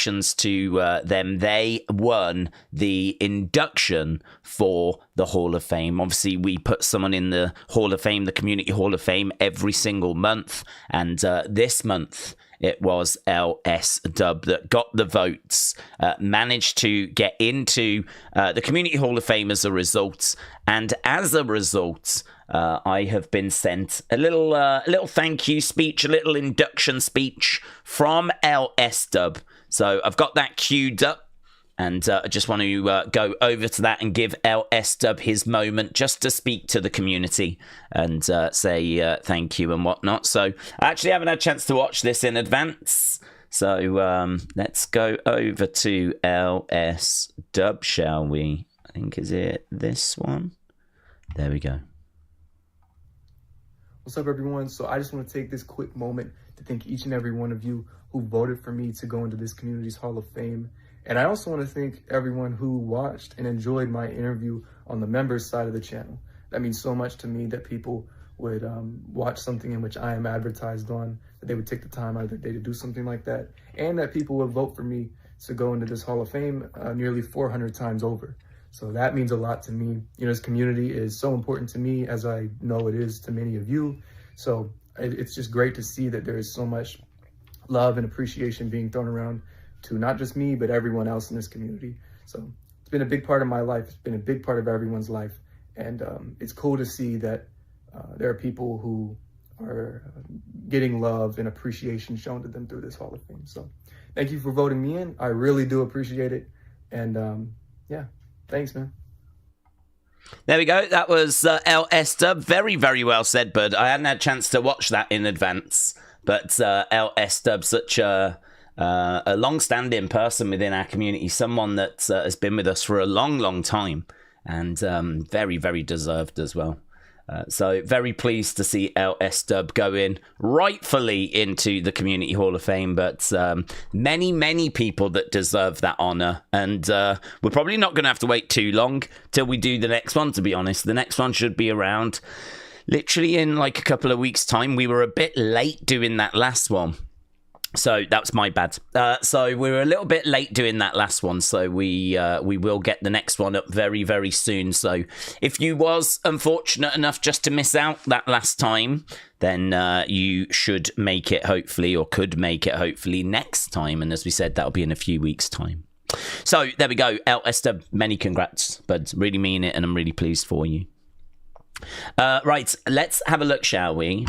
congratulations to them. They won the induction for the Hall of Fame. Obviously, we put someone in the Hall of Fame, the Community Hall of Fame, every single month. And this month, it was LSDub that got the votes, managed to get into the Community Hall of Fame as a result. And as a result, I have been sent a little thank you speech, a little induction speech from LSDub. So I've got that queued up. And I just want to go over to that and give LSDub his moment just to speak to the community and say thank you and whatnot. So I actually haven't had a chance to watch this in advance. So let's go over to LSDub, shall we? I think, is it this one? There we go. What's up, everyone? So I just want to take this quick moment to thank each and every one of you who voted for me to go into this community's Hall of Fame. And I also want to thank everyone who watched and enjoyed my interview on the members side of the channel. That means so much to me that people would watch something in which I am advertised on, that they would take the time out of their day to do something like that, and that people would vote for me to go into this Hall of Fame nearly 400 times over. So that means a lot to me. You know, this community is so important to me, as I know it is to many of you. So it's just great to see that there is so much love and appreciation being thrown around to not just me, but everyone else in this community. So it's been a big part of my life. It's been a big part of everyone's life. And it's cool to see that there are people who are getting love and appreciation shown to them through this Hall of Fame. So thank you for voting me in. I really do appreciate it. And yeah, thanks, man. There we go. That was LSDub. Very, very well said, bud. I hadn't had a chance to watch that in advance. But LSDub, such a long-standing person within our community, someone that has been with us for a long, long time, and very, very deserved as well. So very pleased to see LSDub go in rightfully into the Community Hall of Fame, but many, many people that deserve that honor. And we're probably not going to have to wait too long till we do the next one, to be honest. The next one should be around literally in like a couple of weeks' time. We were a bit late doing that last one. So that was my bad. So we were a little bit late doing that last one. So we will get the next one up very, very soon. So if you was unfortunate enough just to miss out that last time, then you should make it hopefully, or could make it hopefully next time. And as we said, that'll be in a few weeks' time. So there we go. LSDub, many congrats, but really mean it. And I'm really pleased for you. Right, let's have a look, shall we?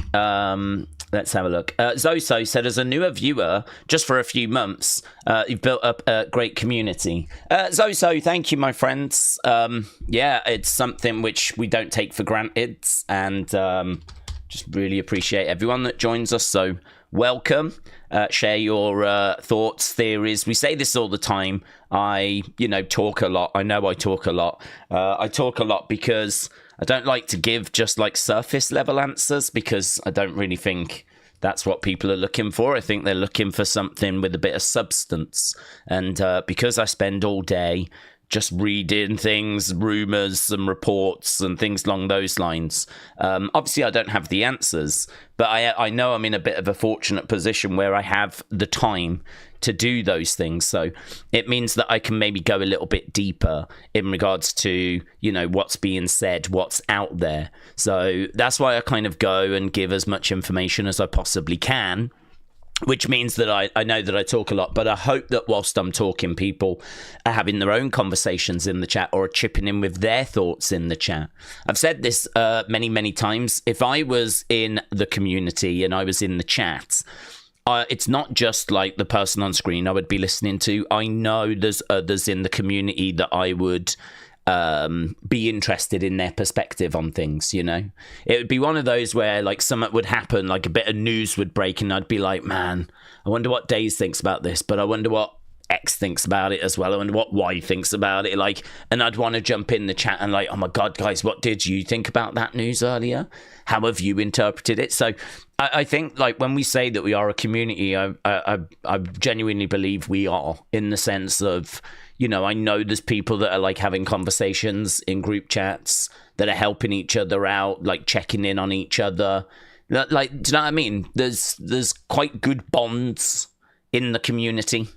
Let's have a look. Zoso said, as a newer viewer, just for a few months, you've built up a great community. Zoso, thank you, my friends. Yeah, it's something which we don't take for granted, and just really appreciate everyone that joins us. So welcome. Share your thoughts, theories. We say this all the time. I talk a lot. I know I talk a lot. I talk a lot because I don't like to give just like surface level answers, because I don't really think that's what people are looking for. I think they're looking for something with a bit of substance. And because I spend all day just reading things, rumors and reports and things along those lines, obviously I don't have the answers, but I know I'm in a bit of a fortunate position where I have the time to do those things. So it means that I can maybe go a little bit deeper in regards to, what's being said, what's out there. So that's why I kind of go and give as much information as I possibly can, which means that I know that I talk a lot, but I hope that whilst I'm talking, people are having their own conversations in the chat or are chipping in with their thoughts in the chat. I've said this many, many times. If I was in the community and I was in the chat, it's not just like the person on screen I would be listening to. I know there's others in the community that I would be interested in their perspective on things, It would be one of those where like something would happen, like a bit of news would break, and I'd be like, man, I wonder what Daze thinks about this, but I wonder what X thinks about it as well. I wonder what Y thinks about it. And I'd want to jump in the chat and like, oh my God, guys, what did you think about that news earlier? How have you interpreted it? So I think like when we say that we are a community, I genuinely believe we are, in the sense of, I know there's people that are like having conversations in group chats that are helping each other out, like checking in on each other. Like, do you know what I mean? There's quite good bonds in the community.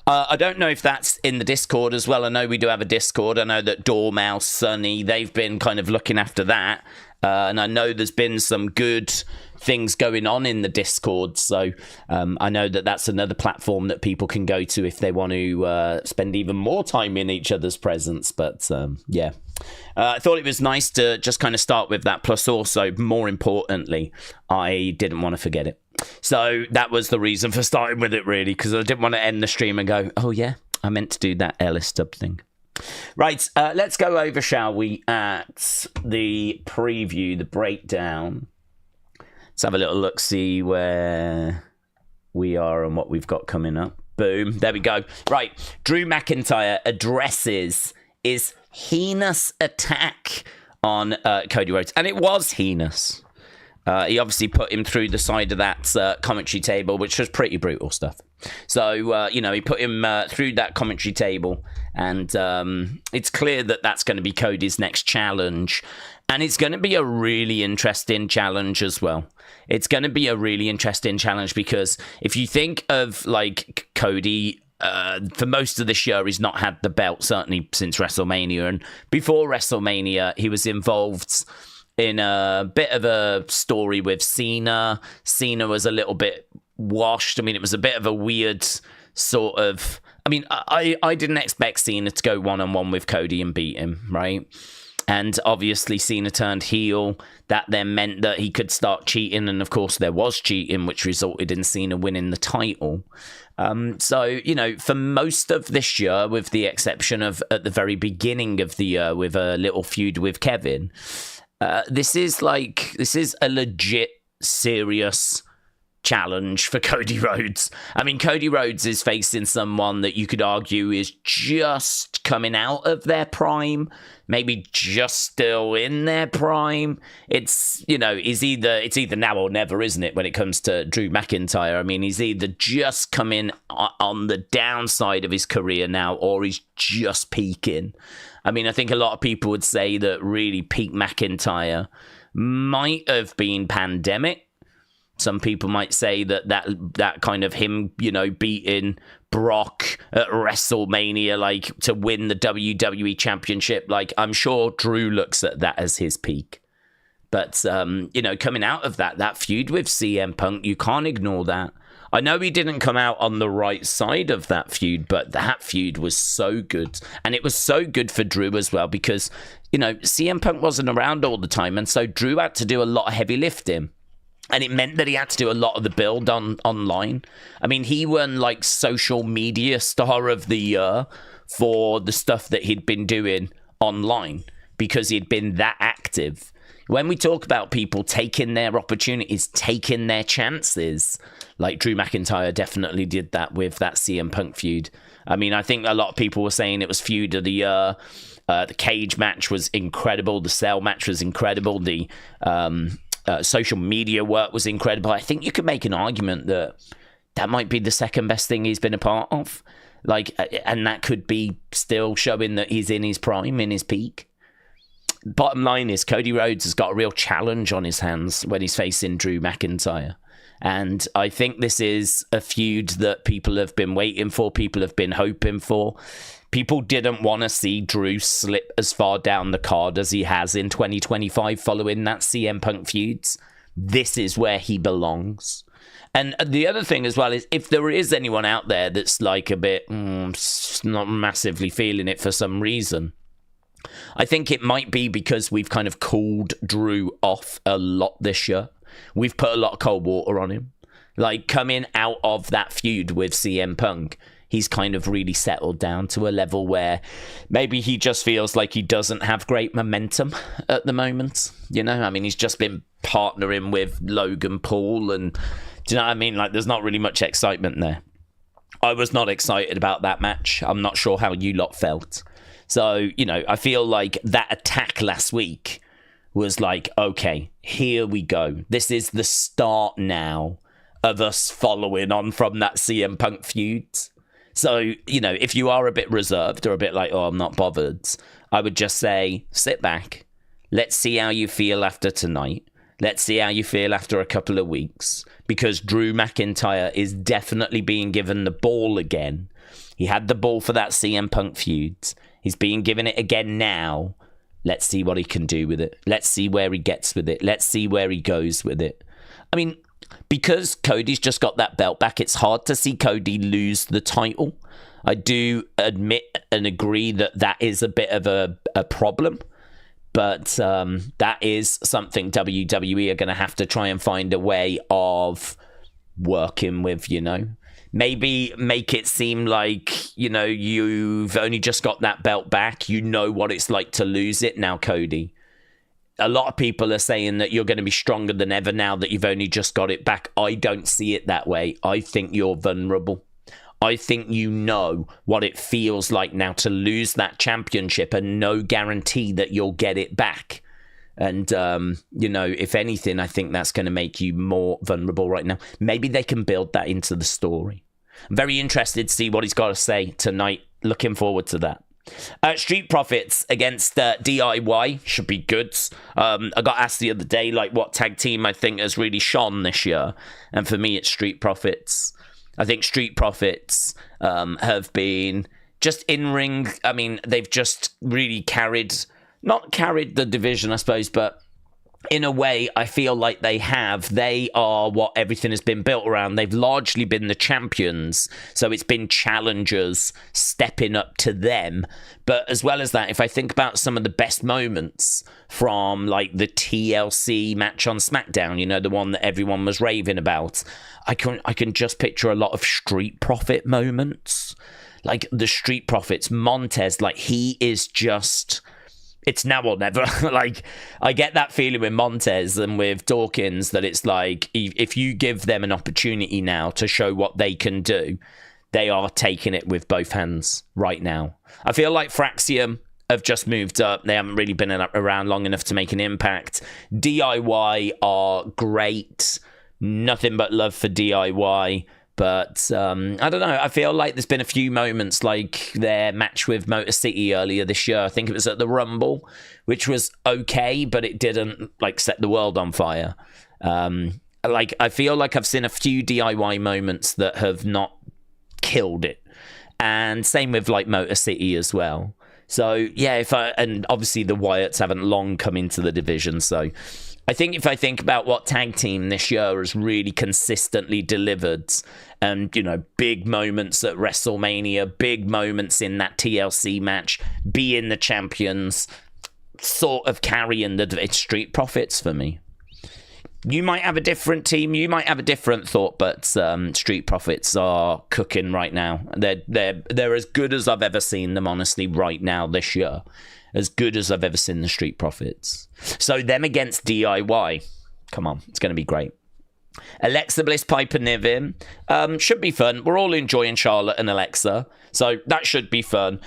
I don't know if that's in the Discord as well. I know we do have a Discord. I know that Dormouse, Sunny, they've been kind of looking after that. And I know there's been some good things going on in the Discord. So I know that that's another platform that people can go to if they want to spend even more time in each other's presence. But yeah, I thought it was nice to just kind of start with that. Plus also, more importantly, I didn't want to forget it. So that was the reason for starting with it, really, because I didn't want to end the stream and go, oh yeah, I meant to do that LSDub thing. Right, let's go over, shall we, at the preview, the breakdown. Let's have a little look, see where we are and what we've got coming up. Boom, there we go. Right, Drew McIntyre addresses his heinous attack on Cody Rhodes. And it was heinous. He obviously put him through the side of that commentary table, which was pretty brutal stuff. So, he put him through that commentary table, and it's clear that that's going to be Cody's next challenge. And it's going to be a really interesting challenge as well. It's going to be a really interesting challenge because if you think of, like, Cody, for most of this year, he's not had the belt, certainly since WrestleMania. And before WrestleMania, he was involved in a bit of a story with Cena. Cena was a little bit washed. I mean, it was a bit of a weird sort of... I mean, I didn't expect Cena to go one-on-one with Cody and beat him, right? And obviously Cena turned heel. That then meant that he could start cheating. And of course there was cheating, which resulted in Cena winning the title. So, for most of this year, with the exception of at the very beginning of the year with a little feud with Kevin... This is a legit serious challenge for Cody Rhodes. I mean, Cody Rhodes is facing someone that you could argue is just coming out of their prime, maybe just still in their prime. It's either now or never, isn't it, when it comes to Drew McIntyre? I mean, he's either just coming on the downside of his career now, or he's just peaking. I mean, I think a lot of people would say that really peak McIntyre might have been pandemic. Some people might say that kind of him, beating Brock at WrestleMania, like to win the WWE Championship. Like, I'm sure Drew looks at that as his peak. But, coming out of that feud with CM Punk, you can't ignore that. I know he didn't come out on the right side of that feud, but that feud was so good. And it was so good for Drew as well because, CM Punk wasn't around all the time. And so Drew had to do a lot of heavy lifting. And it meant that he had to do a lot of the build online. I mean, he won, like, social media star of the year for the stuff that he'd been doing online because he'd been that active. When we talk about people taking their opportunities, taking their chances, like Drew McIntyre definitely did that with that CM Punk feud. I mean, I think a lot of people were saying it was feud of the year. The cage match was incredible. The cell match was incredible. The social media work was incredible. I think you could make an argument that might be the second best thing he's been a part of. Like, and that could be still showing that he's in his prime, in his peak. Bottom line is Cody Rhodes has got a real challenge on his hands when he's facing Drew McIntyre. And I think this is a feud that people have been waiting for, people have been hoping for. People didn't want to see Drew slip as far down the card as he has in 2025 following that CM Punk feuds. This is where he belongs. And the other thing as well is if there is anyone out there that's like a bit not massively feeling it for some reason, I think it might be because we've kind of cooled Drew off a lot this year. We've put a lot of cold water on him. Like, coming out of that feud with CM Punk, he's kind of really settled down to a level where maybe he just feels like he doesn't have great momentum at the moment. I mean, he's just been partnering with Logan Paul, and do you know what I mean? Like, there's not really much excitement there. I was not excited about that match. I'm not sure how you lot felt. So, I feel like that attack last week was like, okay, here we go. This is the start now of us following on from that CM Punk feud. So, if you are a bit reserved or a bit like, oh, I'm not bothered, I would just say, sit back. Let's see how you feel after tonight. Let's see how you feel after a couple of weeks. Because Drew McIntyre is definitely being given the ball again. He had the ball for that CM Punk feud. He's being given it again now. Let's see what he can do with it. Let's see where he gets with it. Let's see where he goes with it. I mean, because Cody's just got that belt back, it's hard to see Cody lose the title. I do admit and agree that that is a bit of a problem. But that is something WWE are going to have to try and find a way of working with, you know. Maybe make it seem like, you know, you've only just got that belt back. You know what it's like to lose it now, Cody. A lot of people are saying that you're going to be stronger than ever now that you've only just got it back. I don't see it that way. I think you're vulnerable. I think you know what it feels like now to lose that championship and no guarantee that you'll get it back. And, you know, if anything, I think that's going to make you more vulnerable right now. Maybe they can build that into the story. I'm very interested to see what he's got to say tonight. Looking forward to that. Street Profits against DIY should be good. I got asked the other day, like, what tag team I think has really shone this year. And for me, it's Street Profits. I think Street Profits have been just in ring. I mean, they've just really not carried the division, I suppose, but in a way, I feel like they have. They are what everything has been built around. They've largely been the champions, so it's been challengers stepping up to them. But as well as that, if I think about some of the best moments from like the TLC match on SmackDown, you know, the one that everyone was raving about, I can just picture a lot of Street Profit moments. Like the Street Profits, Montez, like he is just... It's now or never. Like, I get that feeling with Montez and with Dawkins that it's like, if you give them an opportunity now to show what they can do, they are taking it with both hands right now. I feel like Fraxiom have just moved up. They haven't really been around long enough to make an impact. DIY are great. Nothing but love for DIY. But I don't know. I feel like there's been a few moments like their match with Motor City earlier this year. I think it was at the Rumble, which was okay, but it didn't like set the world on fire. Like I feel like I've seen a few DIY moments that have not killed it, and same with like Motor City as well. So yeah, and obviously the Wyatts haven't long come into the division, so. I think if I think about what tag team this year has really consistently delivered, and, you know, big moments at WrestleMania, big moments in that TLC match, being the champions, sort of carrying it's Street Profits for me. You might have a different team, you might have a different thought, but Street Profits are cooking right now. They're as good as I've ever seen them, honestly, right now this year. As good as I've ever seen the Street Profits. So them against DIY. Come on, it's going to be great. Alexa Bliss, Piper Niven. Should be fun. We're all enjoying Charlotte and Alexa. So that should be fun.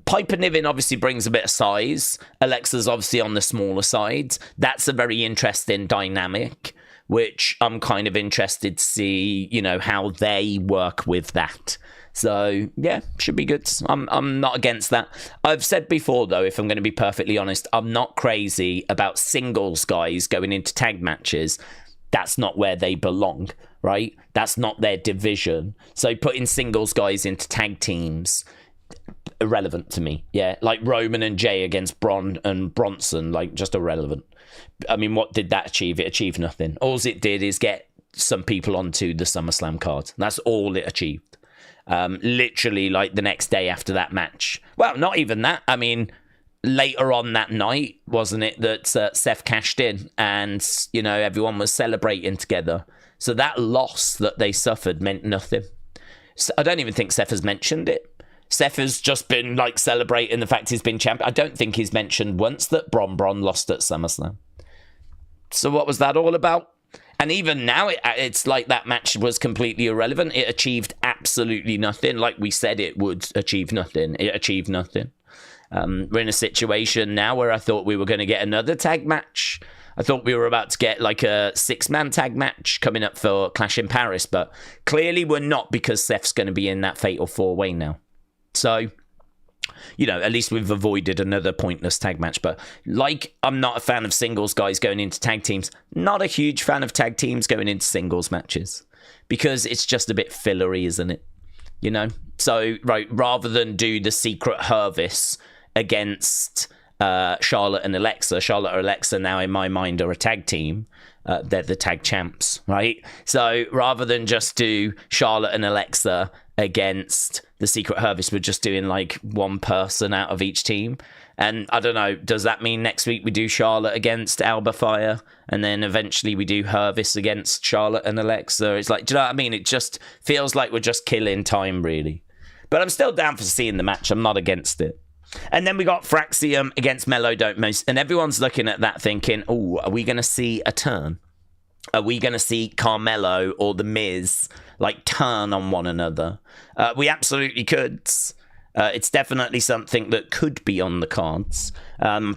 Piper Niven obviously brings a bit of size. Alexa's obviously on the smaller side. That's a very interesting dynamic, which I'm kind of interested to see, you know, how they work with that. So, yeah, should be good. I'm not against that. I've said before, though, if I'm going to be perfectly honest, I'm not crazy about singles guys going into tag matches. That's not where they belong, right? That's not their division. So putting singles guys into tag teams, irrelevant to me. Yeah, like Roman and Jay against Braun and Bronson, like just irrelevant. I mean, what did that achieve? It achieved nothing. All it did is get some people onto the SummerSlam card. That's all it achieved. Literally like the next day after that match. Well, not even that. I mean, later on that night, wasn't it, that Seth cashed in and, you know, everyone was celebrating together. So that loss that they suffered meant nothing. So I don't even think Seth has mentioned it. Seth has just been like celebrating the fact he's been champion. I don't think he's mentioned once that Bron lost at SummerSlam. So what was that all about? And even now, it's like that match was completely irrelevant. It achieved absolutely nothing. Like we said it would achieve nothing. It achieved nothing. We're in a situation now where I thought we were going to get another tag match. I thought we were about to get like a 6-man tag match coming up for Clash in Paris. But clearly we're not, because Seth's going to be in that fatal 4-way now. So, you know, at least we've avoided another pointless tag match. But like, I'm not a fan of singles guys going into tag teams. Not a huge fan of tag teams going into singles matches, because it's just a bit fillery, isn't it? you know? So, right, rather than do the secret Hervis against Charlotte and Alexa now in my mind are a tag team. They're the tag champs, right? So rather than just do Charlotte and Alexa against the secret Hervis, we're just doing like one person out of each team. And I don't know, does that mean next week we do Charlotte against Alba Fire and then eventually we do Hervis against Charlotte and Alexa? It's like, do you know what I mean? It just feels like we're just killing time, really. But I'm still down for seeing the match. I'm not against it. And then we got Fraxiom against Melo, and everyone's looking at that thinking, oh, are we going to see a turn? Are we going to see Carmelo or The Miz like turn on one another? We absolutely could. It's definitely something that could be on the cards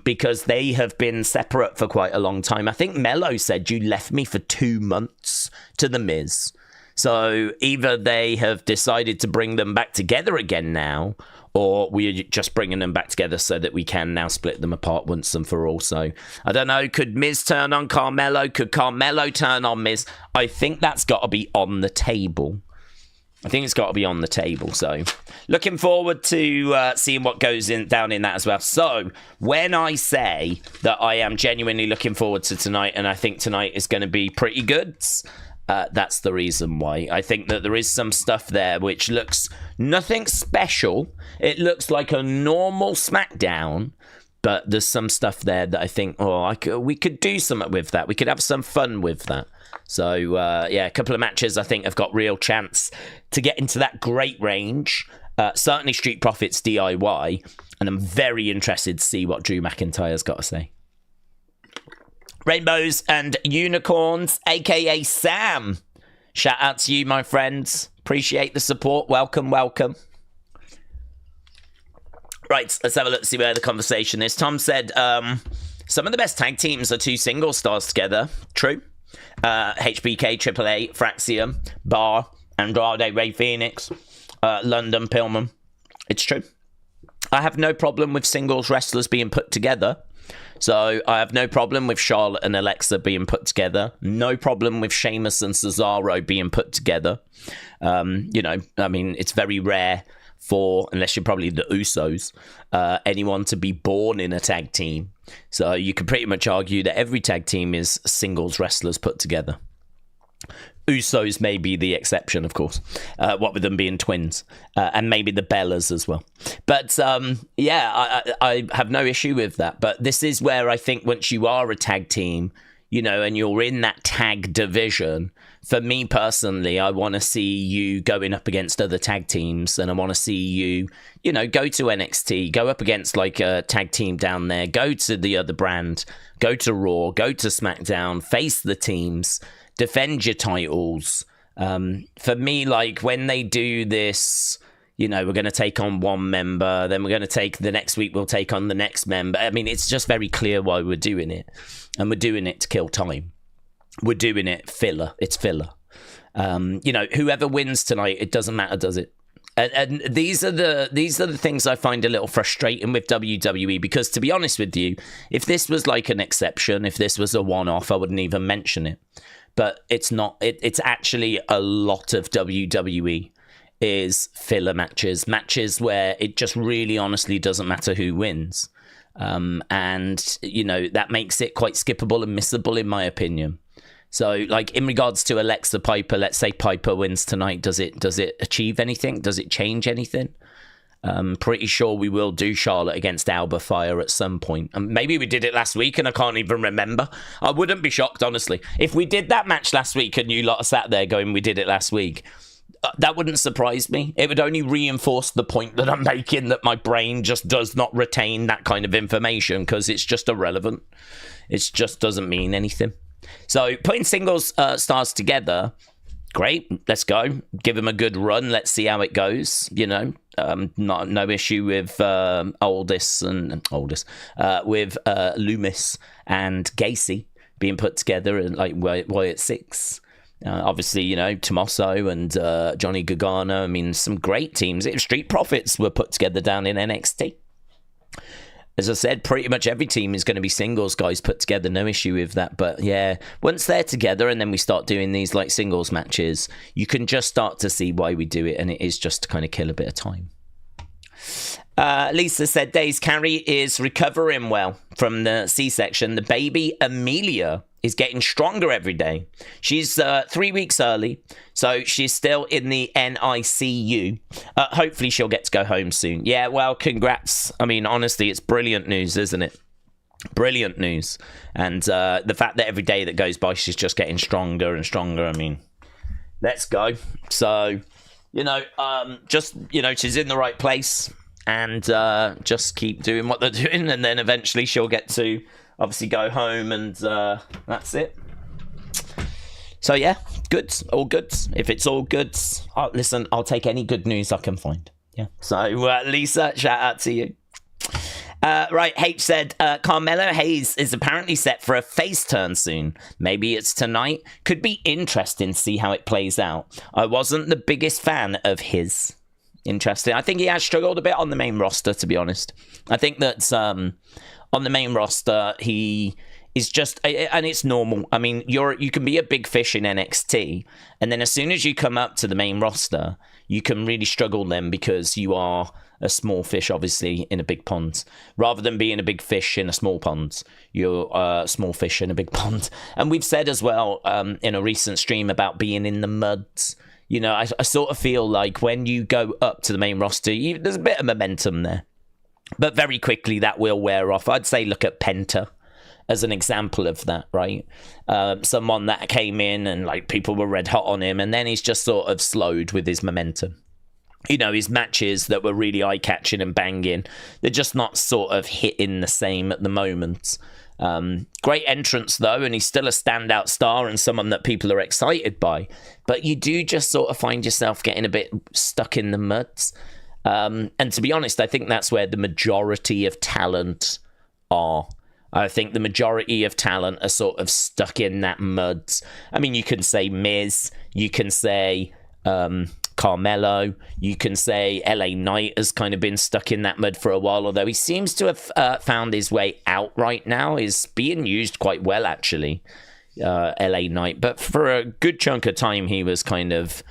because they have been separate for quite a long time. I think Melo said, you left me for 2 months to The Miz. So either they have decided to bring them back together again now, or we're just bringing them back together so that we can now split them apart once and for all. So, I don't know, could Miz turn on Carmelo? Could Carmelo turn on Miz? I think that's got to be on the table. I think it's got to be on the table. So, looking forward to seeing what goes down in that as well. So, when I say that I am genuinely looking forward to tonight, and I think tonight is going to be pretty good, that's the reason why. I think that there is some stuff there which looks nothing special. It looks like a normal SmackDown, but there's some stuff there that I think, we could do something with that. We could have some fun with that. So, yeah, a couple of matches I think have got real chance to get into that great range. Certainly Street Profits DIY, and I'm very interested to see what Drew McIntyre's got to say. Rainbows and Unicorns, aka Sam. Shout out to you, my friends. Appreciate the support. Welcome, welcome. Right, let's have a look to see where the conversation is. Tom said, some of the best tag teams are 2 single stars together. True. HBK, AAA, Fraxiom, Bar, Andrade, Ray Phoenix, London, Pillman. It's true. I have no problem with singles wrestlers being put together. So I have no problem with Charlotte and Alexa being put together. No problem with Sheamus and Cesaro being put together. You know, I mean, it's very rare for, unless you're probably the Usos, anyone to be born in a tag team. So you could pretty much argue that every tag team is singles wrestlers put together. Usos may be the exception, of course, what with them being twins, and maybe the Bellas as well. But, yeah, I have no issue with that. But this is where I think once you are a tag team, you know, and you're in that tag division, for me personally, I want to see you going up against other tag teams, and I want to see you, you know, go to NXT, go up against like a tag team down there, go to the other brand, go to Raw, go to SmackDown, face the teams, defend your titles. For me, like when they do this, you know, we're going to take on one member, then we're going to take the next week, we'll take on the next member. I mean, it's just very clear why we're doing it. And we're doing it to kill time. We're doing it filler. It's filler. You know, whoever wins tonight, it doesn't matter, does it? And these are the things I find a little frustrating with WWE, because to be honest with you, if this was like an exception, if this was a one-off, I wouldn't even mention it. But it's not. It's actually a lot of WWE is filler matches where it just really honestly doesn't matter who wins. And, you know, that makes it quite skippable and missable in my opinion. So, like, in regards to Alexa Piper, let's say Piper wins tonight. Does it achieve anything? Does it change anything? I'm pretty sure we will do Charlotte against Alba Fire at some point. And maybe we did it last week and I can't even remember. I wouldn't be shocked, honestly. If we did that match last week and you lot sat there going, we did it last week, that wouldn't surprise me. It would only reinforce the point that I'm making, that my brain just does not retain that kind of information because it's just irrelevant. It just doesn't mean anything. So putting singles stars together, great. Let's go. Give them a good run. Let's see how it goes. You know, no issue with Loomis and Gacy being put together, and like Wyatt Six. Obviously, you know, Tommaso and Johnny Gargano. I mean, some great teams. Street Profits were put together down in NXT. as I said, pretty much every team is going to be singles guys put together. No issue with that. But yeah, once they're together and then we start doing these like singles matches, you can just start to see why we do it. And it is just to kind of kill a bit of time. Lisa said, Daze Carrie is recovering well from the C-section. The baby, Amelia, is getting stronger every day. She's 3 weeks early, so she's still in the NICU. Hopefully she'll get to go home soon. Yeah, well, congrats. I mean, honestly, it's brilliant news, isn't it? Brilliant news. And the fact that every day that goes by, she's just getting stronger and stronger. I mean, let's go. So, she's in the right place. And just keep doing what they're doing, and then eventually she'll get to obviously go home, and that's it. So yeah, good, all good. If it's all good, listen, I'll take any good news I can find. Yeah. So Lisa, shout out to you. Right, H said, Carmelo Hayes is apparently set for a face turn soon. Maybe it's tonight. Could be interesting to see how it plays out. I wasn't the biggest fan of his. Interesting. I think he has struggled a bit on the main roster, to be honest. I think that on the main roster, he is just, and it's normal. I mean, you can be a big fish in NXT, and then as soon as you come up to the main roster, you can really struggle then because you are a small fish, obviously, in a big pond. Rather than being a big fish in a small pond, you're a small fish in a big pond. And we've said as well in a recent stream about being in the muds. I sort of feel like when you go up to the main roster, there's a bit of momentum there. But very quickly, that will wear off. I'd say look at Penta as an example of that, right? Someone that came in and like people were red hot on him, and then he's just sort of slowed with his momentum. His matches that were really eye-catching and banging, they're just not sort of hitting the same at the moment. Great entrance though, and he's still a standout star and someone that people are excited by, but you do just sort of find yourself getting a bit stuck in the muds, and to be honest, I think that's where the majority of talent are. I think the majority of talent are sort of stuck in that muds. I mean, you can say Miz, you can say Carmelo, you can say LA Knight has kind of been stuck in that mud for a while, although he seems to have found his way out right now. Is being used quite well, actually, LA Knight. But for a good chunk of time, he was kind of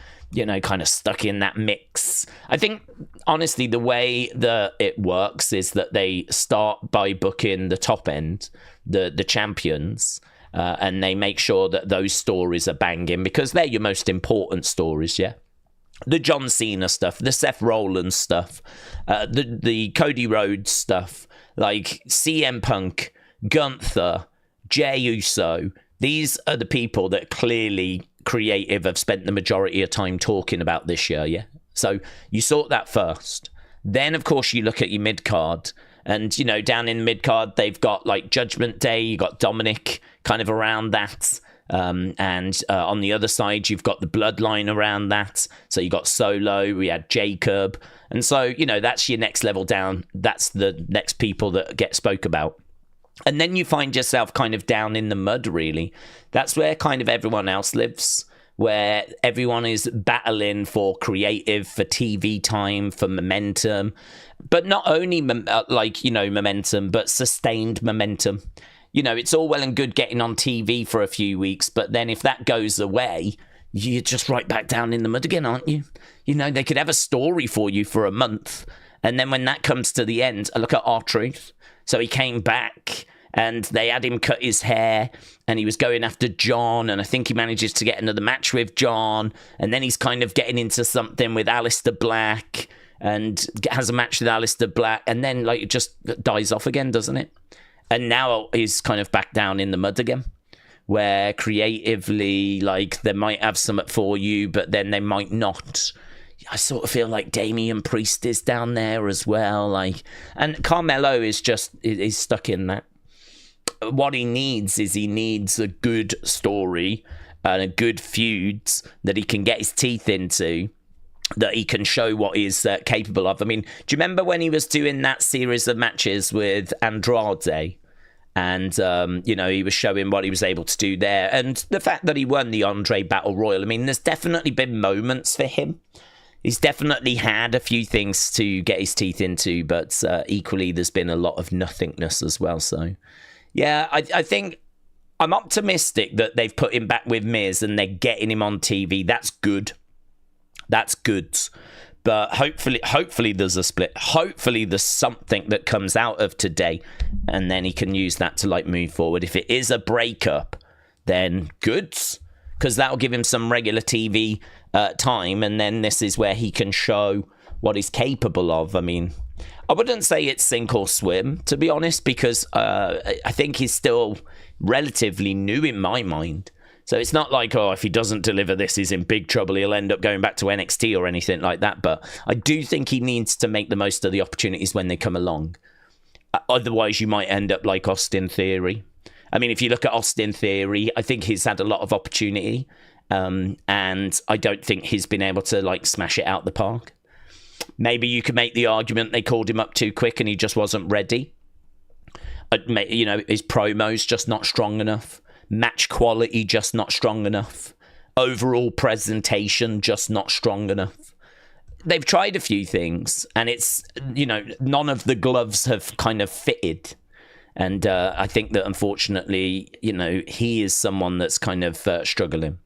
stuck in that mix. I think, honestly, the way that it works is that they start by booking the top end, the champions, and they make sure that those stories are banging because they're your most important stories, yeah? The John Cena stuff, the Seth Rollins stuff, the Cody Rhodes stuff, like CM Punk, Gunther, Jey Uso. These are the people that clearly creative have spent the majority of time talking about this year, yeah? So you sort that first. Then, of course, you look at your mid-card. And, down in mid-card, they've got, like, Judgment Day. You got Dominic kind of around that. And on the other side, you've got the Bloodline around that. So you got Solo, we had Jacob. And so, that's your next level down. That's the next people that get spoke about. And then you find yourself kind of down in the mud, really. That's where kind of everyone else lives, where everyone is battling for creative, for TV time, for momentum. But not only, momentum, but sustained momentum. It's all well and good getting on TV for a few weeks, but then if that goes away, you're just right back down in the mud again, aren't you? They could have a story for you for a month, and then when that comes to the end, I look at R-Truth. So he came back, and they had him cut his hair, and he was going after John, and I think he manages to get another match with John, and then he's kind of getting into something with Aleister Black, and has a match with Aleister Black, and then it just dies off again, doesn't it? And now he's kind of back down in the mud again, where creatively, they might have something for you, but then they might not. I sort of feel like Damian Priest is down there as well, and Carmelo is stuck in that. What he needs a good story and a good feuds that he can get his teeth into, that he can show what he's capable of. I mean, do you remember when he was doing that series of matches with Andrade? And, he was showing what he was able to do there. And the fact that he won the Andre Battle Royal, I mean, there's definitely been moments for him. He's definitely had a few things to get his teeth into, but equally there's been a lot of nothingness as well. So, yeah, I think I'm optimistic that they've put him back with Miz and they're getting him on TV. That's good. That's good. But hopefully there's a split. Hopefully there's something that comes out of today, and then he can use that to like move forward. If it is a breakup, then goods, because that'll give him some regular TV time, and then this is where he can show what he's capable of. I mean, I wouldn't say it's sink or swim, to be honest, because I think he's still relatively new in my mind. So it's not like, oh, if he doesn't deliver this, he's in big trouble. He'll end up going back to NXT or anything like that. But I do think he needs to make the most of the opportunities when they come along. Otherwise, you might end up like Austin Theory. I mean, if you look at Austin Theory, I think he's had a lot of opportunity. And I don't think he's been able to like smash it out the park. Maybe you could make the argument they called him up too quick and he just wasn't ready. You know, his promo's just not strong enough. Match quality just not strong enough. Overall presentation just not strong enough. They've tried a few things, and it's, you know, none of the gloves have kind of fitted. And I think that unfortunately, you know, he is someone that's kind of struggling.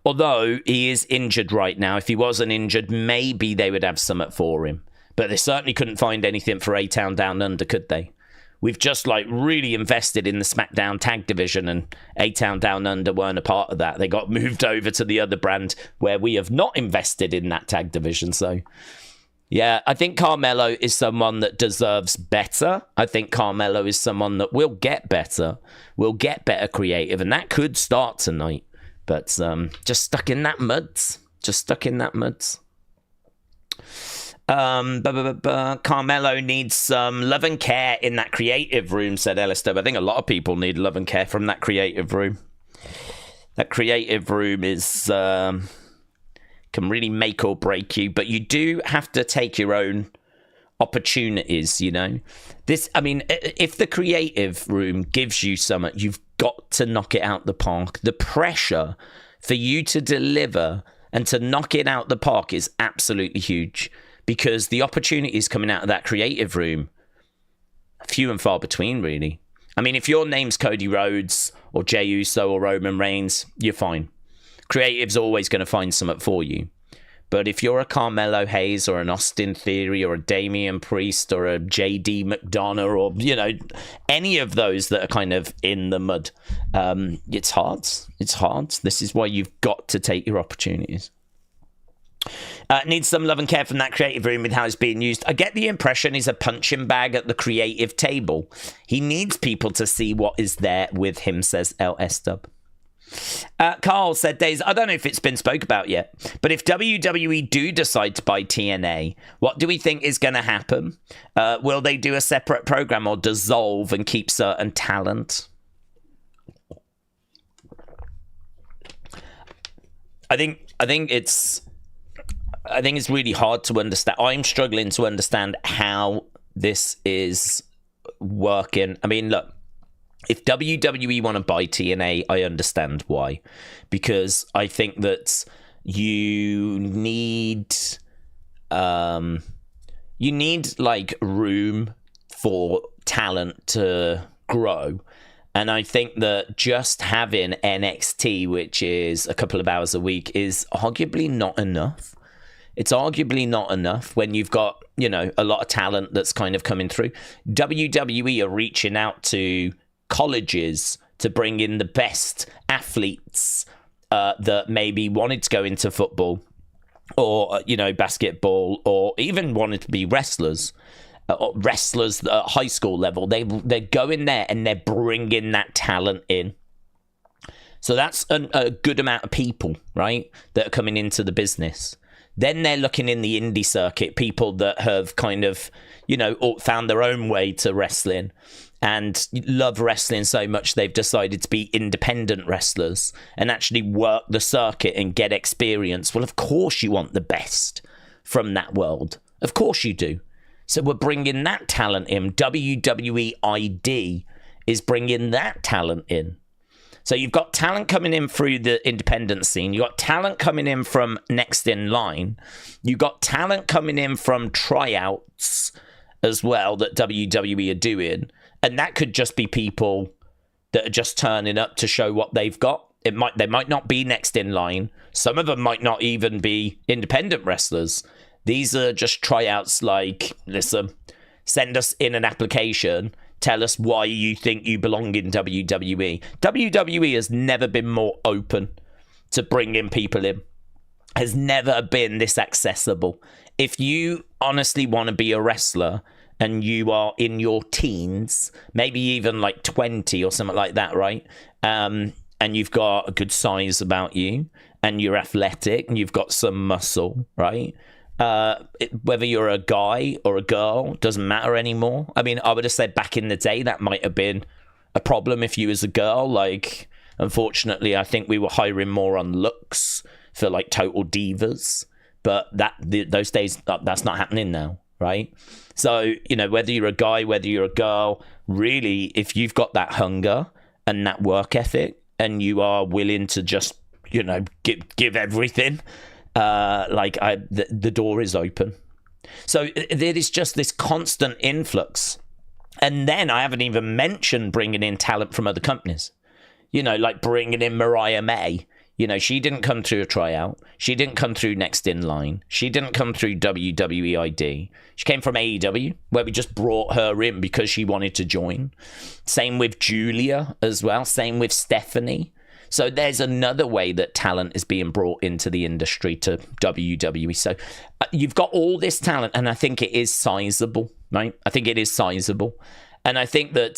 Although he is injured right now. If he wasn't injured, maybe they would have something for him. But they certainly couldn't find anything for A-Town Down Under, could they? We've just like really invested in the SmackDown tag division, and A-Town Down Under weren't a part of that. They got moved over to the other brand where we have not invested in that tag division. So, yeah, I think Carmelo is someone that deserves better. I think Carmelo is someone that will get better, will get better creative, and that could start tonight. But just stuck in that mud. Just stuck in that mud. Carmelo needs some love and care in that creative room, said LSDub. I think a lot of people need love and care from that creative room. That creative room is can really make or break you, but you do have to take your own opportunities, you know. This, I mean, if the creative room gives you something, you've got to knock it out the park. The pressure for you to deliver and to knock it out the park is absolutely huge. Because the opportunities coming out of that creative room, few and far between, really. I mean, if your name's Cody Rhodes or Jey Uso or Roman Reigns, you're fine. Creative's always going to find something for you. But if you're a Carmelo Hayes or an Austin Theory or a Damian Priest or a JD McDonough or, you know, any of those that are kind of in the mud, it's hard. It's hard. This is why you've got to take your opportunities. Needs some love and care from that creative room with how it's being used. I get the impression he's a punching bag at the creative table. He needs people to see what is there with him, says LSDub. Carl said, Daze, I don't know if it's been spoke about yet, but if WWE do decide to buy TNA, what do we think is going to happen? Will they do a separate program or dissolve and keep certain talent? I think it's really hard to understand. I'm struggling to understand how this is working. I mean, look, if WWE want to buy TNA, I understand why. Because I think that you need like room for talent to grow. And I think that just having NXT, which is a couple of hours a week, is arguably not enough. It's arguably not enough when you've got, you know, a lot of talent that's kind of coming through. WWE are reaching out to colleges to bring in the best athletes that maybe wanted to go into football or, you know, basketball, or even wanted to be wrestlers. Wrestlers at high school level. They're going there and they're bringing that talent in. So that's a good amount of people, right, that are coming into the business. Then they're looking in the indie circuit, people that have kind of, you know, found their own way to wrestling and love wrestling so much they've decided to be independent wrestlers and actually work the circuit and get experience. Well, of course you want the best from that world. Of course you do. So we're bringing that talent in. WWE ID is bringing that talent in. So you've got talent coming in through the independent scene. You've got talent coming in from Next in Line. You've got talent coming in from tryouts as well that WWE are doing. And that could just be people that are just turning up to show what they've got. They might not be Next in Line. Some of them might not even be independent wrestlers. These are just tryouts like, listen, send us in an application. Tell us why you think you belong in WWE. WWE has never been more open to bringing people in. Has never been this accessible. If you honestly want to be a wrestler and you are in your teens, maybe even like 20 or something like that, right? And you've got a good size about you and you're athletic and you've got some muscle, right? Whether you're a guy or a girl doesn't matter anymore. I mean, I would have said back in the day that might have been a problem if you was a girl. Like, unfortunately, I think we were hiring more on looks for like total divas, but those days that's not happening now, right? So, you know, whether you're a guy, whether you're a girl, really, if you've got that hunger and that work ethic and you are willing to just, you know, give everything, the door is open. So there is just this constant influx. And then I haven't even mentioned bringing in talent from other companies. You know, like bringing in Mariah May. You know, she didn't come through a tryout. She didn't come through Next in Line. She didn't come through WWE ID. She came from AEW, where we just brought her in because she wanted to join. Same with Julia as well. Same with Stephanie. So there's another way that talent is being brought into the industry to WWE. So you've got all this talent, and I think it is sizable, right? I think it is sizable. And I think that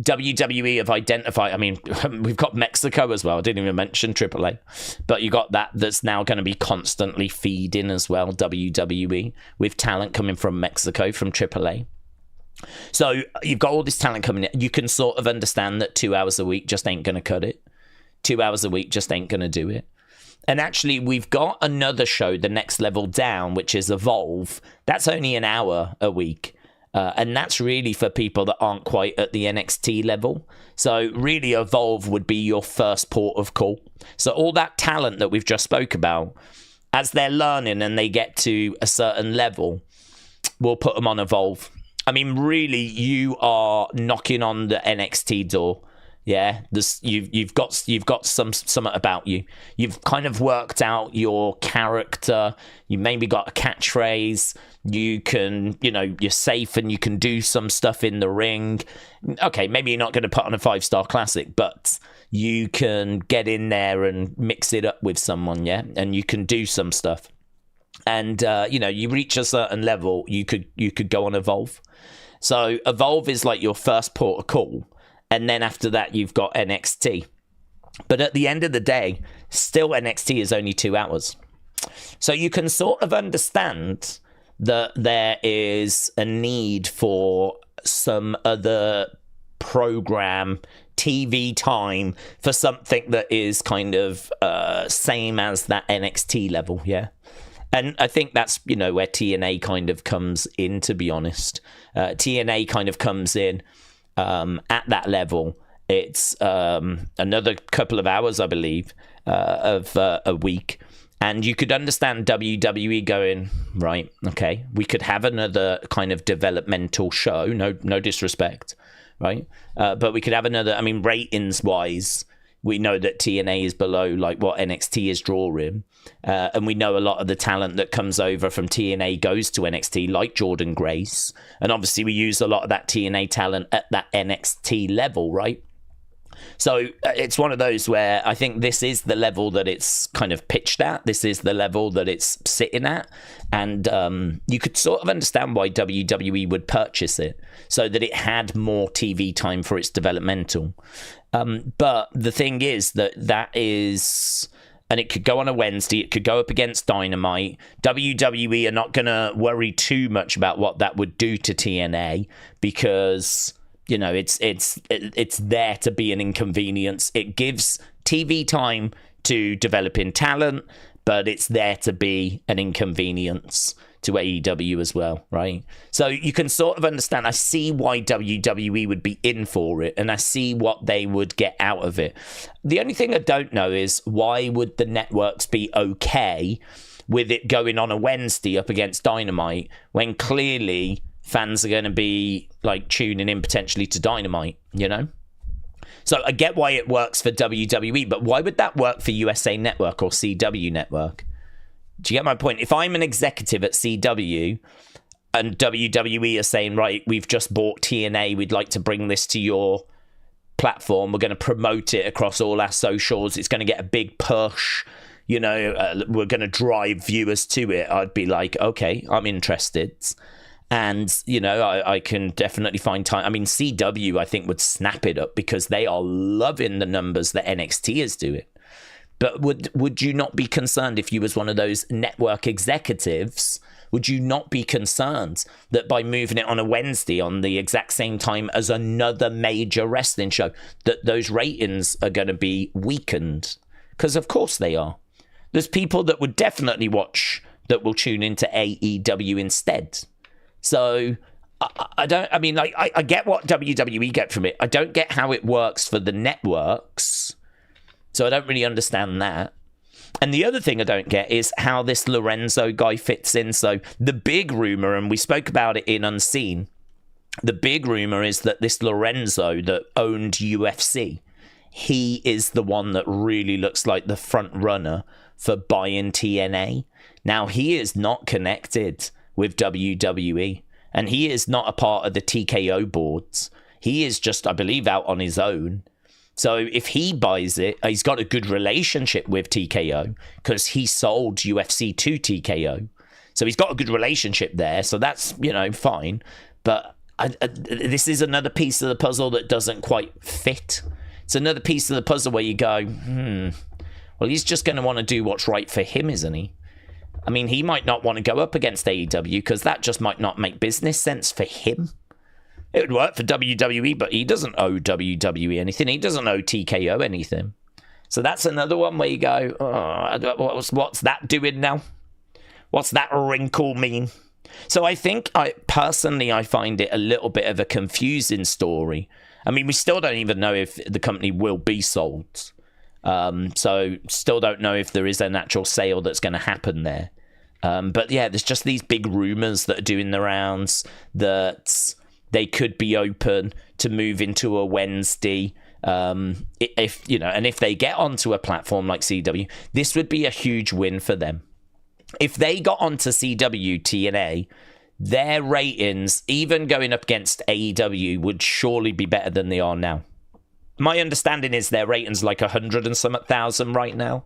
WWE have identified, I mean, we've got Mexico as well. I didn't even mention AAA. But you got that's now going to be constantly feeding as well, WWE, with talent coming from Mexico, from AAA. So you've got all this talent coming in. You can sort of understand that 2 hours a week just ain't going to cut it. 2 hours a week just ain't going to do it. And actually, we've got another show, the next level down, which is Evolve. That's only an hour a week. And that's really for people that aren't quite at the NXT level. So really, Evolve would be your first port of call. So all that talent that we've just spoke about, as they're learning and they get to a certain level, we'll put them on Evolve. I mean, really, you are knocking on the NXT door. Yeah, you've got something about you. You've kind of worked out your character. You maybe got a catchphrase. You can, you know, you're safe and you can do some stuff in the ring. Okay, maybe you're not going to put on a 5-star classic, but you can get in there and mix it up with someone, yeah, and you can do some stuff. And you know, you reach a certain level, you could go on Evolve. So Evolve is like your first port of call. And then after that, you've got NXT. But at the end of the day, still NXT is only 2 hours. So you can sort of understand that there is a need for some other program, TV time, for something that is kind of same as that NXT level, yeah? And I think that's, you know, where TNA kind of comes in, to be honest. TNA kind of comes in at that level. It's another couple of hours, I believe, of a week. And you could understand WWE going, right, okay, we could have another kind of developmental show, no disrespect, right? But we could have another, I mean, ratings-wise, we know that TNA is below like what NXT is drawing. And we know a lot of the talent that comes over from TNA goes to NXT, like Jordan Grace. And obviously we use a lot of that TNA talent at that NXT level, right? So it's one of those where I think this is the level that it's kind of pitched at. This is the level that it's sitting at. And you could sort of understand why WWE would purchase it, so that it had more TV time for its developmental. But the thing is that is... And it could go on a Wednesday. It could go up against Dynamite. WWE are not going to worry too much about what that would do to TNA, because, you know, it's there to be an inconvenience. It gives TV time to developing talent, but it's there to be an inconvenience to AEW as well, right? So you can sort of understand. I see why WWE would be in for it, and I see what they would get out of it. The only thing I don't know is why would the networks be okay with it going on a Wednesday up against Dynamite when clearly fans are going to be like tuning in potentially to Dynamite, you know? So I get why it works for WWE, but why would that work for USA Network or CW Network? Do you get my point? If I'm an executive at CW and WWE are saying, right, we've just bought TNA, we'd like to bring this to your platform, we're going to promote it across all our socials, it's going to get a big push, you know, we're going to drive viewers to it, I'd be like, okay, I'm interested. And, you know, I can definitely find time. I mean, CW, I think, would snap it up because they are loving the numbers that NXT is doing. But would you not be concerned if you was one of those network executives? Would you not be concerned that by moving it on a Wednesday on the exact same time as another major wrestling show, that those ratings are going to be weakened? Because of course they are. There's people that would definitely watch that will tune into AEW instead. So I get what WWE get from it. I don't get how it works for the networks. So I don't really understand that. And the other thing I don't get is how this Lorenzo guy fits in. So the big rumor, and we spoke about it in Unseen, the big rumor is that this Lorenzo that owned UFC, he is the one that really looks like the front runner for buying TNA. Now, he is not connected with WWE, and he is not a part of the TKO boards. He is just, I believe, out on his own. So if he buys it, he's got a good relationship with TKO because he sold UFC to TKO. So he's got a good relationship there. So that's, you know, fine. But this is another piece of the puzzle that doesn't quite fit. It's another piece of the puzzle where you go, well, he's just going to want to do what's right for him, isn't he? I mean, he might not want to go up against AEW because that just might not make business sense for him. It would work for WWE, but he doesn't owe WWE anything. He doesn't owe TKO anything. So that's another one where you go, oh, what's that doing now? What's that wrinkle mean? So I think, I find it a little bit of a confusing story. I mean, we still don't even know if the company will be sold. So still don't know if there is an actual sale that's going to happen there. But yeah, there's just these big rumors that are doing the rounds that they could be open to move into a Wednesday. If you know, and if they get onto a platform like CW, this would be a huge win for them. If they got onto CW TNA, their ratings, even going up against AEW, would surely be better than they are now. My understanding is their ratings like 100 and some thousand right now.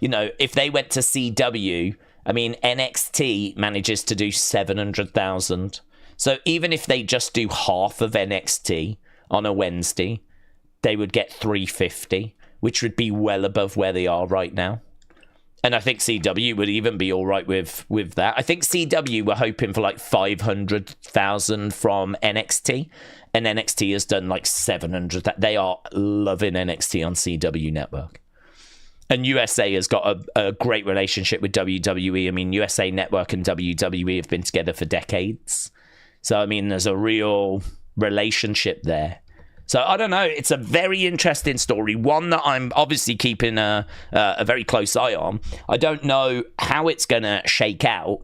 You know, if they went to CW, I mean, NXT manages to do 700,000. So even if they just do half of NXT on a Wednesday, they would get 350, which would be well above where they are right now. And I think CW would even be all right with that. I think CW were hoping for like 500,000 from NXT, and NXT has done like 700. They are loving NXT on CW Network. And USA has got a great relationship with WWE. I mean, USA Network and WWE have been together for decades. So, I mean, there's a real relationship there. So, I don't know. It's a very interesting story. One that I'm obviously keeping a very close eye on. I don't know how it's going to shake out.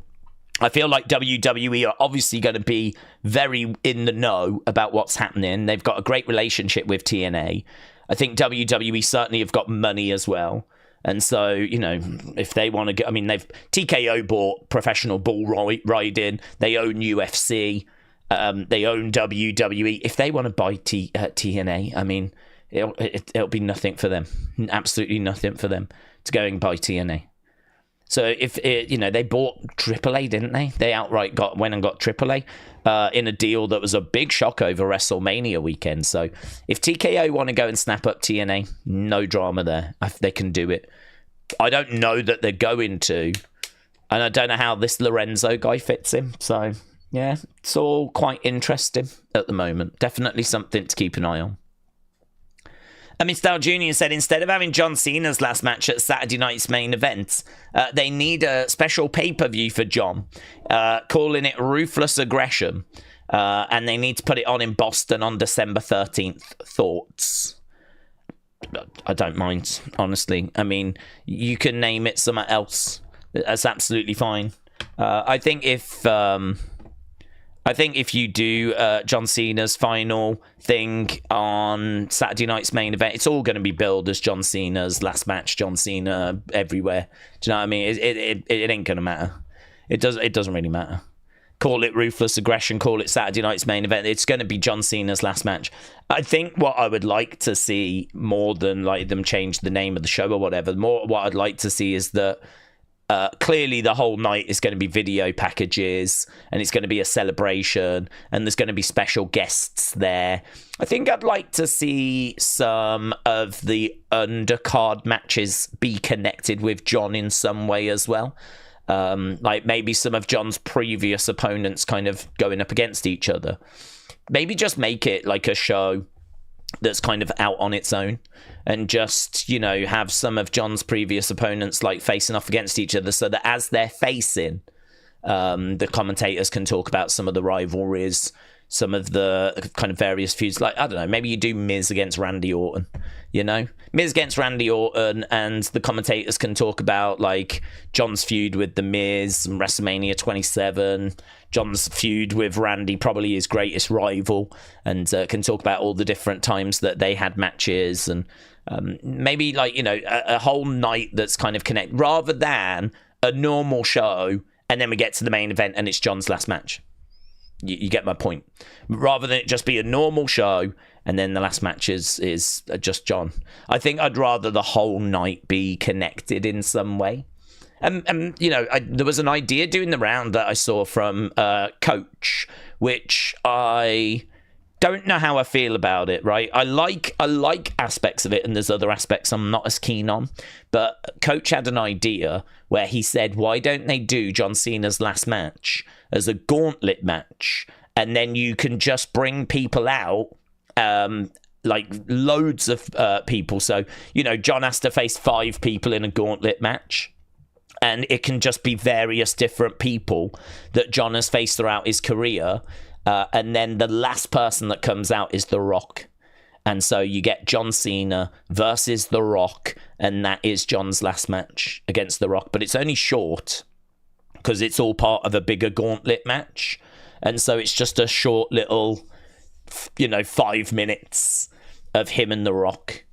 I feel like WWE are obviously going to be very in the know about what's happening. They've got a great relationship with TNA. I think WWE certainly have got money as well. And so, you know, if they want to get, I mean, TKO bought Professional Bull Riding. They own UFC. They own WWE. If they want to buy TNA, I mean, it'll be nothing for them. Absolutely nothing for them to go and buy TNA. So if they bought AAA, didn't they? They outright went and got AAA in a deal that was a big shock over WrestleMania weekend. So if TKO want to go and snap up TNA, no drama there. They can do it. I don't know that they're going to, and I don't know how this Lorenzo guy fits in. So yeah, it's all quite interesting at the moment. Definitely something to keep an eye on. I mean, Style Jr. said instead of having John Cena's last match at Saturday night's main event, they need a special pay-per-view for John, calling it Ruthless Aggression, and they need to put it on in Boston on December 13th. Thoughts? I don't mind, honestly. I mean, you can name it something else. That's absolutely fine. I think if you do John Cena's final thing on Saturday night's main event, it's all going to be billed as John Cena's last match. John Cena everywhere. Do you know what I mean? It ain't going to matter. It doesn't really matter. Call it Ruthless Aggression. Call it Saturday night's main event. It's going to be John Cena's last match. I think what I would like to see, more than like them change the name of the show or whatever, more what I'd like to see is that. Clearly the whole night is going to be video packages, and it's going to be a celebration, and there's going to be special guests there. I think I'd like to see some of the undercard matches be connected with John in some way as well. Like maybe some of John's previous opponents kind of going up against each other. Maybe just make it like a show that's kind of out on its own, and just, you know, have some of John's previous opponents like facing off against each other, so that as they're facing, the commentators can talk about some of the rivalries, some of the kind of various feuds. Like, I don't know, maybe you do Miz against Randy Orton, you know? Miz against Randy Orton, and the commentators can talk about, like, John's feud with The Miz and WrestleMania 27, John's feud with Randy, probably his greatest rival, and can talk about all the different times that they had matches, and maybe, like, you know, a whole night that's kind of connected, rather than a normal show, and then we get to the main event and it's John's last match. You get my point. Rather than it just be a normal show and then the last match is just John. I think I'd rather the whole night be connected in some way. And you know, there was an idea doing the round that I saw from Coach, which I don't know how I feel about it, right? I like aspects of it, and there's other aspects I'm not as keen on. But Coach had an idea where he said, why don't they do John Cena's last match as a gauntlet match, and then you can just bring people out, like loads of people. So, you know, John has to face 5 people in a gauntlet match, and it can just be various different people that John has faced throughout his career. And then the last person that comes out is The Rock. And so you get John Cena versus The Rock, and that is John's last match against The Rock. But it's only short, because it's all part of a bigger gauntlet match. And so it's just a short little, you know, 5 minutes of him and The Rock.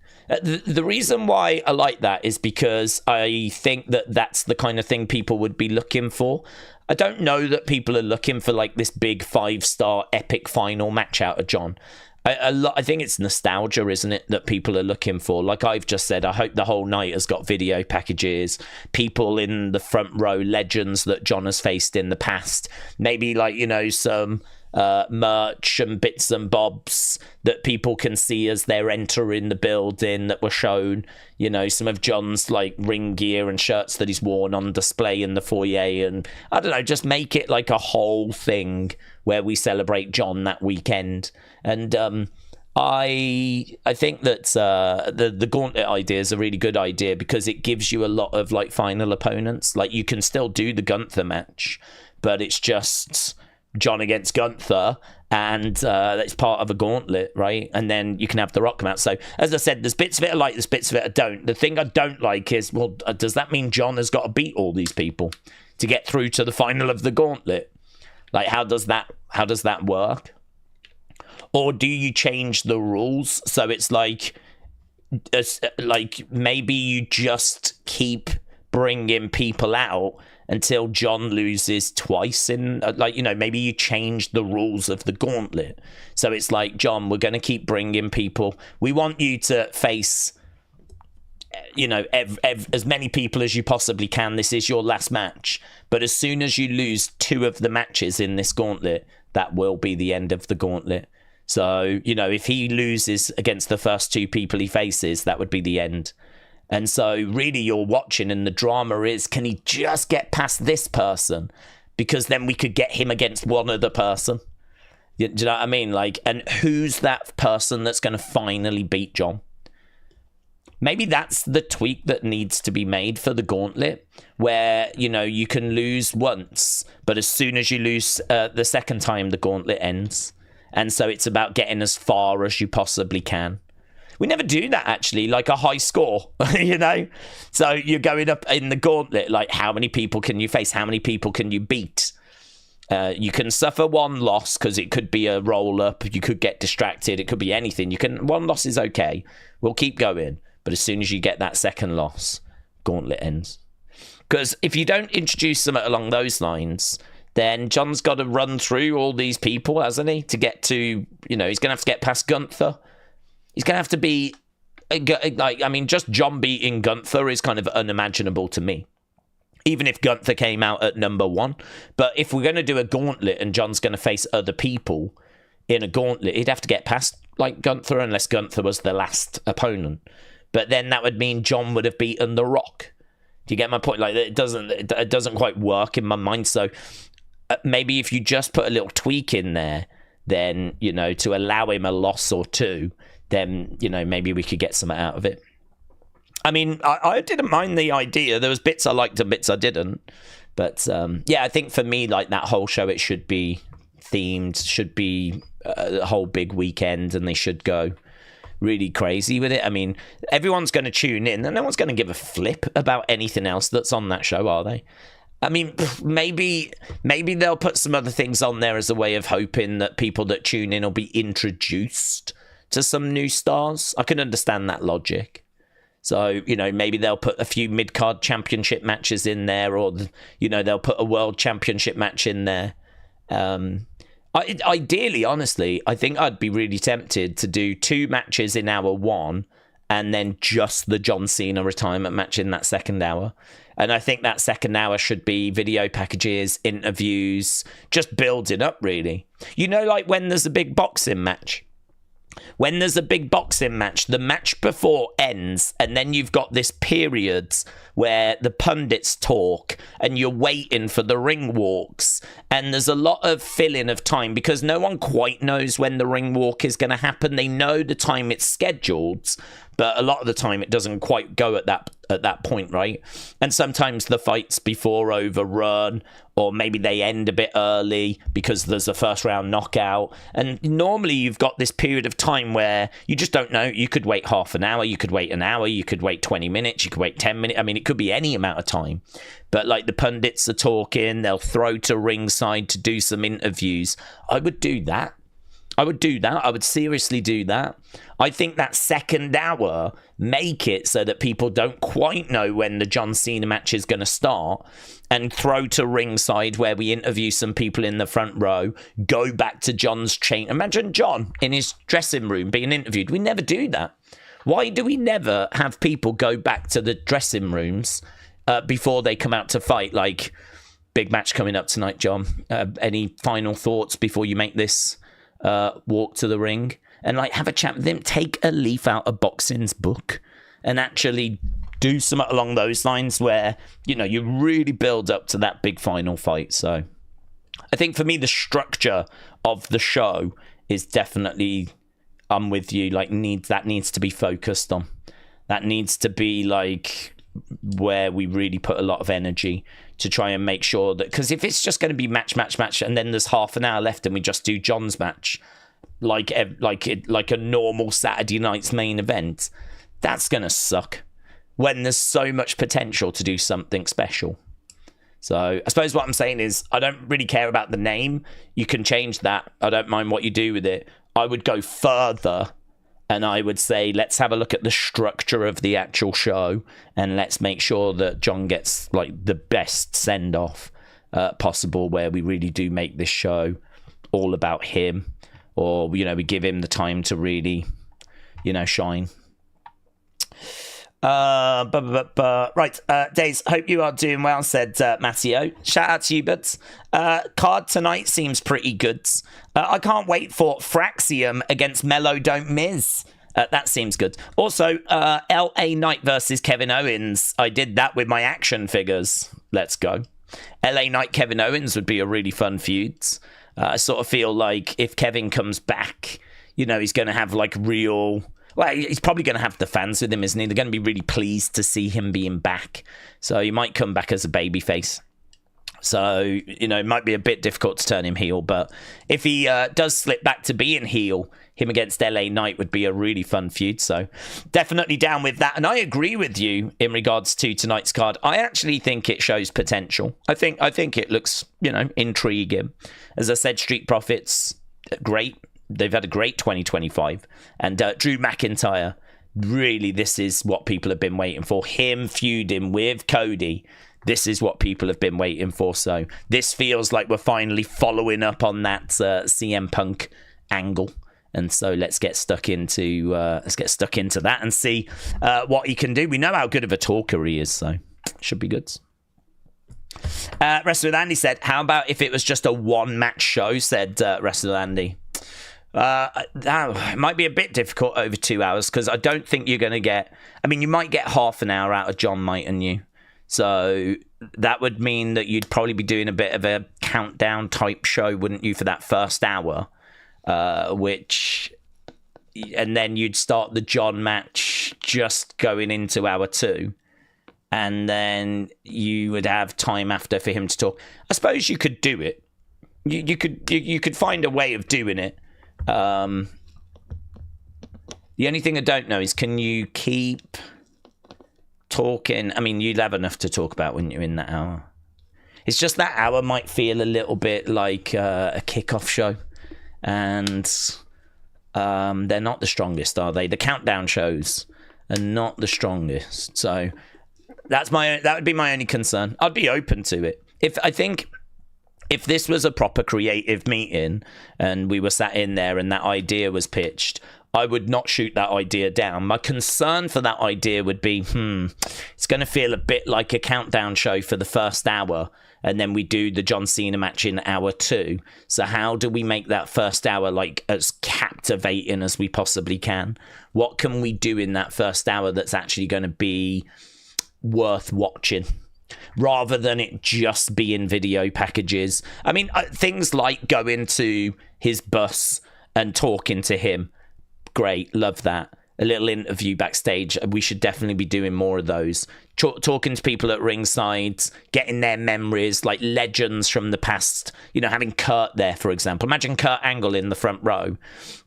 The reason why I like that is because I think that that's the kind of thing people would be looking for. I don't know that people are looking for like this big 5-star epic final match out of John. I think it's nostalgia, isn't it, that people are looking for? Like I've just said, I hope the whole night has got video packages, people in the front row, legends that John has faced in the past. Maybe, like, you know, some merch and bits and bobs that people can see as they're entering the building that were shown. You know, some of John's like ring gear and shirts that he's worn on display in the foyer, and I don't know, just make it like a whole thing where we celebrate John that weekend. And I think that the gauntlet idea is a really good idea, because it gives you a lot of like final opponents. Like, you can still do the Gunther match, but it's just John against Gunther, and it's part of a gauntlet, right? And then you can have The Rock come out. So, as I said, there's bits of it I like, there's bits of it I don't. The thing I don't like is, well, does that mean John has got to beat all these people to get through to the final of the gauntlet? Like, how does that work? Or do you change the rules so it's like maybe you just keep bringing people out until John loses twice in, like, you know, maybe you change the rules of the gauntlet. So it's like, John, we're going to keep bringing people. We want you to face, you know, as many people as you possibly can. This is your last match. But as soon as you lose 2 of the matches in this gauntlet, that will be the end of the gauntlet. So, you know, if he loses against the first 2 people he faces, that would be the end. And so really you're watching, and the drama is, can he just get past this person? Because then we could get him against one other person. Do you know what I mean? Like, and who's that person that's going to finally beat John? maybe that's the tweak that needs to be made for the gauntlet, where, you know, you can lose once, but as soon as you lose the second time, the gauntlet ends. And so it's about getting as far as you possibly can. We never do that, actually, like a high score, you know? So you're going up in the gauntlet, like, how many people can you face? How many people can you beat? You can suffer one loss because it could be a roll-up. You could get distracted. It could be anything. One loss is okay. We'll keep going. But as soon as you get that second loss, gauntlet ends. Because if you don't introduce something along those lines, then John's got to run through all these people, hasn't he? To get to, you know, he's going to have to get past Gunther. He's going to have to be, like, I mean, just John beating Gunther is kind of unimaginable to me. Even if Gunther came out at number 1. But if we're going to do a gauntlet and John's going to face other people in a gauntlet, he'd have to get past, like, Gunther, unless Gunther was the last opponent. But then that would mean John would have beaten The Rock. Do you get my point? Like, it doesn't quite work in my mind. So maybe if you just put a little tweak in there, then, you know, to allow him a loss or two, then, you know, maybe we could get something out of it. I mean, I didn't mind the idea. There was bits I liked and bits I didn't. But, yeah, I think for me, like, that whole show, it should be themed, should be a whole big weekend, and they should go really crazy with it. I mean, everyone's going to tune in, and no one's going to give a flip about anything else that's on that show, are they? I mean, maybe they'll put some other things on there as a way of hoping that people that tune in will be introduced to some new stars. I can understand that logic. So, you know, maybe they'll put a few mid-card championship matches in there, or, you know, they'll put a world championship match in there. Ideally, honestly, I think I'd be really tempted to do 2 matches in hour 1 and then just the John Cena retirement match in that second hour. And I think that second hour should be video packages, interviews, just building up, really. You know, like when there's a big boxing match. When there's a big boxing match, the match before ends, and then you've got this period where the pundits talk and you're waiting for the ring walks, and there's a lot of filling of time because no one quite knows when the ring walk is going to happen. They know the time it's scheduled, but a lot of the time it doesn't quite go at that point, right? And sometimes the fights before overrun, or maybe they end a bit early because there's a first round knockout. And normally you've got this period of time where you just don't know. You could wait half an hour, you could wait an hour, you could wait 20 minutes, you could wait 10 minutes. I mean, it could be any amount of time. But like the pundits are talking, they'll throw to ringside to do some interviews. I would do that. I would seriously do that. I think that second hour, make it so that people don't quite know when the John Cena match is going to start, and throw to ringside where we interview some people in the front row, go back to John's chain. Imagine John in his dressing room being interviewed. We never do that. Why do we never have people go back to the dressing rooms before they come out to fight? Like, big match coming up tonight, John. Any final thoughts before you make this walk to the ring? And like have a chat with them, take a leaf out of boxing's book and actually do something along those lines where, you know, you really build up to that big final fight. So I think for me, the structure of the show is definitely, I'm with you, like needs to be focused on. That needs to be like where we really put a lot of energy to try and make sure that, because if it's just going to be match, and then there's half an hour left and we just do John's match, like a normal Saturday night's main event, that's going to suck when there's so much potential to do something special. So I suppose what I'm saying is I don't really care about the name. You can change that. I don't mind what you do with it. I would go further and I would say, let's have a look at the structure of the actual show and let's make sure that John gets like the best send-off possible, where we really do make this show all about him, or, you know, we give him the time to really, you know, shine. Right, Daze, hope you are doing well, said Matteo. Shout out to you, buds. Card tonight seems pretty good. I can't wait for Fraxiom against Melo Don't Miz. That seems good. Also, LA Knight versus Kevin Owens. I did that with my action figures. Let's go. LA Knight Kevin Owens would be a really fun feud. I sort of feel like if Kevin comes back, you know, he's going to have like real Well, he's probably going to have the fans with him, isn't he? They're going to be really pleased to see him being back. So he might come back as a babyface. So, you know, it might be a bit difficult to turn him heel. But if he does slip back to being heel, him against LA Knight would be a really fun feud. So definitely down with that. And I agree with you in regards to tonight's card. I actually think it shows potential. I think it looks, you know, intriguing. As I said, Street Profits, great. They've had a great 2025. And Drew McIntyre, really, this is what people have been waiting for. Him feuding with Cody. This is what people have been waiting for. So this feels like we're finally following up on that CM Punk angle. And so let's get stuck into that and see what he can do. We know how good of a talker he is, so should be good. Wrestler with Andy said, "How about if it was just a one-match show?" Said Wrestler Andy. That might be a bit difficult over 2 hours because I don't think you're going to get. I mean, you might get half an hour out of John, mightn't you? So that would mean that you'd probably be doing a bit of a countdown type show, wouldn't you, for that first hour? And then you'd start the John match just going into hour 2. And then you would have time after for him to talk. I suppose you could do it. You could find a way of doing it. The only thing I don't know is, can you keep talking? I mean, you'd have enough to talk about, wouldn't you, in that hour? It's just that hour might feel a little bit like a kickoff show. And they're not the strongest, are they? The countdown shows are not the strongest. So that would be my only concern. I'd be open to it. If this was a proper creative meeting and we were sat in there and that idea was pitched, I would not shoot that idea down. My concern for that idea would be, it's going to feel a bit like a countdown show for the first hour, and then we do the John Cena match in hour 2. So how do we make that first hour like as captivating as we possibly can? What can we do in that first hour that's actually going to be worth watching, rather than it just being video packages? I mean, things like going to his bus and talking to him, great, love that. A little interview backstage, we should definitely be doing more of those. Talking to people at ringside, getting their memories, like legends from the past, you know, having Kurt there, for example. Imagine Kurt Angle in the front row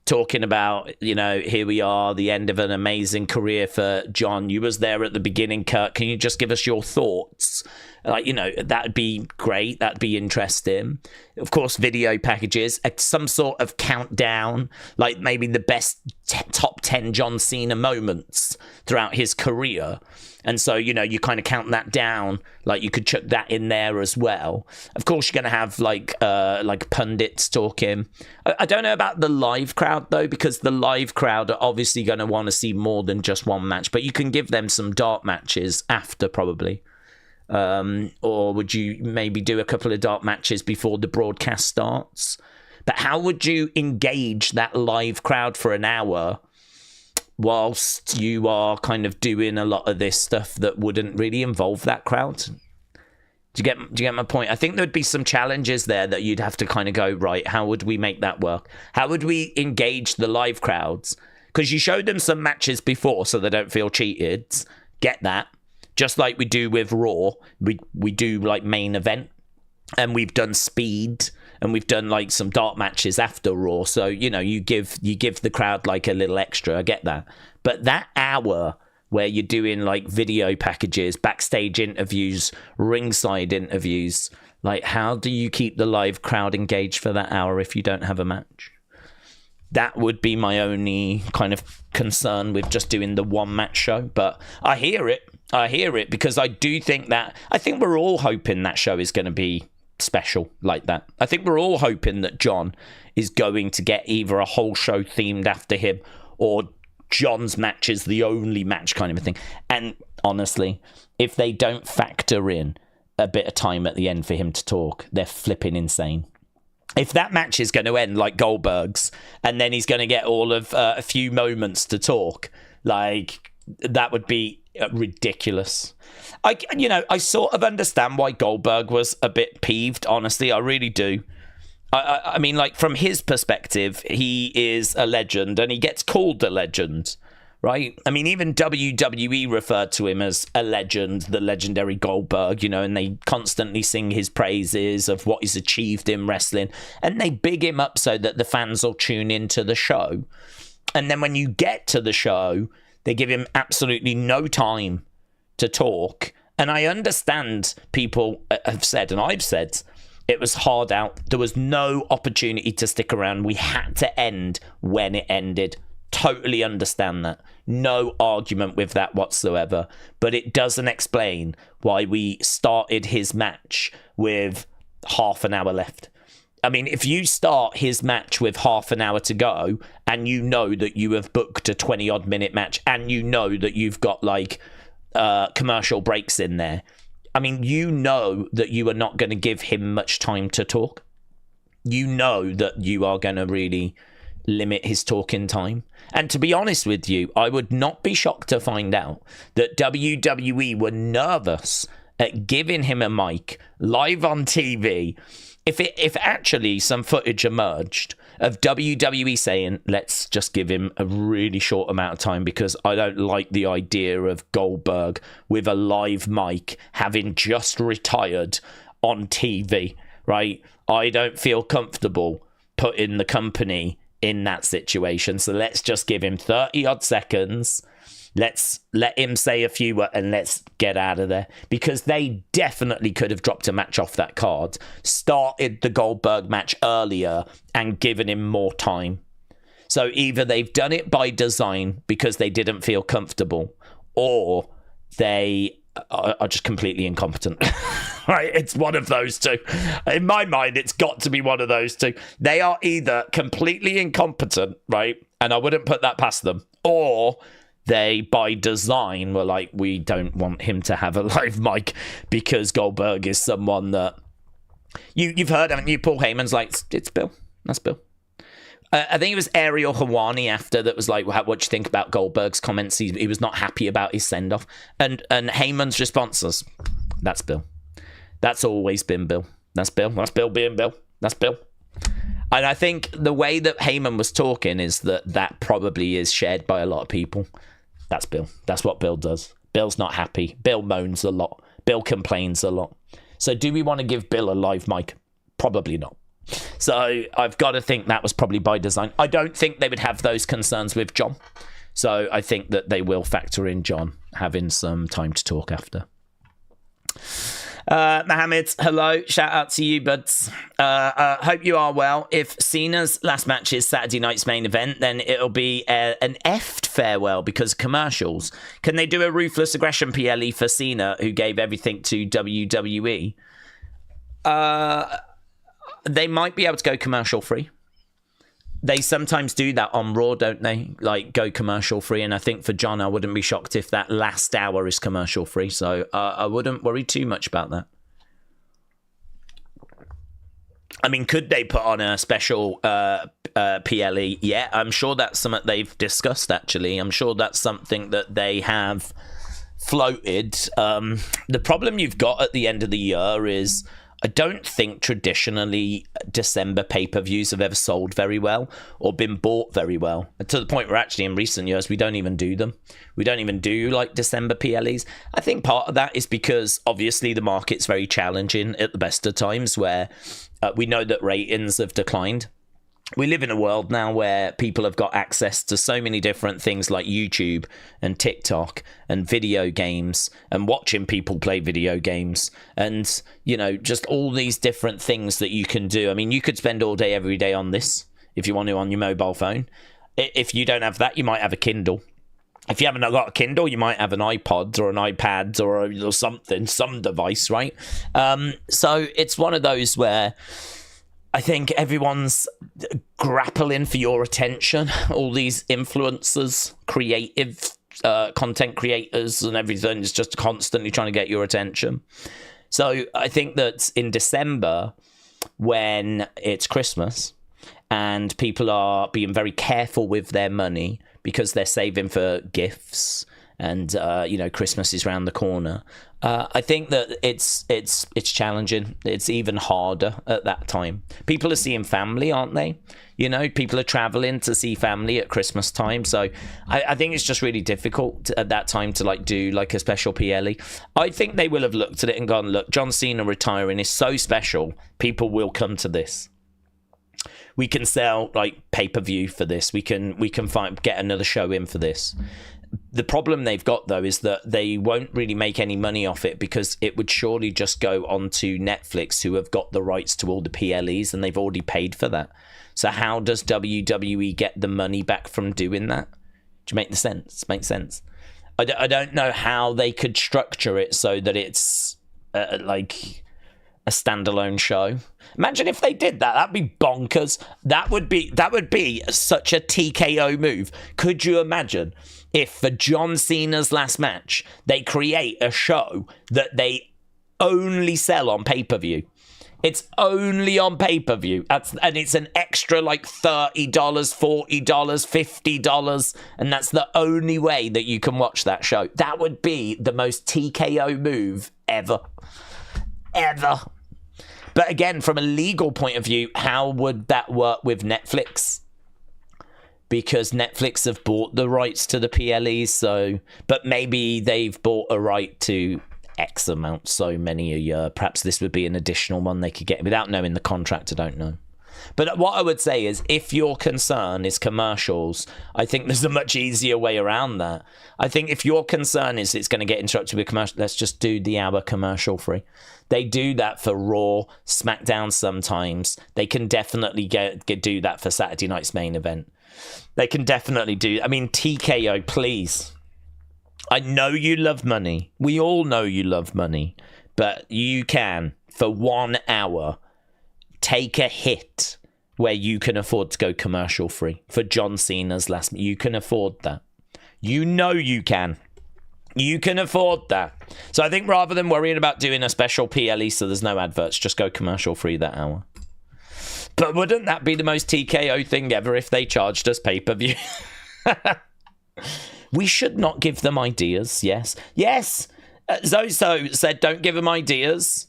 talking about, you know, here we are, the end of an amazing career for John. You was there at the beginning, Kurt. Can you just give us your thoughts? Like, you know, that'd be great. That'd be interesting. Of course, video packages, some sort of countdown, like maybe the best top 10 John Cena moments throughout his career. And so, you know, you kind of count that down. Like, you could chuck that in there as well. Of course, you're going to have like pundits talking. I don't know about the live crowd, though, because the live crowd are obviously going to want to see more than just one match. But you can give them some dark matches after, probably. Or would you maybe do a couple of dark matches before the broadcast starts? But how would you engage that live crowd for an hour whilst you are kind of doing a lot of this stuff that wouldn't really involve that crowd? Do you get my point? I think there'd be some challenges there that you'd have to kind of go, right, how would we make that work? How would we engage the live crowds? Because you showed them some matches before so they don't feel cheated. Get that. Just like we do with Raw, we do like main event, and we've done speed, and we've done like some dark matches after Raw. So, you know, you give the crowd like a little extra. I get that. But that hour where you're doing like video packages, backstage interviews, ringside interviews, like how do you keep the live crowd engaged for that hour if you don't have a match? That would be my only kind of concern with just doing the one match show. But I hear it because I think we're all hoping that show is going to be special like that. I think we're all hoping that John is going to get either a whole show themed after him or John's match is the only match kind of a thing. And honestly, if they don't factor in a bit of time at the end for him to talk, they're flipping insane. If that match is going to end like Goldberg's and then he's going to get all of a few moments to talk, like that would be ridiculous. I sort of understand why Goldberg was a bit peeved, honestly. I really do. I mean, like, from his perspective, he is a legend and he gets called a legend. right? I mean, even WWE referred to him as a legend, the legendary Goldberg, you know, and they constantly sing his praises of what he's achieved in wrestling, and they big him up so that the fans will tune into the show. And then when you get to the show, they give him absolutely no time to talk. And I understand people have said, and I've said, it was hard out. There was no opportunity to stick around. We had to end when it ended. Totally understand that. No argument with that whatsoever. But it doesn't explain why we started his match with half an hour left. I mean, if you start his match with half an hour to go, and you know that you have booked a 20-odd minute match, and you know that you've got, like, commercial breaks in there, I mean, you know that you are not going to give him much time to talk. You know that you are going to really limit his talking time. And to be honest with you, I would not be shocked to find out that WWE were nervous at giving him a mic live on TV if actually some footage emerged of WWE saying, let's just give him a really short amount of time because I don't like the idea of Goldberg with a live mic having just retired on TV, right? I don't feel comfortable putting the company in that situation. So let's just give him 30 odd seconds. Let's let him say a few and let's get out of there. Because they definitely could have dropped a match off that card, started the Goldberg match earlier and given him more time. So either they've done it by design because they didn't feel comfortable, or they are just completely incompetent. Right? It's one of those two. In my mind, it's got to be one of those two. They are either completely incompetent, right? And I wouldn't put that past them, or they, by design, were like, we don't want him to have a live mic because Goldberg is someone that... You've heard, haven't you? Paul Heyman's like, it's Bill. That's Bill. I think it was Ariel Helwani after that was like, what do you think about Goldberg's comments? He was not happy about his send-off. And Heyman's response was, that's Bill. That's always been Bill. That's Bill. That's Bill being Bill. That's Bill. And I think the way that Heyman was talking is that probably is shared by a lot of people. That's Bill. That's what Bill does. Bill's not happy. Bill moans a lot. Bill complains a lot. So do we want to give Bill a live mic? Probably not. So I've got to think that was probably by design. I don't think they would have those concerns with John. So I think that they will factor in John having some time to talk after. Mohammed, hello. Shout out to you, buds. Hope you are well. If Cena's last match is Saturday night's main event, then it'll be an effed farewell because commercials. Can they do a Ruthless Aggression PLE for Cena, who gave everything to WWE? They might be able to go commercial free. They sometimes do that on Raw, don't they? Like, go commercial free. And I think for John, I wouldn't be shocked if that last hour is commercial free. So I wouldn't worry too much about that. I mean, could they put on a special PLE? Yeah, I'm sure that's something they've discussed, actually. I'm sure that's something that they have floated. The problem you've got at the end of the year is, I don't think traditionally December pay-per-views have ever sold very well or been bought very well, to the point where actually in recent years we don't even do them. We don't even do like December PLEs. I think part of that is because obviously the market's very challenging at the best of times, where we know that ratings have declined. We live in a world now where people have got access to so many different things like YouTube and TikTok and video games and watching people play video games and, you know, just all these different things that you can do. I mean, you could spend all day, every day on this if you want to on your mobile phone. If you don't have that, you might have a Kindle. If you haven't got a Kindle, you might have an iPod or an iPad or something, some device, right? So it's one of those where I think everyone's grappling for your attention. All these influencers, creative content creators and everything is just constantly trying to get your attention. So I think that in December, when it's Christmas and people are being very careful with their money because they're saving for gifts and Christmas is around the corner. I think that it's challenging. It's even harder at that time. People are seeing family, aren't they? People are traveling to see family at Christmas time. So I think it's just really difficult at that time to do a special PLE. I think they will have looked at it and gone, look, John Cena retiring is so special. People will come to this. We can sell pay-per-view for this. We can get another show in for this. The problem they've got, though, is that they won't really make any money off it because it would surely just go onto Netflix, who have got the rights to all the PLEs, and they've already paid for that. So how does WWE get the money back from doing that? Do you make sense? Make sense? I don't know how they could structure it so that it's a standalone show. Imagine if they did that. That'd be bonkers. That would be such a TKO move. Could you imagine if for John Cena's last match they create a show that they only sell on pay-per-view? It's only on pay-per-view. And it's an extra $30, $40, $50, and that's the only way that you can watch that show. That would be the most TKO move ever. Ever. But again, from a legal point of view, how would that work with Netflix? Because Netflix have bought the rights to the PLEs, but maybe they've bought a right to X amount, so many a year. Perhaps this would be an additional one they could get without knowing the contract. I don't know. But what I would say is, if your concern is commercials, I think there's a much easier way around that. I think if your concern is it's going to get interrupted with commercial, let's just do the hour commercial free. They do that for Raw, SmackDown sometimes. They can definitely do that for Saturday night's main event. They can definitely do. I mean, TKO, please. I know you love money. We all know you love money. But you can, for 1 hour, take a hit where you can afford to go commercial free for John Cena's last. You can afford that. You know you can. You can afford that. So I think rather than worrying about doing a special PLE so there's no adverts, just go commercial free that hour. But wouldn't that be the most TKO thing ever if they charged us pay-per-view? We should not give them ideas. Yes. Zozo said don't give them ideas.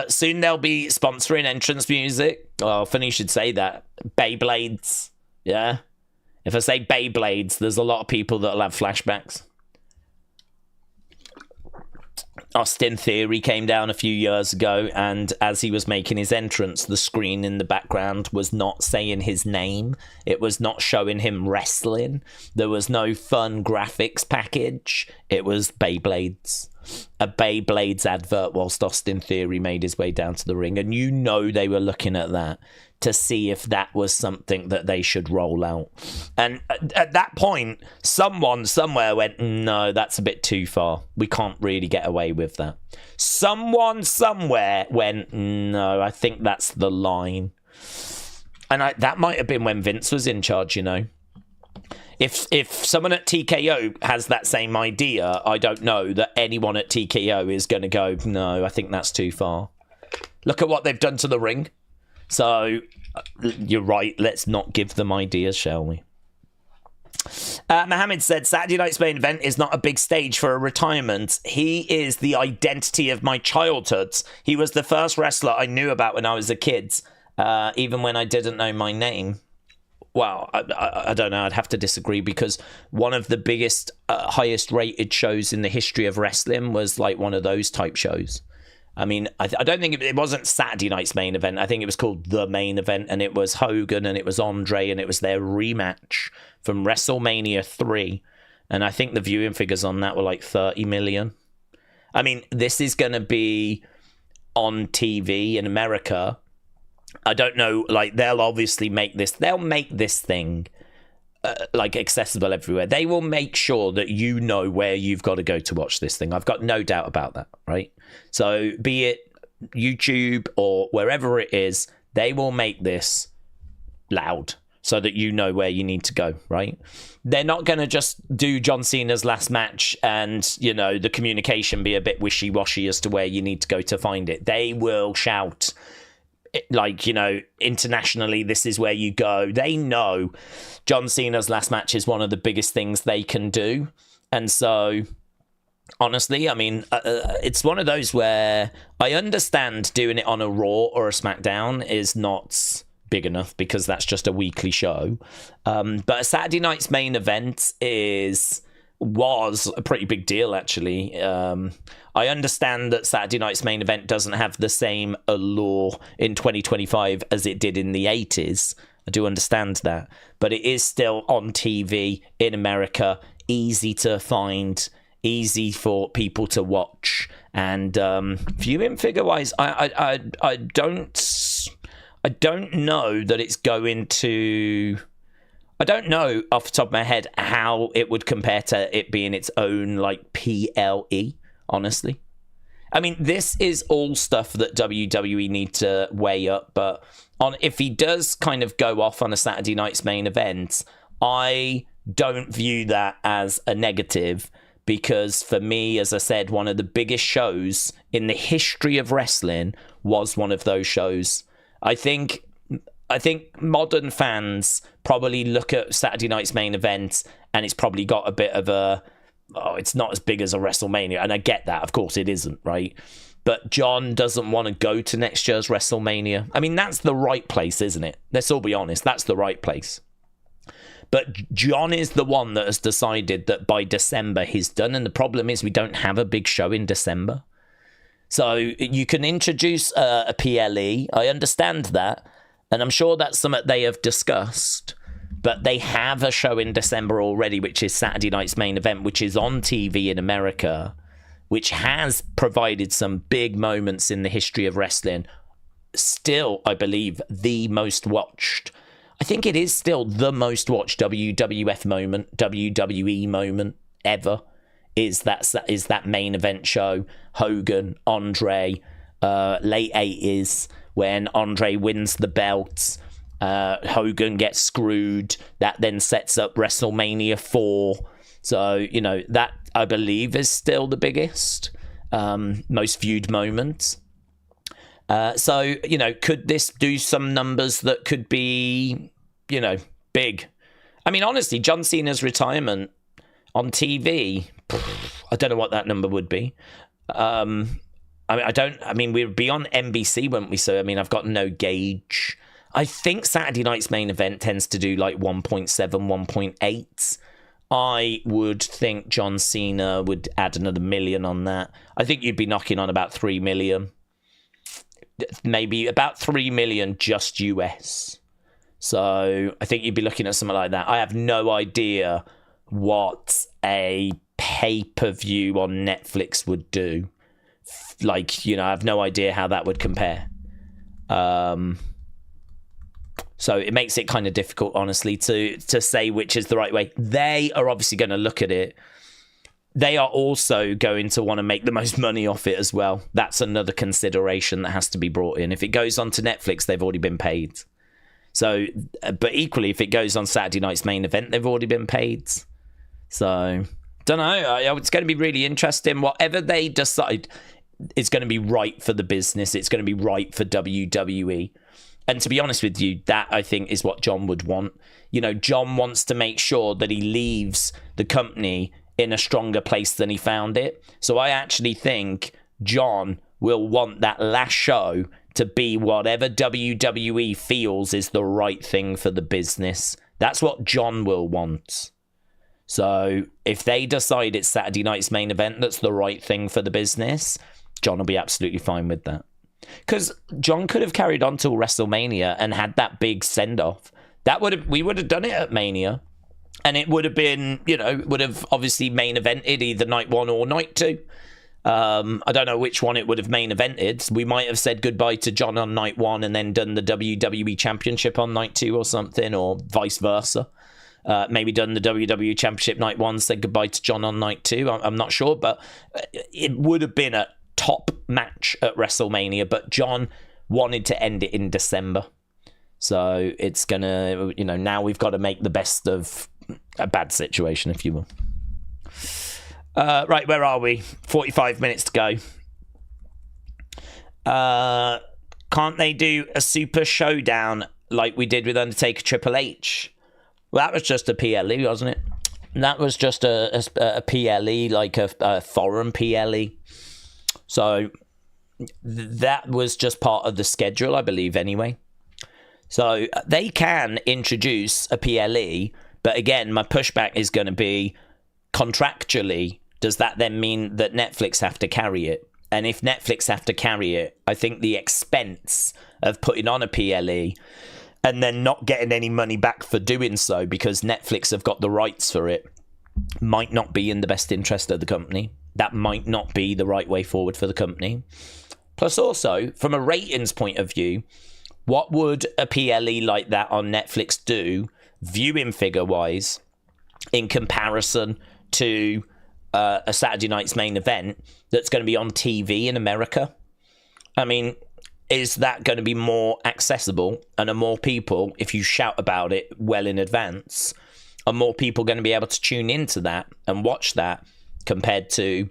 Soon they'll be sponsoring entrance music. Oh, funny you should say that. Beyblades. Yeah. If I say Beyblades, there's a lot of people that'll have flashbacks. Austin Theory came down a few years ago, and as he was making his entrance, the screen in the background was not saying his name. It was not showing him wrestling. There was no fun graphics package. It was Beyblades. A Beyblades advert whilst Austin Theory made his way down to the ring. And you know they were looking at that to see if that was something that they should roll out. And at that point, someone somewhere went, no, that's a bit too far. We can't really get away with that. Someone somewhere went, no, I think that's the line. And that might have been when Vince was in charge, you know. If someone at TKO has that same idea, I don't know that anyone at TKO is going to go, no, I think that's too far. Look at what they've done to the ring. So, you're right, let's not give them ideas, shall we? Mohammed said, Saturday night's main event is not a big stage for a retirement. He is the identity of my childhood. He was the first wrestler I knew about when I was a kid, even when I didn't know my name. Well, I don't know. I'd have to disagree because one of the biggest, highest rated shows in the history of wrestling was like one of those type shows. I mean, I don't think it wasn't Saturday night's main event. I think it was called The Main Event, and it was Hogan and it was Andre, and it was their rematch from WrestleMania 3. And I think the viewing figures on that were like 30 million. I mean, this is going to be on TV in America. I don't know, like, they'll obviously make this thing like accessible everywhere. They will make sure that you know where you've got to go to watch this thing. I've got no doubt about that, right? So be it YouTube or wherever it is, they will make this loud so that you know where you need to go, right? They're not going to just do John Cena's last match and, you know, the communication be a bit wishy-washy as to where you need to go to find it. They will shout, like, you know, internationally, this is where you go. They know John Cena's last match is one of the biggest things they can do. And so, honestly, I mean, it's one of those where I understand doing it on a Raw or a SmackDown is not big enough because that's just a weekly show. But a Saturday night's main event was a pretty big deal, actually. I understand that Saturday night's main event doesn't have the same allure in 2025 as it did in the 80s. I do understand that. But it is still on TV in America, easy to find, easy for people to watch. And viewing figure-wise, I don't know that it's going to... I don't know off the top of my head how it would compare to it being its own, like, PLE, honestly. I mean, this is all stuff that WWE need to weigh up, but if he does kind of go off on a Saturday night's main event, I don't view that as a negative, because for me, as I said, one of the biggest shows in the history of wrestling was one of those shows. I think modern fans probably look at Saturday night's main event and it's probably got a bit of it's not as big as a WrestleMania. And I get that. Of course it isn't, right? But John doesn't want to go to next year's WrestleMania. I mean, that's the right place, isn't it? Let's all be honest. That's the right place. But John is the one that has decided that by December he's done. And the problem is we don't have a big show in December. So you can introduce a PLE. I understand that. And I'm sure that's something they have discussed, but they have a show in December already, which is Saturday night's main event, which is on TV in America, which has provided some big moments in the history of wrestling. Still, I believe, the most watched. I think it is still the most watched WWF moment, WWE moment ever, is that main event show. Hogan, Andre, late 80s. When Andre wins the belt, Hogan gets screwed. That then sets up WrestleMania 4. So, you know, that, I believe, is still the biggest, most viewed moment. So, you know, could this do some numbers that could be, you know, big? I mean, honestly, John Cena's retirement on TV, I don't know what that number would be. I mean, we'd be on NBC, wouldn't we? So, I mean, I've got no gauge. I think Saturday night's main event tends to do like 1.7, 1.8. I would think John Cena would add another million on that. I think you'd be knocking on about 3 million. Maybe about 3 million just US. So, I think you'd be looking at something like that. I have no idea what a pay-per-view on Netflix would do. Like, you know, I have no idea how that would compare. So it makes it kind of difficult, honestly, to say which is the right way. They are obviously going to look at it. They are also going to want to make the most money off it as well. That's another consideration that has to be brought in. If it goes on to Netflix, they've already been paid. So, but equally, if it goes on Saturday night's main event, they've already been paid. So, don't know. It's going to be really interesting. Whatever they decide, it's going to be right for the business. It's going to be right for WWE. And to be honest with you, that I think is what John would want. You know, John wants to make sure that he leaves the company in a stronger place than he found it. So I actually think John will want that last show to be whatever WWE feels is the right thing for the business. That's what John will want. So if they decide it's Saturday night's main event that's the right thing for the business, John will be absolutely fine with that. Because John could have carried on till WrestleMania and had that big send-off. We would have done it at Mania. And it would have been, you know, would have obviously main evented either night 1 or night 2. I don't know which one it would have main evented. We might have said goodbye to John on night 1 and then done the WWE Championship on night 2 or something, or vice versa. Maybe done the WWE Championship night 1, said goodbye to John on night 2. I'm not sure, but it would have been a top match at WrestleMania, but John wanted to end it in December. So it's gonna, you know, now we've got to make the best of a bad situation, if you will. Right, where are we? 45 minutes to go. Can't they do a super showdown like we did with Undertaker Triple H? Well, that was just a PLE, wasn't it? That was just a PLE, like a foreign PLE. So that was just part of the schedule, I believe, anyway. So they can introduce a PLE, but again, my pushback is going to be contractually, does that then mean that Netflix have to carry it? And if Netflix have to carry it, I think the expense of putting on a PLE and then not getting any money back for doing so because Netflix have got the rights for it might not be in the best interest of the company. That might not be the right way forward for the company. Plus also, from a ratings point of view, what would a PLE like that on Netflix do, viewing figure-wise, in comparison to a Saturday night's main event that's going to be on TV in America? I mean, is that going to be more accessible? And are more people, if you shout about it well in advance, are more people going to be able to tune into that and watch that compared to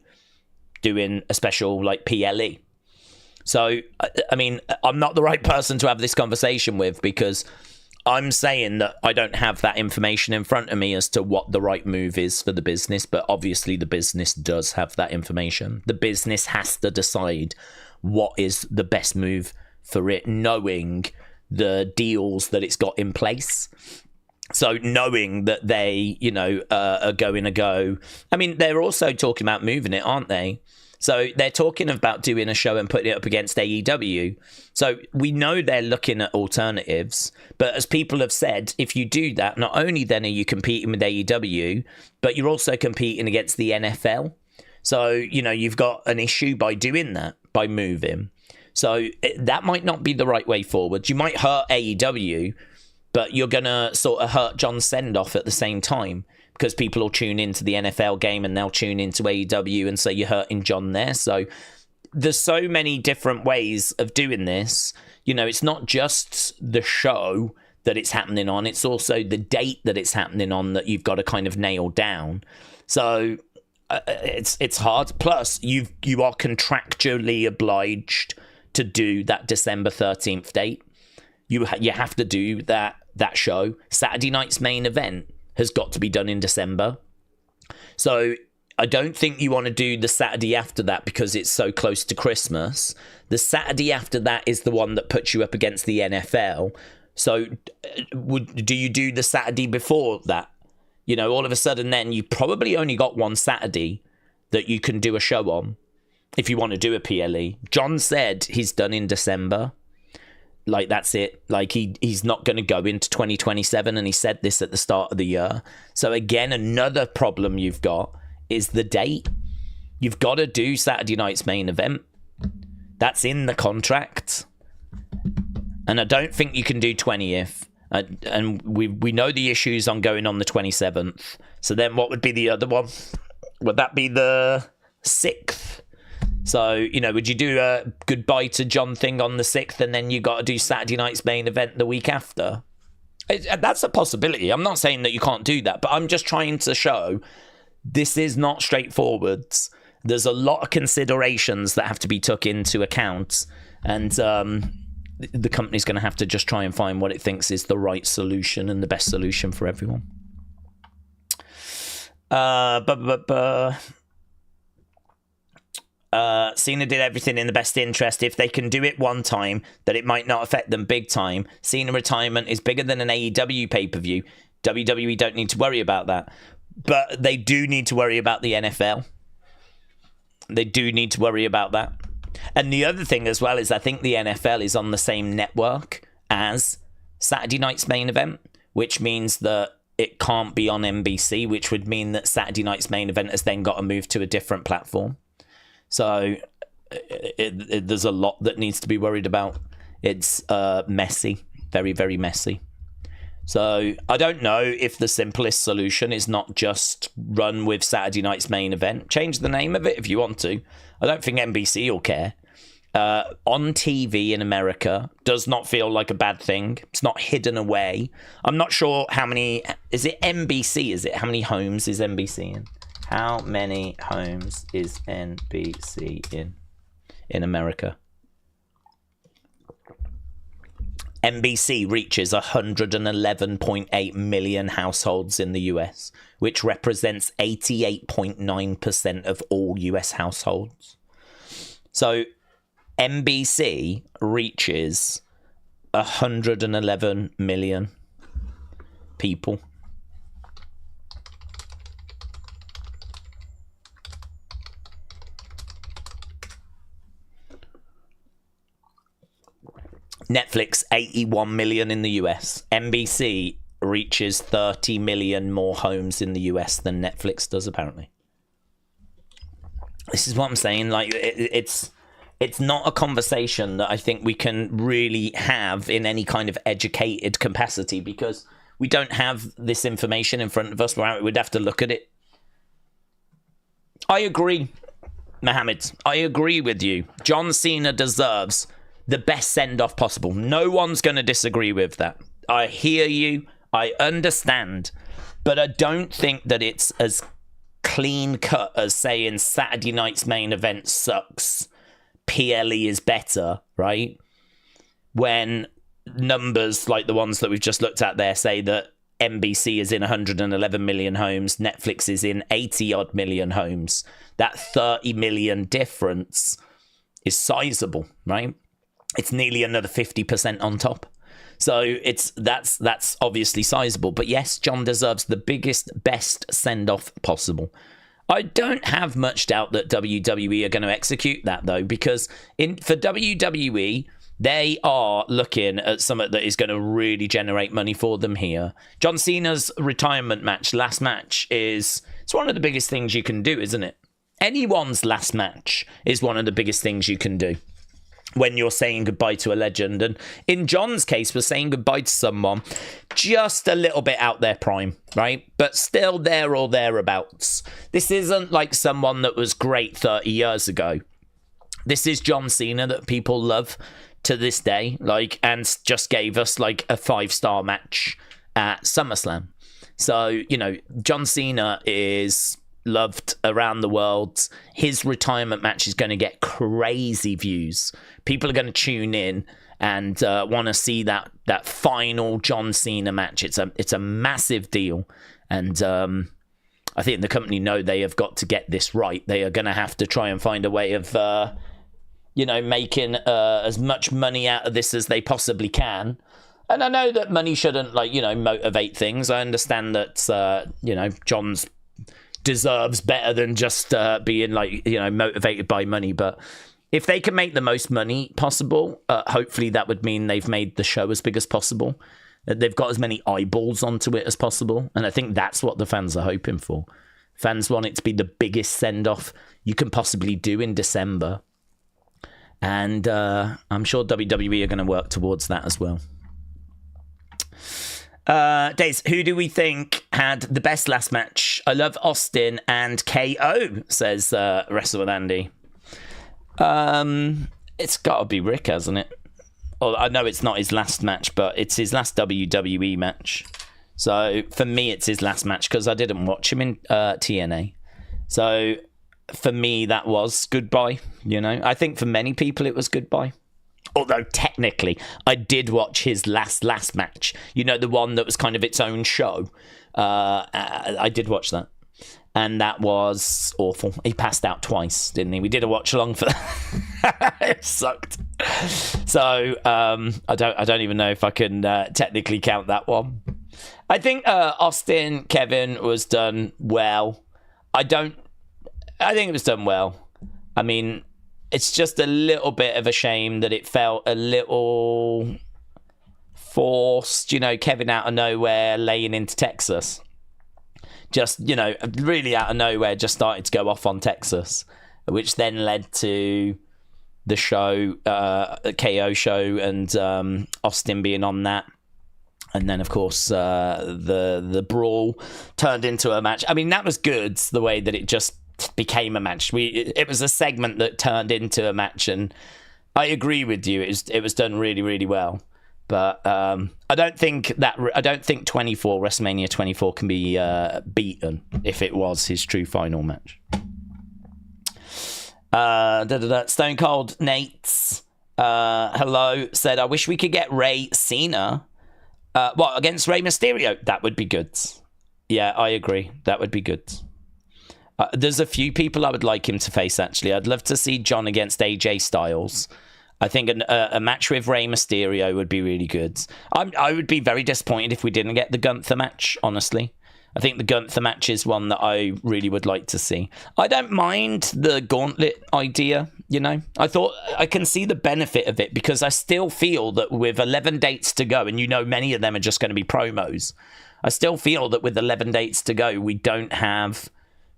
doing a special like PLE? So, I mean, I'm not the right person to have this conversation with because I'm saying that I don't have that information in front of me as to what the right move is for the business, but obviously the business does have that information. The business has to decide what is the best move for it, knowing the deals that it's got in place. So knowing that they, are going to go. I mean, they're also talking about moving it, aren't they? So they're talking about doing a show and putting it up against AEW. So we know they're looking at alternatives. But as people have said, if you do that, not only then are you competing with AEW, but you're also competing against the NFL. So, you've got an issue by doing that, by moving. So that might not be the right way forward. You might hurt AEW, but you're going to sort of hurt John Sendoff at the same time, because people will tune into the NFL game and they'll tune into AEW, and so you're hurting John there. So there's so many different ways of doing this. It's not just the show that it's happening on, it's also the date that it's happening on that you've got to kind of nail down. So it's hard. Plus, you are contractually obliged to do that December 13th date. You have to do that show. Saturday night's main event has got to be done in December. So I don't think you want to do the Saturday after that because it's so close to Christmas. The Saturday after that is the one that puts you up against the NFL. So do you do the Saturday before that? All of a sudden then you probably only got one Saturday that you can do a show on if you want to do a PLE. John said he's done in December. Like, that's it. Like, he's not going to go into 2027, and he said this at the start of the year. So, again, another problem you've got is the date. You've got to do Saturday night's main event. That's in the contract. And I don't think you can do 20th. And we know the issues on going on the 27th. So then what would be the other one? Would that be the 6th? So, would you do a goodbye to John thing on the 6th and then you got to do Saturday night's main event the week after? That's a possibility. I'm not saying that you can't do that, but I'm just trying to show this is not straightforward. There's a lot of considerations that have to be took into account, and the company's going to have to just try and find what it thinks is the right solution and the best solution for everyone. Cena did everything in the best interest. If they can do it one time, that it might not affect them big time. Cena retirement is bigger than an AEW pay-per-view. WWE don't need to worry about that. But they do need to worry about the NFL. They do need to worry about that. And the other thing as well is I think the NFL is on the same network as Saturday night's main event, which means that it can't be on NBC, which would mean that Saturday night's main event has then got to move to a different platform. So there's a lot that needs to be worried about. It's messy, very, very messy. So I don't know if the simplest solution is not just run with Saturday night's main event. Change the name of it if you want to. I don't think NBC will care. On TV in America does not feel like a bad thing. It's not hidden away. I'm not sure how many... Is it NBC? Is it? How many homes is NBC in? How many homes is NBC in America? NBC reaches 111.8 million households in the US, which represents 88.9% of all US households. So NBC reaches 111 million people. Netflix, 81 million in the US. NBC reaches 30 million more homes in the US than Netflix does, apparently. This is what I'm saying. Like, it's not a conversation that I think we can really have in any kind of educated capacity, because we don't have this information in front of us. We'd have to look at it. I agree, Mohammed. I agree with you. John Cena deserves the best send-off possible. No one's going to disagree with that. I hear you. I understand. But I don't think that it's as clean-cut as saying Saturday night's main event sucks, PLE is better, right? When numbers like the ones that we've just looked at there say that NBC is in 111 million homes, Netflix is in 80-odd million homes. That 30 million difference is sizable, right? It's nearly another 50% on top. So that's obviously sizable. But yes, John deserves the biggest, best send-off possible. I don't have much doubt that WWE are going to execute that, though, because for WWE, they are looking at something that is going to really generate money for them here. John Cena's retirement match, last match, it's one of the biggest things you can do, isn't it? Anyone's last match is one of the biggest things you can do when you're saying goodbye to a legend. And in John's case, we're saying goodbye to someone just a little bit out their prime, right? But still there or thereabouts. This isn't like someone that was great 30 years ago. This is John Cena that people love to this day, like, and just gave us like a 5-star match at SummerSlam. So, you know, John Cena is loved around the world. His retirement match is going to get crazy views. People are going to tune in and want to see that final John Cena match. It's a massive deal, and I think the company know they have got to get this right. They are going to have to try and find a way of making as much money out of this as they possibly can. And I know that money shouldn't motivate things. I understand that John's deserves better than just being motivated by money, but if they can make the most money possible, hopefully that would mean they've made the show as big as possible, that they've got as many eyeballs onto it as possible, and I think that's what the fans are hoping for. Fans want it to be the biggest send-off you can possibly do in December, and I'm sure WWE are going to work towards that as well. Daze, who do we think had the best last match? I love Austin and KO, says Wrestle with Andy. It's got to be Rick, hasn't it? Well, I know it's not his last match, but it's his last WWE match. So for me, it's his last match because I didn't watch him in TNA. So for me, that was goodbye. I think for many people, it was goodbye. Although technically, I did watch his last match. The one that was kind of its own show. I did watch that. And that was awful. He passed out twice, didn't he? We did a watch along for that. It sucked. So I don't even know if I can technically count that one. I think Austin Kevin was done well. I think it was done well. I mean, it's just a little bit of a shame that it felt a little forced, Kevin out of nowhere laying into Texas. Just, really out of nowhere, just started to go off on Texas, which then led to the show, KO show, and Austin being on that. And then, of course, the brawl turned into a match. I mean, that was good, the way that it just became a match. It was a segment that turned into a match, and I agree with you. It was done really, really well. But I don't think WrestleMania 24 can be beaten if it was his true final match. Stone Cold Nate's Hello said, I wish we could get Rey Cena. Against Rey Mysterio? That would be good. Yeah, I agree. That would be good. There's a few people I would like him to face, actually. I'd love to see John against AJ Styles. I think a match with Rey Mysterio would be really good. I would be very disappointed if we didn't get the Gunther match, honestly. I think the Gunther match is one that I really would like to see. I don't mind the gauntlet idea, you know. I thought I can see the benefit of it because I still feel that with 11 dates to go, and you know many of them are just going to be promos, I still feel that with 11 dates to go, we don't have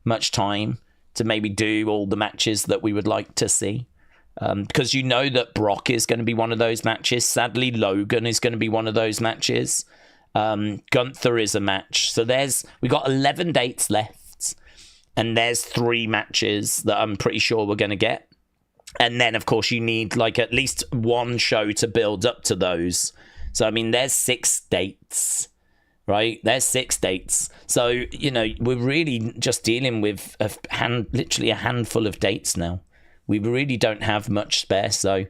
much time to maybe do all the matches that we would like to see. Because you know that Brock is going to be one of those matches. Sadly, Logan is going to be one of those matches. Gunther is a match. So we got 11 dates left. And there's 3 matches that I'm pretty sure we're going to get. And then, of course, you need like at least one show to build up to those. So, I mean, there's 6 dates, right? There's 6 dates. So, you know, we're really just dealing with literally a handful of dates now. We really don't have much spare. So,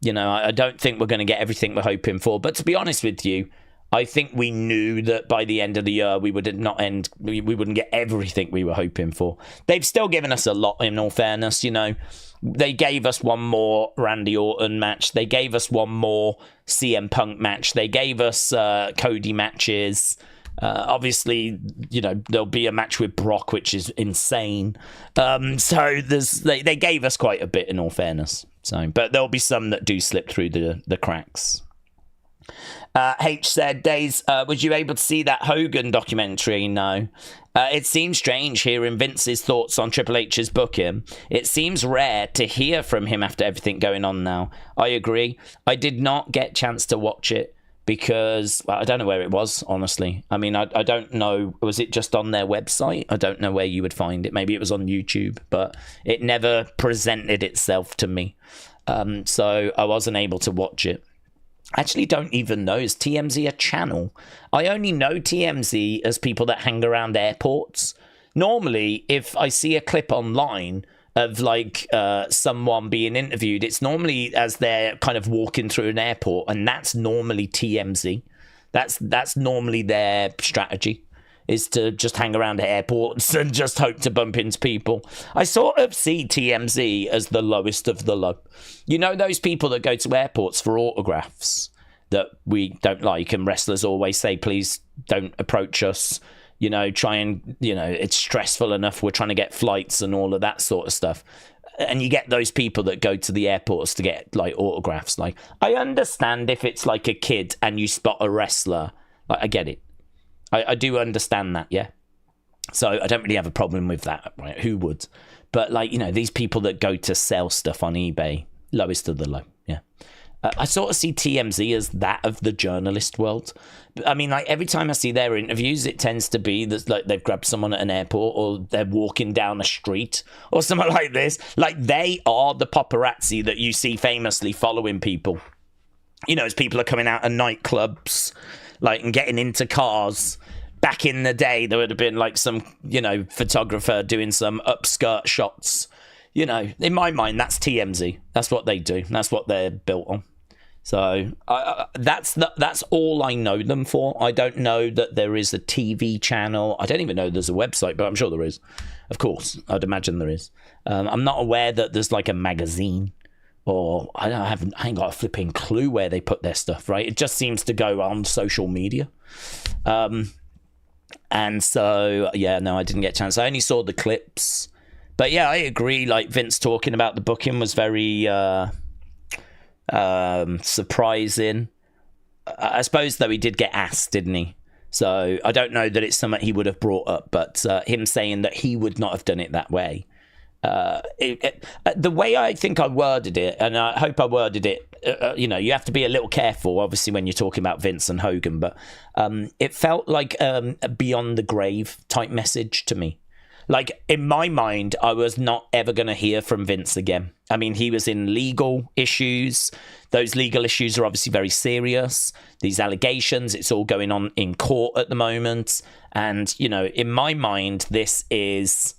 you know, I don't think we're going to get everything we're hoping for. But to be honest with you, I think we knew that by the end of the year we wouldn't get everything we were hoping for. They've still given us a lot, in all fairness, you know. They gave us one more Randy Orton match. They gave us one more CM Punk match. They gave us Cody matches. Obviously, you know, there'll be a match with Brock, which is insane. So they gave us quite a bit, in all fairness. So, but there'll be some that do slip through the cracks. H said, Daze, was you able to see that Hogan documentary? No. It seems strange hearing Vince's thoughts on Triple H's booking. It seems rare to hear from him after everything going on now. I agree. I did not get a chance to watch it because I don't know where it was, honestly. I mean, I don't know. Was it just on their website? I don't know where you would find it. Maybe it was on YouTube, but it never presented itself to me. So I wasn't able to watch it. I actually don't even know. Is TMZ a channel? I only know TMZ as people that hang around airports. Normally, if I see a clip online of like someone being interviewed, it's normally as they're kind of walking through an airport, and that's normally TMZ. That's normally their strategy, is to just hang around airports and just hope to bump into people. I sort of see TMZ as the lowest of the low. You know, those people that go to airports for autographs that we don't like, and wrestlers always say, please don't approach us. You know, try and, you know, it's stressful enough. We're trying to get flights and all of that sort of stuff. And you get those people that go to the airports to get like autographs. Like, I understand if it's like a kid and you spot a wrestler. Like, I get it. I do understand that, yeah. So I don't really have a problem with that, right? Who would? But like, you know, these people that go to sell stuff on eBay, lowest of the low, yeah. I sort of see TMZ as that of the journalist world. I mean, like every time I see their interviews, it tends to be that like they've grabbed someone at an airport or they're walking down a street or something like this. Like they are the paparazzi that you see famously following people. You know, as people are coming out of nightclubs, like, and getting into cars. Back in the day, there would have been like some, you know, photographer doing some upskirt shots. You know, in my mind, that's TMZ. That's what they do. That's what they're built on. So that's all I know them for. I don't know that there is a TV channel. I don't even know there's a website, but I'm sure there is. Of course, I'd imagine there is. I'm not aware that there's like a magazine. Or I ain't got a flipping clue where they put their stuff, right? It just seems to go on social media. And so, yeah, no, I didn't get a chance. I only saw the clips. But yeah, I agree. Like Vince talking about the booking was very surprising. I suppose, though, he did get asked, didn't he? So I don't know that it's something he would have brought up, but him saying that he would not have done it that way. The way I think I worded it, and I hope I worded it, you know, you have to be a little careful, obviously, when you're talking about Vince and Hogan, but it felt like a beyond the grave type message to me. Like, in my mind, I was not ever going to hear from Vince again. I mean, he was in legal issues. Those legal issues are obviously very serious. These allegations, it's all going on in court at the moment. And, you know, in my mind, this is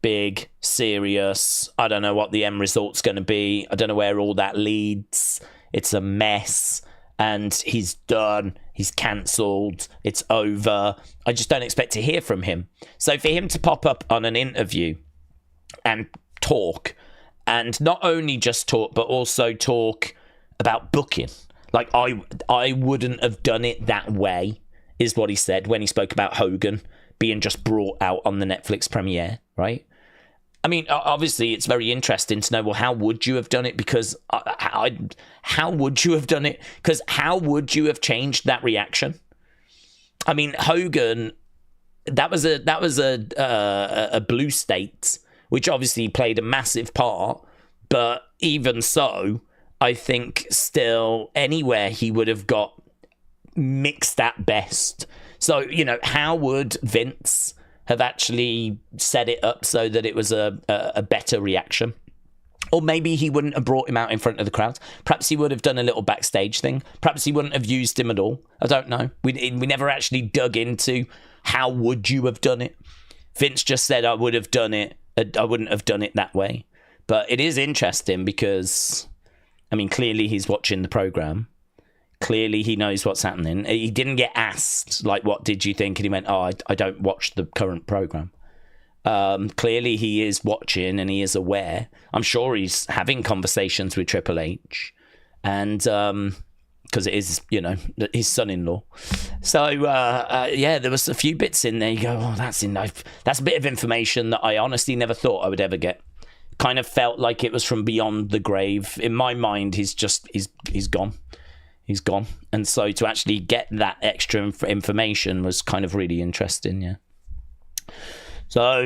big, serious. I don't know what the end result's going to be. I don't know where all that leads. It's a mess. And he's done. He's cancelled. It's over. I just don't expect to hear from him. So for him to pop up on an interview and talk, and not only just talk, but also talk about booking. Like, I wouldn't have done it that way, is what he said when he spoke about Hogan being just brought out on the Netflix premiere, right? I mean, obviously, it's very interesting to know, well, how would you have done it? Because how would you have done it? Because how would you have changed that reaction? I mean, Hogan, that was a blue state, which obviously played a massive part. But even so, I think still anywhere he would have got mixed at best. So, you know, how would Vince have actually set it up so that it was a better reaction? Or maybe he wouldn't have brought him out in front of the crowd. Perhaps he would have done a little backstage thing. Perhaps he wouldn't have used him at all. I don't know. We never actually dug into how would you have done it. Vince just said, I would have done it. I wouldn't have done it that way. But it is interesting because, I mean, clearly he's watching the program. Clearly he knows what's happening. He didn't get asked, like, what did you think? And he went, oh, I don't watch the current program. Clearly he is watching and he is aware. I'm sure he's having conversations with Triple H. And because it is, you know, his son-in-law. So, yeah, there was a few bits in there. You go, oh, that's enough. That's a bit of information that I honestly never thought I would ever get. Kind of felt like it was from beyond the grave. In my mind, he's gone. He's gone. And so to actually get that extra information was kind of really interesting, yeah. So,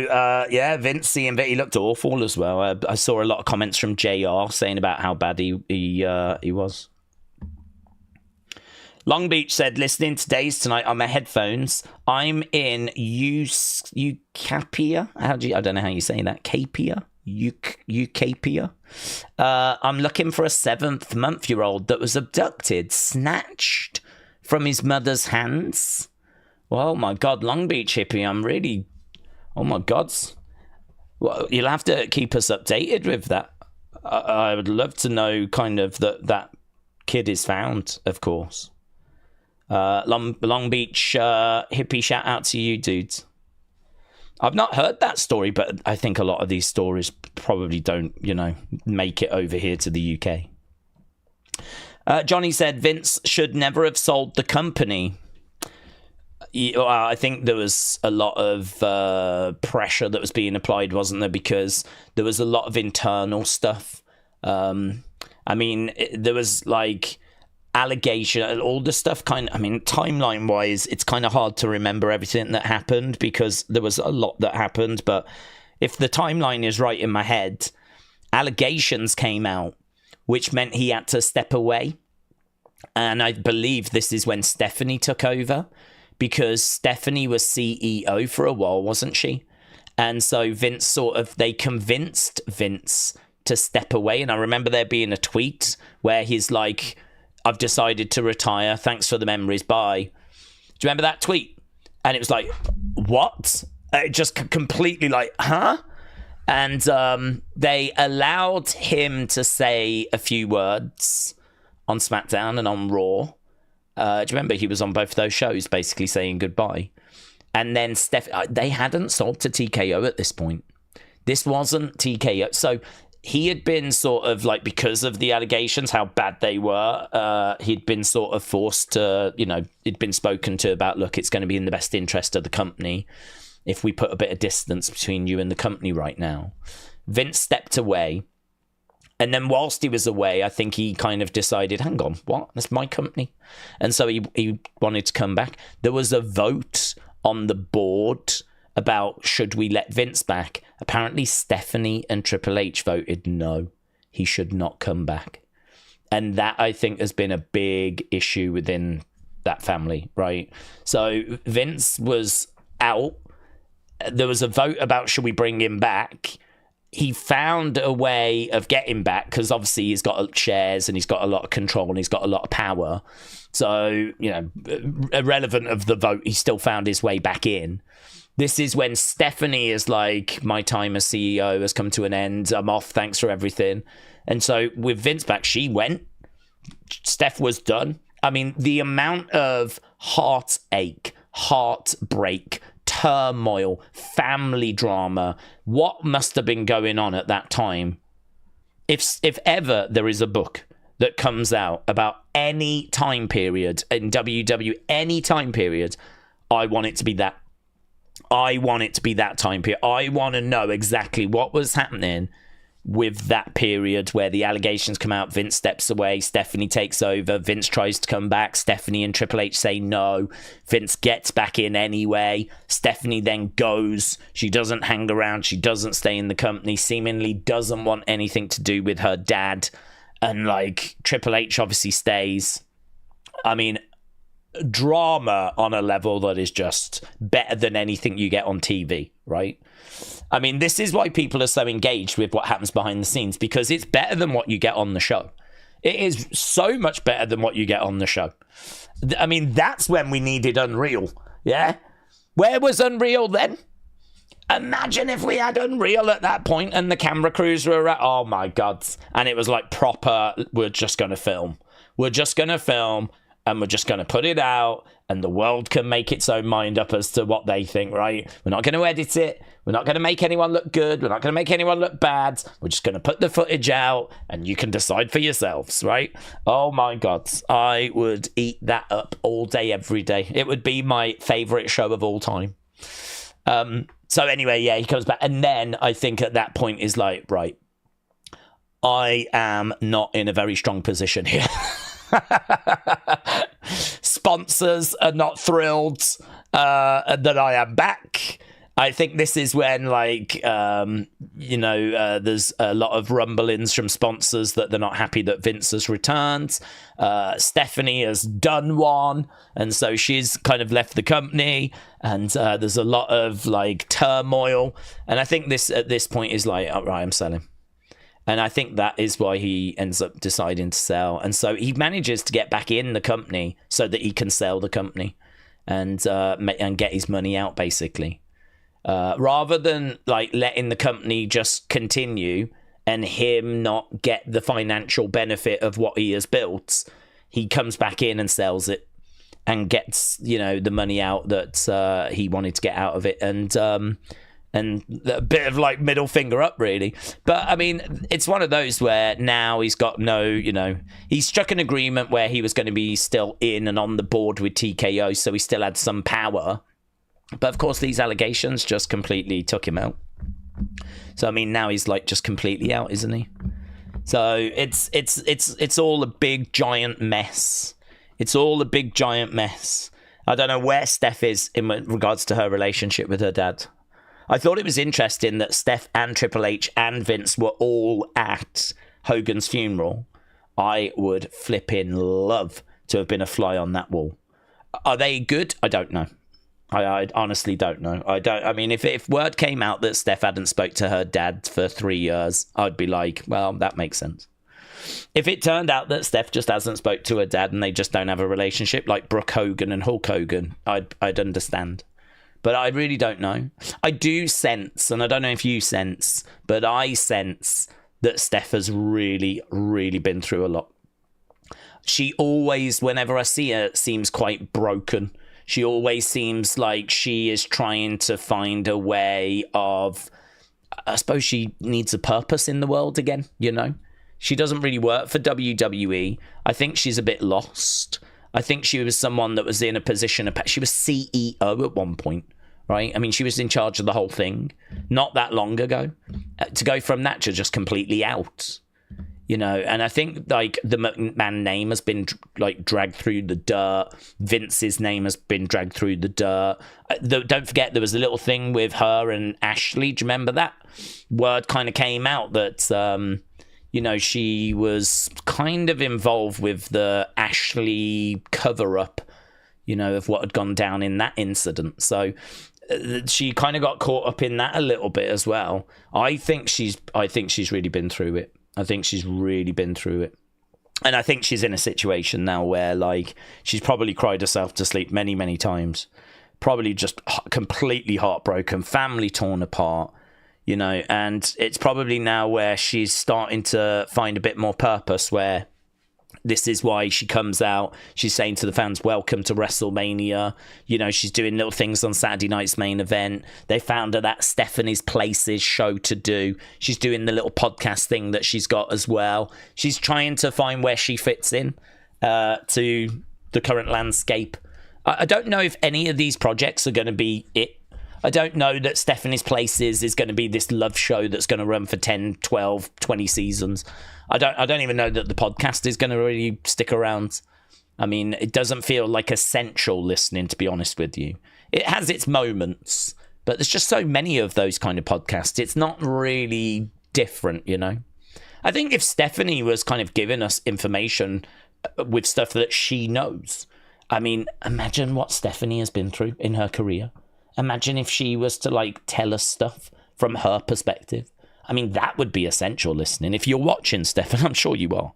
yeah, Vince seeing that he looked awful as well. I saw a lot of comments from JR saying about how bad he was. Long Beach said, listening to Daze tonight on my headphones. I'm in Eucapia. I don't know how you say that. Capia? Eucapia. I'm looking for a 7-month-old that was abducted, snatched from his mother's hands. Well, oh my God, Long Beach hippie, I'm really... Oh my God. Well, you'll have to keep us updated with that. I would love to know kind of that kid is found, of course. Long Beach hippie, shout out to you, dudes. I've not heard that story, but I think a lot of these stories probably don't, you know, make it over here to the UK. Johnny said Vince should never have sold the company. I think there was a lot of pressure that was being applied, wasn't there? Because there was a lot of internal stuff. I mean, there was like allegation, all the stuff timeline wise, it's kind of hard to remember everything that happened because there was a lot that happened. But if the timeline is right in my head, allegations came out, which meant he had to step away. And I believe this is when Stephanie took over, because Stephanie was CEO for a while, wasn't she? And so Vince they convinced Vince to step away. And I remember there being a tweet where he's like, I've decided to retire. Thanks for the memories. Bye. Do you remember that tweet? And it was like, what? It just completely like, huh? And they allowed him to say a few words on SmackDown and on Raw. Do you remember he was on both those shows basically saying goodbye? And then they hadn't sold to TKO at this point. This wasn't TKO. So he had been sort of like, because of the allegations, how bad they were, he'd been sort of forced to, you know, he'd been spoken to about, look, it's going to be in the best interest of the company if we put a bit of distance between you and the company right now. Vince stepped away. And then whilst he was away, I think he kind of decided, hang on, what? That's my company. And so he wanted to come back. There was a vote on the board about should we let Vince back. Apparently Stephanie and Triple H voted no, he should not come back. And that, I think, has been a big issue within that family, right? So Vince was out. There was a vote about should we bring him back. He found a way of getting back because obviously he's got shares and he's got a lot of control and he's got a lot of power. So, you know, irrelevant of the vote, he still found his way back in. This is when Stephanie is like, my time as CEO has come to an end. I'm off. Thanks for everything. And so with Vince back, she went. Steph was done. I mean, the amount of heartache, heartbreak, turmoil, family drama, what must have been going on at that time? If ever there is a book that comes out about any time period in WWE, any time period, I want it to be that. I want it to be that time period. I want to know exactly what was happening with that period where the allegations come out, Vince steps away, Stephanie takes over, Vince tries to come back, Stephanie and Triple H say no, Vince gets back in anyway, Stephanie then goes, she doesn't hang around, she doesn't stay in the company, seemingly doesn't want anything to do with her dad, and like Triple H obviously stays. I mean, drama on a level that is just better than anything you get on TV, right? I mean, this is why people are so engaged with what happens behind the scenes, because it's better than what you get on the show. It is so much better than what you get on the show. I mean, that's when we needed Unreal, yeah? Where was Unreal then? Imagine if we had Unreal at that point and the camera crews were at, oh my God. And it was like proper, we're just going to film. We're just going to film and we're just going to put it out and the world can make its own mind up as to what they think, right? We're not going to edit it. We're not going to make anyone look good. We're not going to make anyone look bad. We're just going to put the footage out and you can decide for yourselves, right? Oh my God. I would eat that up all day, every day. It would be my favorite show of all time. So anyway, yeah, he comes back. And then I think at that point is like, right, I am not in a very strong position here. Sponsors are not thrilled that I am back. I think this is when, like, there's a lot of rumblings from sponsors that they're not happy that Vince has returned. Stephanie has done one, and so she's kind of left the company, and there's a lot of, like, turmoil. And I think this, at this point, is like, all right, I'm selling. And I think that is why he ends up deciding to sell. And so he manages to get back in the company so that he can sell the company and get his money out, basically. Rather than like letting the company just continue and him not get the financial benefit of what he has built, he comes back in and sells it and gets, the money out that he wanted to get out of it. And a bit of like middle finger up, really. But I mean, it's one of those where now he's got he struck an agreement where he was going to be still in and on the board with TKO, so he still had some power. But of course, these allegations just completely took him out. So I mean, now he's like just completely out, isn't he? So it's all a big giant mess. It's all a big giant mess. I don't know where Steph is in regards to her relationship with her dad. I thought it was interesting that Steph and Triple H and Vince were all at Hogan's funeral. I would flipping love to have been a fly on that wall. Are they good? I don't know. I honestly don't know. I mean, if word came out that Steph hadn't spoke to her dad for 3 years, I'd be like, well, that makes sense. If it turned out that Steph just hasn't spoke to her dad and they just don't have a relationship like Brooke Hogan and Hulk Hogan, I'd understand. But I really don't know. I do sense, and I don't know if you sense, but I sense that Steph has really, really been through a lot. She always, whenever I see her, seems quite broken. She always seems like she is trying to find a way of, I suppose she needs a purpose in the world again, She doesn't really work for WWE. I think she's a bit lost. I think she was someone that was in a position of... She was CEO at one point, right? I mean, she was in charge of the whole thing not that long ago. To go from that to just completely out, And I think, like, the McMahon name has been, like, dragged through the dirt. Vince's name has been dragged through the dirt. Don't forget, there was a little thing with her and Ashley. Do you remember that? Word kind of came out that... she was kind of involved with the Ashley cover-up, of what had gone down in that incident. So she kind of got caught up in that a little bit as well. I think she's really been through it. I think she's really been through it. And I think she's in a situation now where, like, she's probably cried herself to sleep many, many times. probably just completely heartbroken, family torn apart, you know, and it's probably now where she's starting to find a bit more purpose, where this is why she comes out. She's saying to the fans, welcome to WrestleMania. You know, she's doing little things on Saturday night's main event. They found her that Stephanie's Places show to do. She's doing the little podcast thing that she's got as well. She's trying to find where she fits in to the current landscape. I don't know if any of these projects are going to be it. I don't know that Stephanie's Places is going to be this love show that's going to run for 10, 12, 20 seasons. I don't even know that the podcast is going to really stick around. I mean, it doesn't feel like essential listening, to be honest with you. It has its moments, but there's just so many of those kind of podcasts. It's not really different, you know? I think if Stephanie was kind of giving us information with stuff that she knows, I mean, imagine what Stephanie has been through in her career. Imagine if she was to, like, tell us stuff from her perspective. I mean, that would be essential listening. If you're watching, Stefan, I'm sure you are.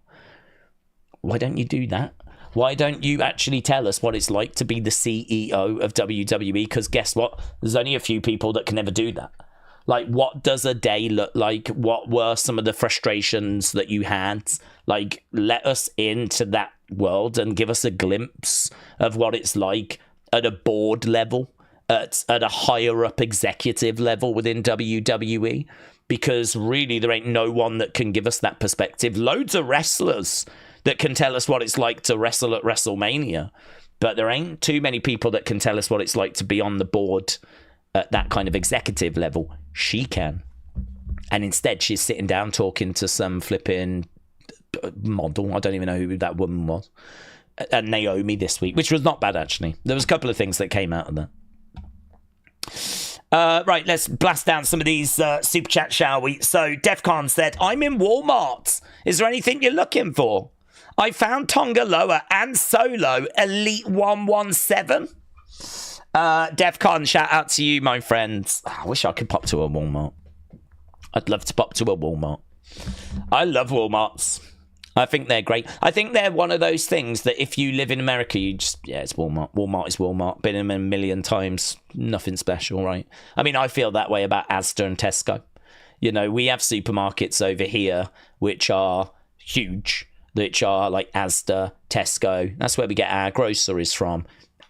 Why don't you do that? Why don't you actually tell us what it's like to be the CEO of WWE? Because guess what? There's only a few people that can ever do that. Like, what does a day look like? What were some of the frustrations that you had? Like, let us into that world and give us a glimpse of what it's like at a board level. At a higher up executive level within WWE, because really there ain't no one that can give us that perspective. Loads of wrestlers that can tell us what it's like to wrestle at WrestleMania, but there ain't too many people that can tell us what it's like to be on the board at that kind of executive level. She can, and instead she's sitting down talking to some flipping model. I don't even know who that woman was. And Naomi this week, which was not bad actually. There was a couple of things that came out of that. Right, let's blast down some of these super chats, shall we? So, Defcon said, I'm in Walmart. Is there anything you're looking for? I found Tonga Loa and Solo Elite 117. Defcon, shout out to you, my friends. I wish I could pop to a Walmart. I'd love to pop to a Walmart. I love Walmarts. I think they're great. I think they're one of those things that if you live in America, you just, yeah, it's Walmart. Walmart is Walmart. Been in them a million times. Nothing special, right? I mean, I feel that way about Asda and Tesco. You know, we have supermarkets over here which are huge, which are like Asda, Tesco. That's where we get our groceries from.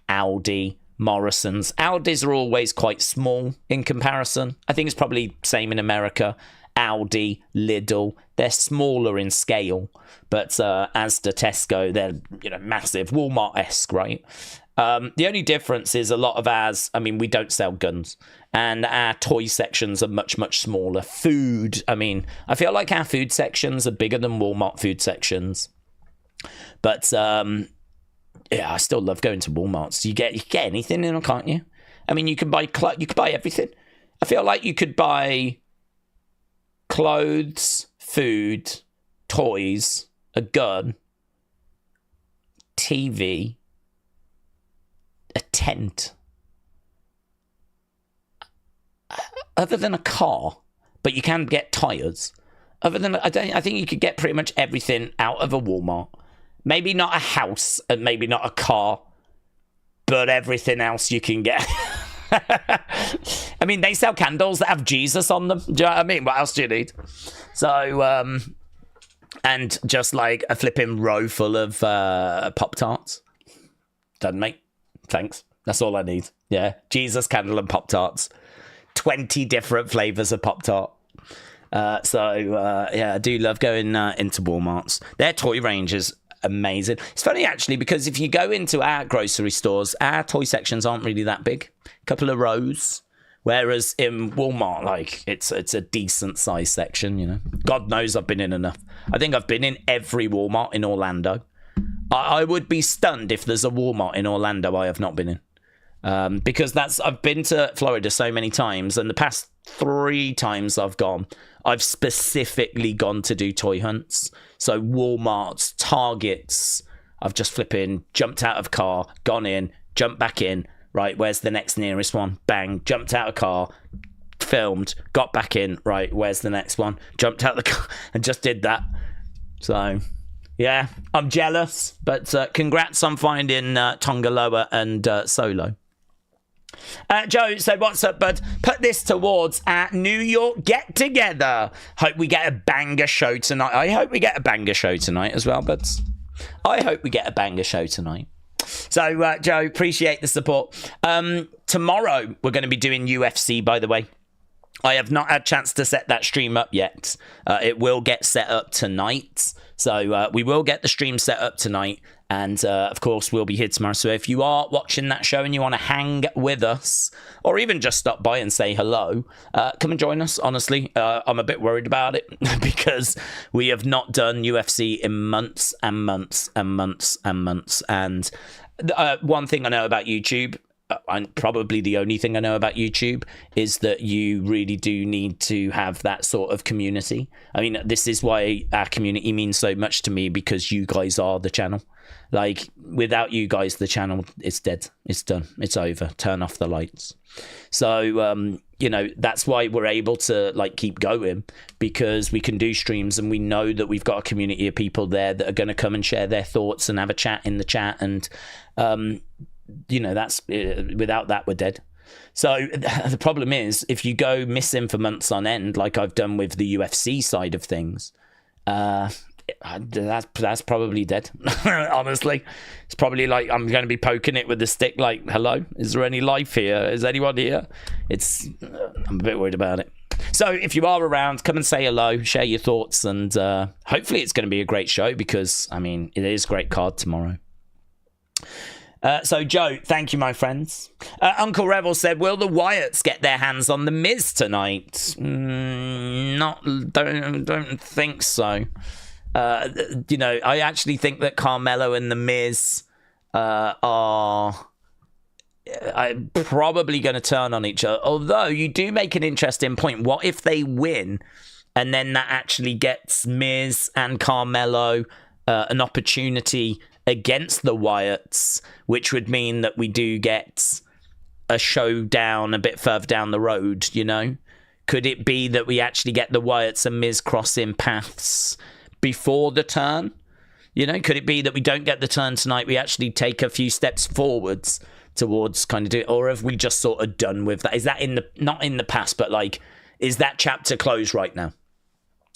Aldi, Morrison's. Aldi's are always quite small in comparison. I think it's probably same in America. Aldi, Lidl, they're smaller in scale, but Asda, Tesco, they're, you know, massive, Walmart-esque, right? The only difference is a lot of ours, I mean, we don't sell guns, and our toy sections are much, much smaller. Food, I mean, I feel like our food sections are bigger than Walmart food sections, but yeah, I still love going to Walmarts. You get anything in them, can't you? I mean, you can buy everything. I feel like you could buy clothes, food, toys, a gun, TV, a tent. Other than a car, but you can get tires. Other than I think you could get pretty much everything out of a Walmart. Maybe not a house and maybe not a car, but everything else you can get. I mean, they sell candles that have Jesus on them. Do you know what I mean? What else do you need? So, and just like a flipping row full of Pop-Tarts. Done, mate. Thanks. That's all I need. Yeah. Jesus, candle, and Pop-Tarts. 20 different flavours of Pop-Tart. Yeah, I do love going into Walmarts. Their toy range is amazing. It's funny, actually, because if you go into our grocery stores, our toy sections aren't really that big. A couple of rows. Whereas in Walmart, like, it's a decent size section, you know. God knows I've been in enough. I think I've been in every Walmart in Orlando. I would be stunned if there's a Walmart in Orlando I have not been in. Because I've been to Florida so many times, and the past 3 times I've gone, I've specifically gone to do toy hunts. So Walmarts, Targets, I've just flipping jumped out of car, gone in, jumped back in. Right, where's the next nearest one? Bang, jumped out of car, filmed, got back in. Right, where's the next one? Jumped out of the car and just did that. So, yeah, I'm jealous, but congrats on finding Tonga Loa and Solo. Joe said, what's up, bud? Put this towards our New York get-together. Hope we get a banger show tonight. I hope we get a banger show tonight as well, buds. I hope we get a banger show tonight. So, Joe, appreciate the support. Tomorrow, we're going to be doing UFC, by the way. I have not had a chance to set that stream up yet. It will get set up tonight. So we will get the stream set up tonight. And, of course, we'll be here tomorrow. So if you are watching that show and you want to hang with us, or even just stop by and say hello, come and join us, honestly. I'm a bit worried about it because we have not done UFC in months and months and months and months. And one thing I know about YouTube, and probably the only thing I know about YouTube, is that you really do need to have that sort of community. I mean, this is why our community means so much to me, because you guys are the channel. Like, without you guys, the channel is dead. It's done. It's over. Turn off the lights. So, you know, that's why we're able to, like, keep going, because we can do streams and we know that we've got a community of people there that are going to come and share their thoughts and have a chat in the chat. And, you know, that's without that, we're dead. So the problem is, if you go missing for months on end, like I've done with the UFC side of things, that's probably dead. Honestly, it's probably like I'm going to be poking it with the stick, like, hello, is there any life here? Is anyone here? I'm a bit worried about it. So if you are around, come and say hello, share your thoughts, and hopefully it's going to be a great show, because I mean, it is a great card tomorrow. So, Joe, thank you, my friends. Uncle Revel said, will the Wyatts get their hands on The Miz tonight? Don't think so. You know, I actually think that Carmelo and The Miz are probably going to turn on each other. Although, you do make an interesting point. What if they win, and then that actually gets Miz and Carmelo an opportunity against the Wyatts, which would mean that we do get a showdown a bit further down the road, you know? Could it be that we actually get the Wyatts and Miz crossing paths before the turn? You know, could it be that we don't get the turn tonight, we actually take a few steps forwards towards kind of doing, or have we just sort of done with that? Is that not in the past, but like, is that chapter closed right now?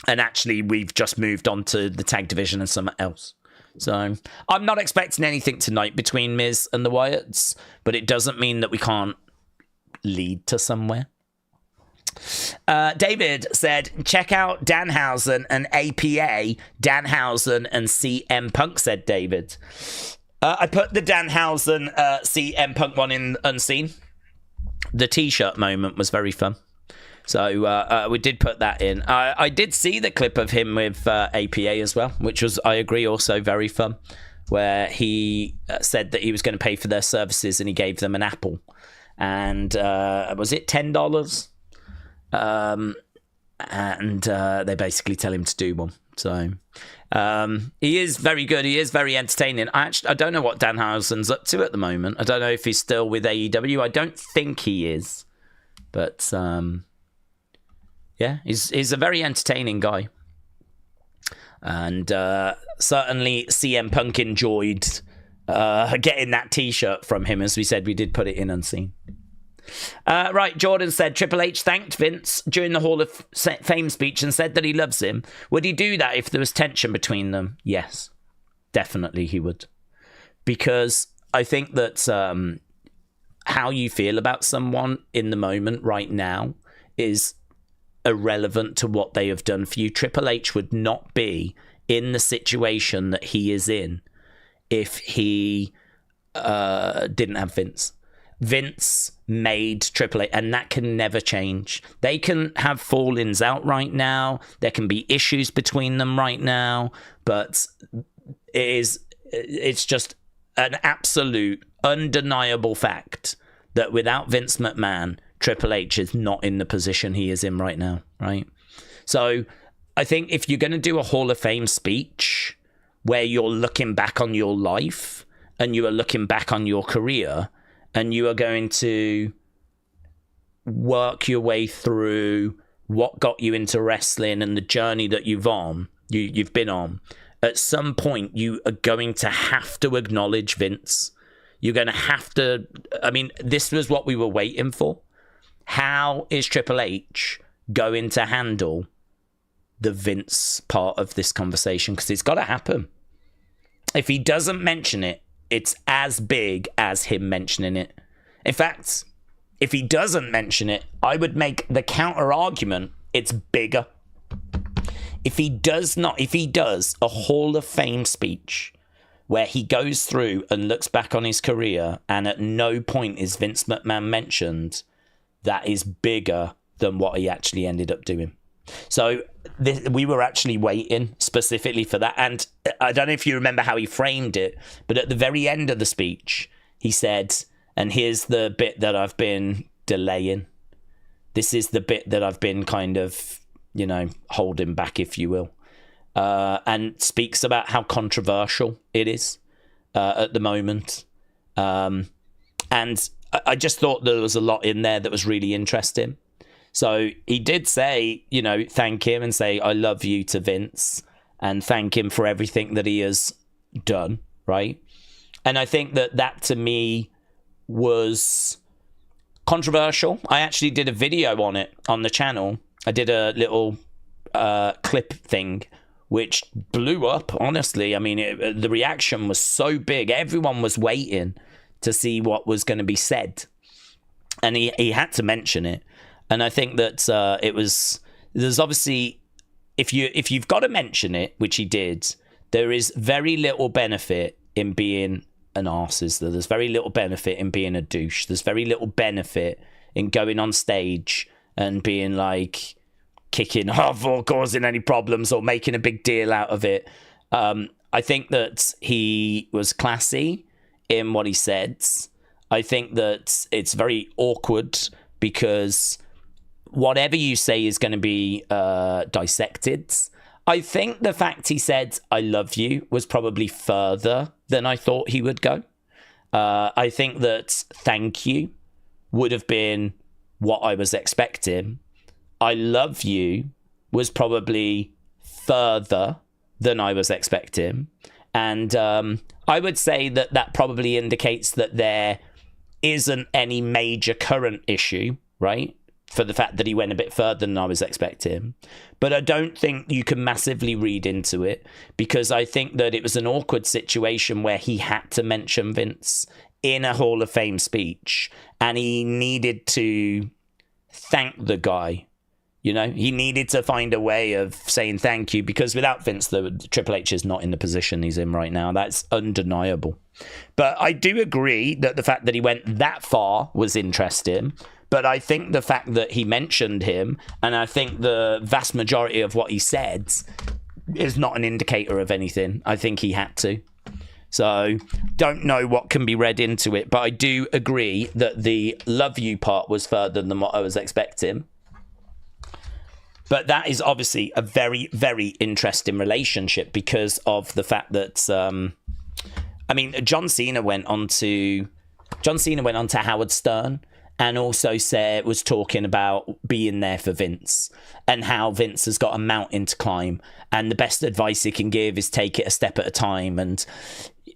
And actually we've just moved on to the tag division and something else. So I'm not expecting anything tonight between Miz and the Wyatts, but it doesn't mean that we can't lead to somewhere. David said, check out Danhausen and APA. Danhausen and CM Punk, said David. I put the Danhausen CM Punk one in unseen. The t-shirt moment was very fun. So we did put that in. I did see the clip of him with APA as well, which was, I agree, also very fun, where he said that he was going to pay for their services and he gave them an apple. And was it $10? And they basically tell him to do one. So he is very good. He is very entertaining. I don't know what Danhausen's up to at the moment. I don't know if he's still with AEW. I don't think he is. But yeah, he's a very entertaining guy. And certainly CM Punk enjoyed getting that t-shirt from him. As we said, we did put it in unseen. Right, Jordan said, Triple H thanked Vince during the Hall of Fame speech and said that he loves him. Would he do that if there was tension between them? Yes, definitely he would. Because I think that how you feel about someone in the moment right now is irrelevant to what they have done for you. Triple H would not be in the situation that he is in if he didn't have Vince. Vince made Triple H, and that can never change. They can have fall-ins out right now. There can be issues between them right now, but it's just an absolute, undeniable fact that without Vince McMahon, Triple H is not in the position he is in right now, right? So I think if you're going to do a Hall of Fame speech where you're looking back on your life and you are looking back on your career and you are going to work your way through what got you into wrestling and the journey that you've been on, at some point you are going to have to acknowledge Vince. you're going to have to... I mean, this was what we were waiting for. How is Triple H going to handle the Vince part of this conversation? Because it's got to happen. If he doesn't mention it, it's as big as him mentioning it. In fact, if he doesn't mention it, I would make the counter argument it's bigger. If he does a Hall of Fame speech where he goes through and looks back on his career and at no point is Vince McMahon mentioned, that is bigger than what he actually ended up doing. So we were actually waiting specifically for that. And I don't know if you remember how he framed it, but at the very end of the speech, he said, and here's the bit that I've been delaying. This is the bit that I've been kind of, holding back, if you will. And speaks about how controversial it is at the moment. And I just thought there was a lot in there that was really interesting. So he did say, thank him and say, I love you to Vince, and thank him for everything that he has done, right? And I think that to me was controversial. I actually did a video on it on the channel. I did a little clip thing, which blew up, honestly. I mean, the reaction was so big. Everyone was waiting to see what was going to be said. And he had to mention it. And I think that there's obviously, if you've got to mention it, which he did, there is very little benefit in being an arse, is there? There's very little benefit in being a douche. There's very little benefit in going on stage and being like kicking off or causing any problems or making a big deal out of it. I think that he was classy in what he said. I think that it's very awkward because whatever you say is going to be dissected. I think the fact he said, I love you, was probably further than I thought he would go. I think that thank you would have been what I was expecting. I love you was probably further than I was expecting. And I would say that probably indicates that there isn't any major current issue, right? For the fact that he went a bit further than I was expecting. But I don't think you can massively read into it, because I think that it was an awkward situation where he had to mention Vince in a Hall of Fame speech, and he needed to thank the guy. He needed to find a way of saying thank you, because without Vince, the Triple H is not in the position he's in right now. That's undeniable. But I do agree that the fact that he went that far was interesting. But I think the fact that he mentioned him, and I think the vast majority of what he said, is not an indicator of anything. I think he had to. So, don't know what can be read into it, but I do agree that the love you part was further than what I was expecting. But that is obviously a very, very interesting relationship because of the fact that, John Cena went on to Howard Stern, and also was talking about being there for Vince and how Vince has got a mountain to climb, and the best advice he can give is take it a step at a time, and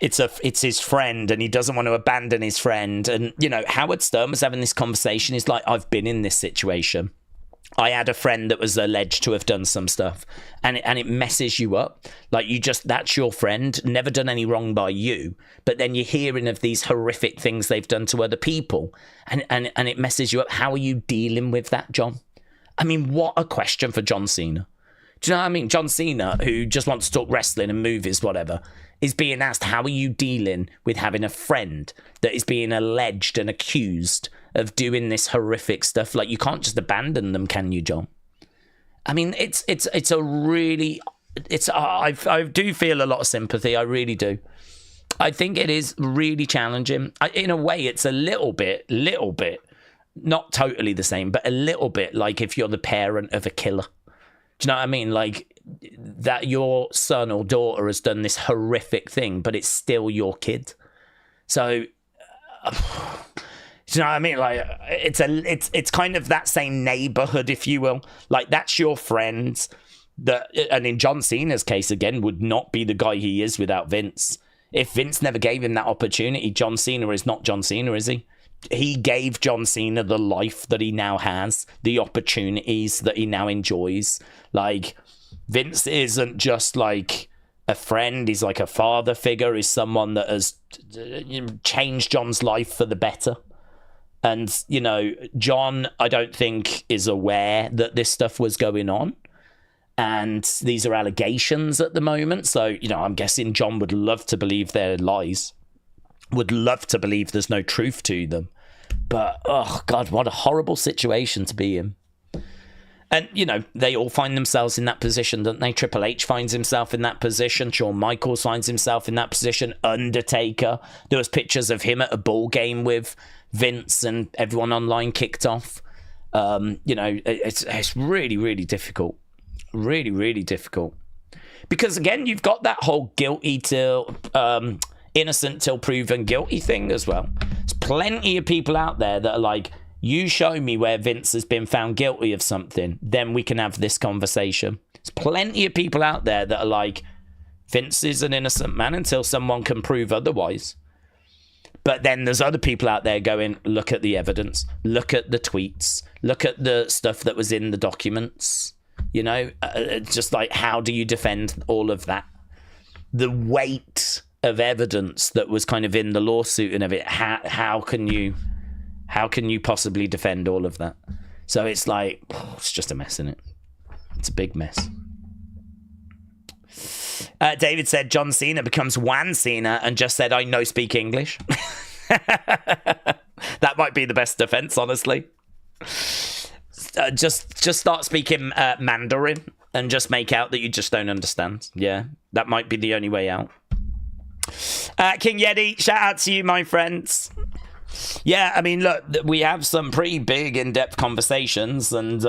it's his friend and he doesn't want to abandon his friend. And Howard Stern was having this conversation. He's like, I've been in this situation. I had a friend that was alleged to have done some stuff, and it messes you up. Like, that's your friend, never done any wrong by you, but then you're hearing of these horrific things they've done to other people, and it messes you up. How are you dealing with that, John? I mean, what a question for John Cena. Do you know what I mean? John Cena, who just wants to talk wrestling and movies, whatever, is being asked, how are you dealing with having a friend that is being alleged and accused of doing this horrific stuff? Like, you can't just abandon them, can you, John? I mean, I do feel a lot of sympathy. I really do. I think it is really challenging. In a way, it's a little bit, not totally the same, but a little bit like if you're the parent of a killer. Do you know what I mean? Like, that your son or daughter has done this horrific thing, but it's still your kid. So, do you know what I mean? Like, it's kind of that same neighborhood, if you will. Like, that's your friend that, and in John Cena's case, again, would not be the guy he is without Vince. If Vince never gave him that opportunity, John Cena is not John Cena, is he? He gave John Cena the life that he now has, the opportunities that he now enjoys. Like, Vince isn't just like a friend, he's like a father figure, he's someone that has changed John's life for the better. And, you know, John, I don't think, is aware that this stuff was going on. And these are allegations at the moment. So, you know, I'm guessing John would love to believe they're lies. Would love to believe there's no truth to them. But, oh, God, what a horrible situation to be in. And, you know, they all find themselves in that position, don't they? Triple H finds himself in that position. Shawn Michaels finds himself in that position. Undertaker. There was pictures of him at a ball game with Vince, and everyone online kicked off. You know, it's really, really difficult. Really, really difficult. Because, again, you've got that whole guilty till... innocent till proven guilty thing as well. There's plenty of people out there that are like, you show me where Vince has been found guilty of something, then we can have this conversation. There's plenty of people out there that are like, Vince is an innocent man until someone can prove otherwise. But then there's other people out there going, look at the evidence, look at the tweets, look at the stuff that was in the documents. You know, just like, how do you defend all of that? The weight of evidence that was kind of in the lawsuit and of it, how can you possibly defend all of that? So it's like, it's just a mess, isn't it? It's a big mess. David said John Cena becomes Juan Cena and just said, I no speak English. That might be the best defense, honestly. Just start speaking Mandarin and just make out that you just don't understand. Yeah, that might be the only way out. King Yeti, shout out to you, my friends. Yeah, I mean, look, we have some pretty big in-depth conversations, and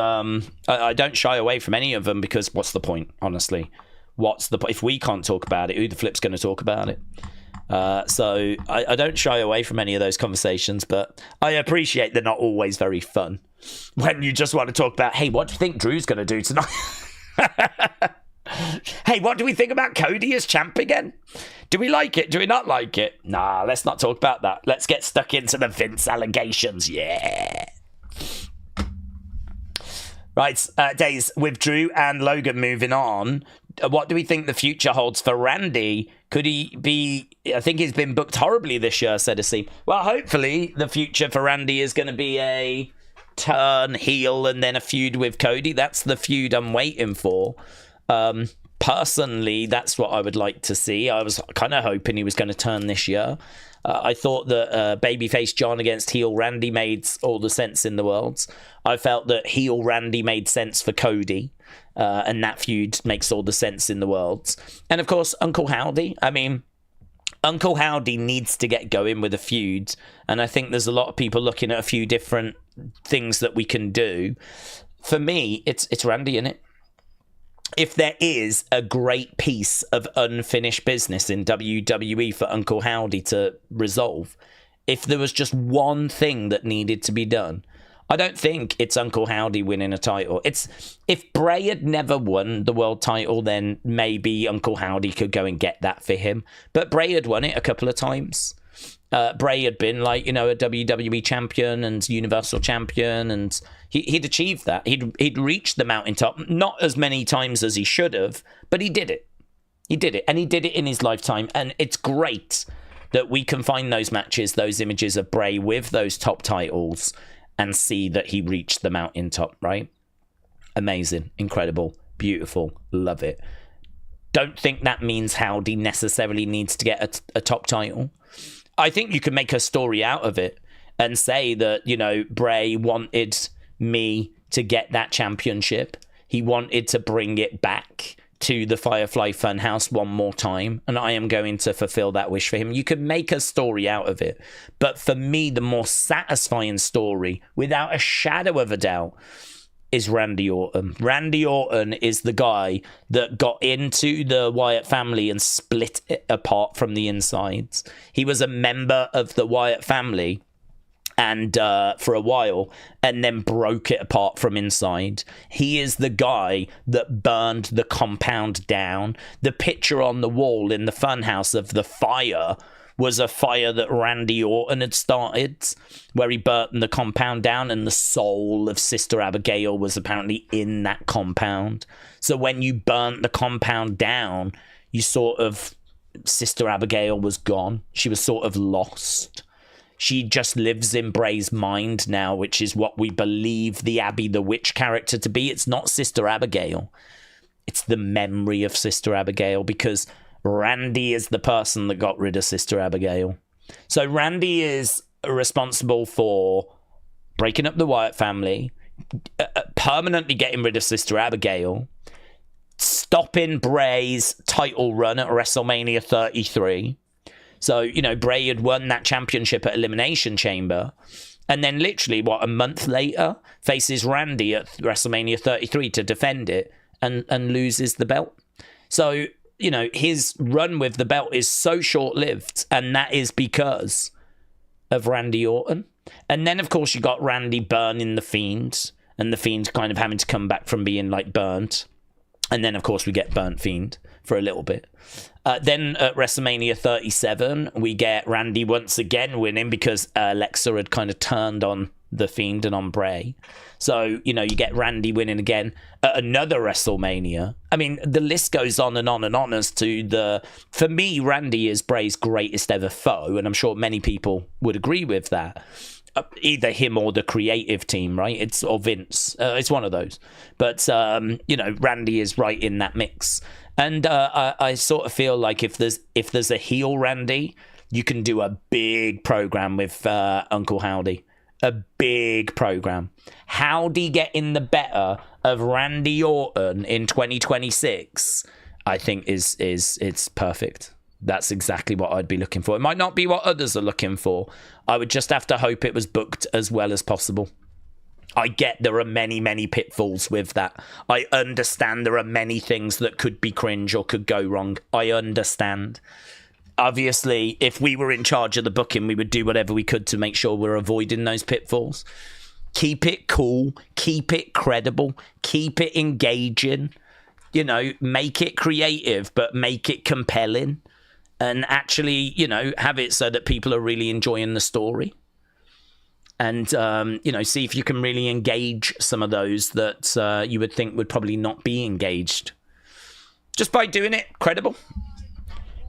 I don't shy away from any of them, because what's the point, honestly? What's the point? If we can't talk about it, who the flip's going to talk about it? So I don't shy away from any of those conversations, but I appreciate they're not always very fun. When you just want to talk about, hey, what do you think Drew's going to do tonight? Hey, what do we think about Cody as champ again? Do we like it? Do we not like it? Nah, let's not talk about that. Let's get stuck into the Vince allegations. Yeah. Right, Daze, with Drew and Logan moving on, what do we think the future holds for Randy? Could he be... I think he's been booked horribly this year, said a C. Well, hopefully the future for Randy is going to be a turn heel and then a feud with Cody. That's the feud I'm waiting for. Personally, that's what I would like to see. I was kind of hoping he was going to turn this year. I thought that babyface John against heel Randy made all the sense in the world. I felt that heel Randy made sense for Cody, and that feud makes all the sense in the world. And of course, Uncle Howdy. I mean, Uncle Howdy needs to get going with a feud, and I think there's a lot of people looking at a few different things that we can do. For me, it's Randy, innit? If there is a great piece of unfinished business in WWE for Uncle Howdy to resolve, if there was just one thing that needed to be done, I don't think it's Uncle Howdy winning a title. It's if Bray had never won the world title, then maybe Uncle Howdy could go and get that for him. But Bray had won it a couple of times. Bray had been like, you know, a WWE champion and Universal champion, and he'd achieved that. He'd reached the mountaintop, not as many times as he should have, but he did it. He did it, and he did it in his lifetime. And it's great that we can find those matches, those images of Bray with those top titles, and see that he reached the mountaintop, right? Amazing, incredible, beautiful, love it. Don't think that means Howdy necessarily needs to get a top title. I think you can make a story out of it and say that, you know, Bray wanted me to get that championship. He wanted to bring it back to the Firefly Funhouse one more time, and I am going to fulfill that wish for him. You could make a story out of it. But for me, the more satisfying story, without a shadow of a doubt, is Randy Orton. Randy Orton is the guy that got into the Wyatt family and split it apart from the insides. He was a member of the Wyatt family and for a while, and then broke it apart from inside. He is the guy that burned the compound down. The picture on the wall in the funhouse of the fire was a fire that Randy Orton had started, where he burnt the compound down, and the soul of Sister Abigail was apparently in that compound. So when you burnt the compound down, you sort of... Sister Abigail was gone. She was sort of lost. She just lives in Bray's mind now, which is what we believe the Abby the Witch character to be. It's not Sister Abigail. It's the memory of Sister Abigail, because Randy is the person that got rid of Sister Abigail. So Randy is responsible for breaking up the Wyatt family, permanently getting rid of Sister Abigail, stopping Bray's title run at WrestleMania 33. So, you know, Bray had won that championship at Elimination Chamber. And then literally, a month later, faces Randy at WrestleMania 33 to defend it and loses the belt. So, you know, his run with the belt is so short-lived, and that is because of Randy Orton. And then, of course, you got Randy burning The Fiend, and The Fiend kind of having to come back from being, like, burnt. And then, of course, we get Burnt Fiend for a little bit. Then at WrestleMania 37, we get Randy once again winning because Alexa had kind of turned on The Fiend and on Bray. So, you know, you get Randy winning again at another WrestleMania. I mean, the list goes on and on and on as to the... For me, Randy is Bray's greatest ever foe, and I'm sure many people would agree with that. Either him or the creative team, right? Or Vince. It's one of those. But, you know, Randy is right in that mix. And I sort of feel like if there's a heel Randy, you can do a big program with Uncle Howdy. A big program. Howdy getting the better of Randy Orton in 2026, I think it's perfect. That's exactly what I'd be looking for. It might not be what others are looking for. I would just have to hope it was booked as well as possible. I get there are many, many pitfalls with that. I understand there are many things that could be cringe or could go wrong. I understand. Obviously, if we were in charge of the booking, we would do whatever we could to make sure we're avoiding those pitfalls. Keep it cool. Keep it credible. Keep it engaging. You know, make it creative, but make it compelling. And actually, you know, have it so that people are really enjoying the story. And, you know, see if you can really engage some of those that you would think would probably not be engaged. Just by doing it credible.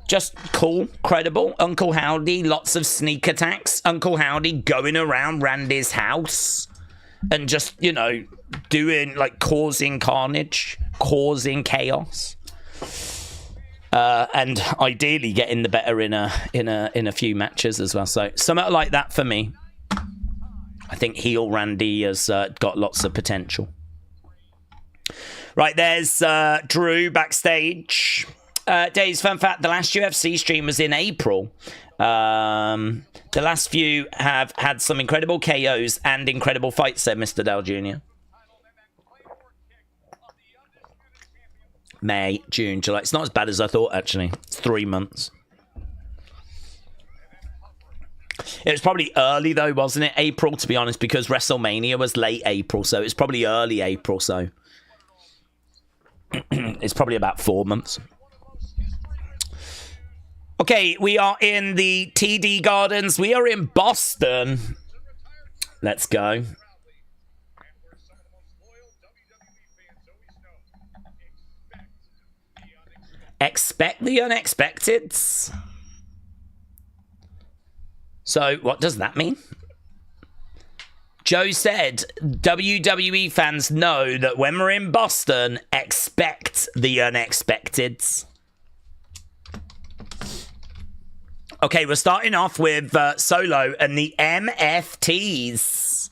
Just cool, credible. Uncle Howdy, lots of sneak attacks. Uncle Howdy going around Randy's house and just, you know, doing, like, causing carnage, causing chaos. And ideally getting the better in a few matches as well. So something like that for me. I think heel Randy has got lots of potential. Right, there's Drew backstage. Daze, fun fact, the last UFC stream was in April. The last few have had some incredible KOs and incredible fights, said Mr. Dell Jr. May, June, July. It's not as bad as I thought, actually. It's 3 months. It was probably early, though, wasn't it? April, to be honest, because WrestleMania was late April, so it's probably early April, so it's probably about 4 months. Okay, we are in the TD Gardens. We are in Boston. Let's go. Expect the unexpected. So, what does that mean? Joe said, WWE fans know that when we're in Boston, expect the unexpected. Okay, we're starting off with Solo and the MFTs.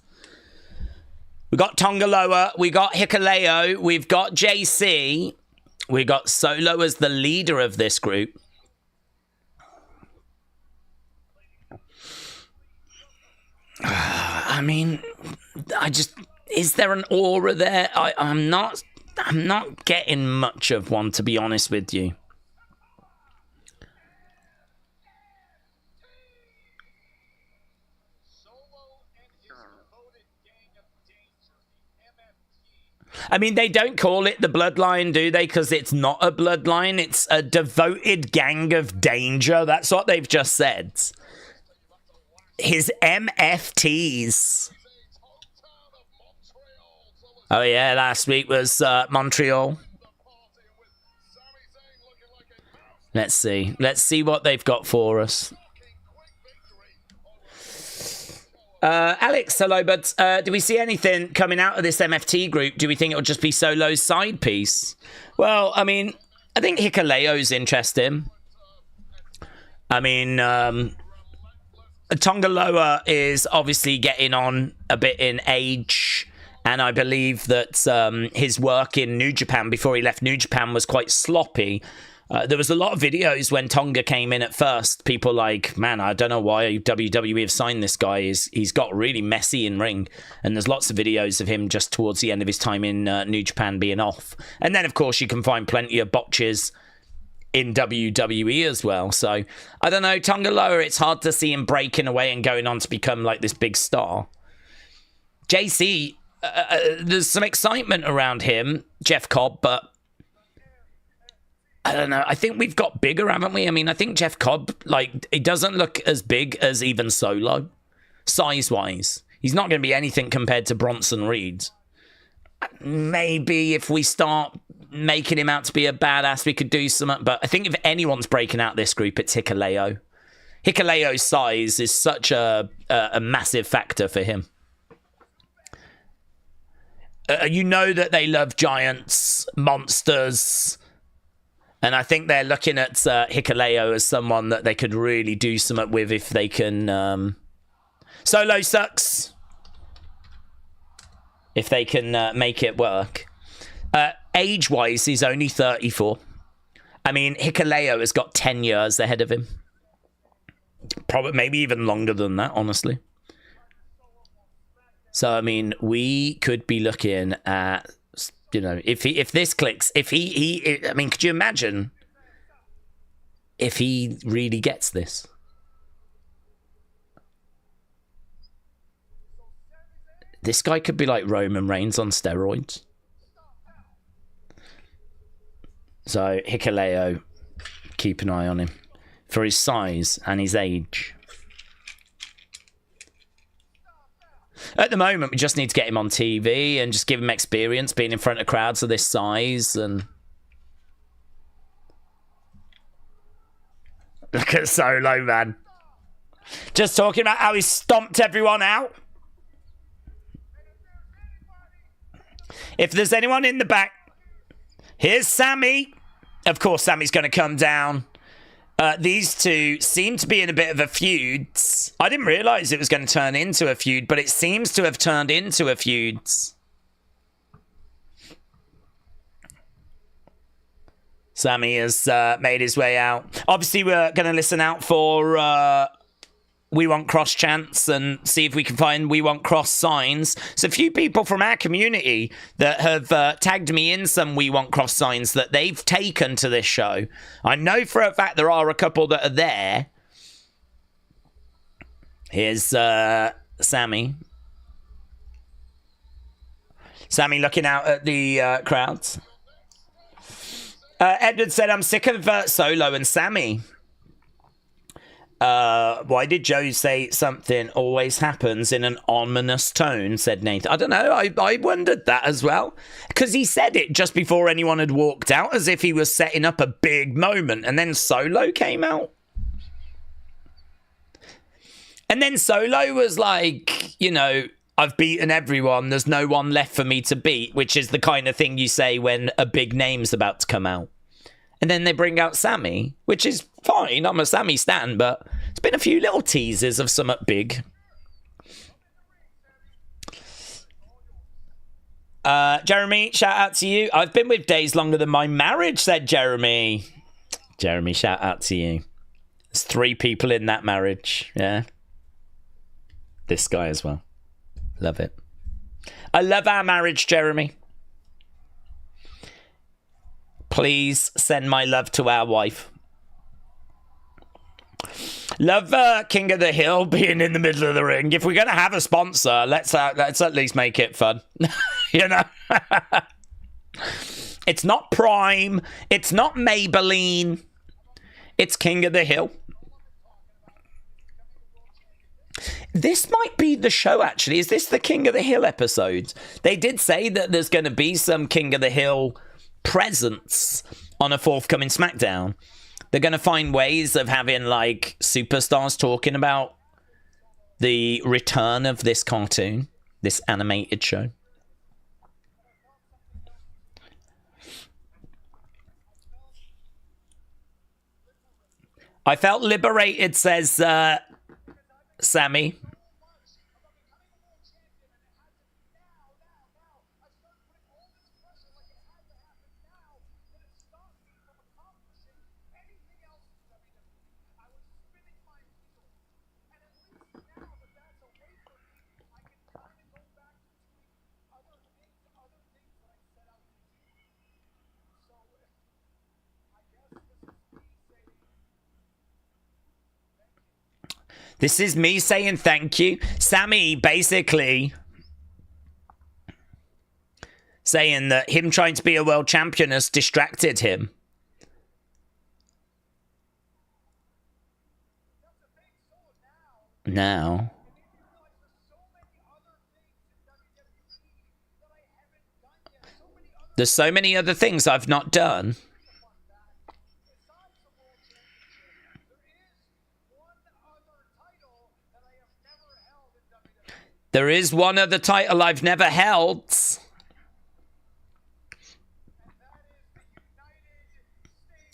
We got Tongaloa, we got Hikuleo, we've got JC, we got Solo as the leader of this group. I mean, is there an aura there? I'm not getting much of one, to be honest with you. I mean, they don't call it the bloodline, do they? Because it's not a bloodline. It's a devoted gang of danger. That's what they've just said. His MFTs. Oh, yeah, last week was Montreal. Let's see. Let's see what they've got for us. Alex, hello, but do we see anything coming out of this MFT group? Do we think it'll just be Solo's side piece? Well, I mean, I think Hikaleo's interesting. I mean, Tonga Loa is obviously getting on a bit in age, and I believe that his work in New Japan before he left New Japan was quite sloppy. There was a lot of videos when Tonga came in at first. People like, man, I don't know why WWE have signed this guy. He's got really messy in ring. And there's lots of videos of him just towards the end of his time in New Japan being off. And then, of course, you can find plenty of botches in WWE as well. So, I don't know, Tonga Loa, it's hard to see him breaking away and going on to become like this big star. JC, there's some excitement around him, Jeff Cobb, but I don't know. I think we've got bigger, haven't we? I mean, I think Jeff Cobb, like, it doesn't look as big as even Solo, size-wise. He's not going to be anything compared to Bronson Reed. Maybe if we start making him out to be a badass, we could do something. But I think if anyone's breaking out this group, it's Hikaleo. Hikaleo's size is such a massive factor for him. You know that they love giants, monsters. And I think they're looking at Hikaleo as someone that they could really do something with if they can... Solo sucks. If they can make it work. Age-wise, he's only 34. I mean, Hikaleo has got 10 years ahead of him. Probably, maybe even longer than that, honestly. So, I mean, we could be looking at... You know, if this clicks, I mean, could you imagine if he really gets this? This guy could be like Roman Reigns on steroids. So, Hikaleo, keep an eye on him for his size and his age. At the moment, we just need to get him on TV and just give him experience being in front of crowds of this size. And look at Solo, man. Just talking about how he stomped everyone out. If there's anyone in the back, here's Sammy. Of course, Sammy's going to come down. These two seem to be in a bit of a feud. I didn't realise it was going to turn into a feud, but it seems to have turned into a feud. Sammy has made his way out. Obviously, we're going to listen out for We Want Cross chants and see if we can find We Want Cross signs. So a few people from our community that have tagged me in some We Want Cross signs that they've taken to this show. I know for a fact there are a couple that are there. Here's Sammy. Sammy looking out at the crowds. Edward said, I'm sick of Solo and Sammy. Why did Joe say something always happens in an ominous tone, said Nathan. I don't know, I wondered that as well. Because he said it just before anyone had walked out, as if he was setting up a big moment, and then Solo came out. And then Solo was like, you know, I've beaten everyone, there's no one left for me to beat, which is the kind of thing you say when a big name's about to come out. And then they bring out Sammy, which is fine. I'm a Sammy stan, but it's been a few little teasers of something big. Jeremy, shout out to you. I've been with Daze longer than my marriage, said Jeremy. Jeremy, shout out to you. There's 3 people in that marriage, yeah. This guy as well. Love it. I love our marriage, Jeremy. Please send my love to our wife. Love King of the Hill being in the middle of the ring. If we're going to have a sponsor, let's at least make it fun. You know? It's not Prime. It's not Maybelline. It's King of the Hill. This might be the show, actually. Is this the King of the Hill episode? They did say that there's going to be some King of the Hill presence on a forthcoming SmackDown. They're going to find ways of having, like, superstars talking about the return of this cartoon, this animated show. I felt liberated, says Sammy. This is me saying thank you. Sammy basically saying that him trying to be a world champion has distracted him. Now. There's so many other things I've not done. There is one other title I've never held.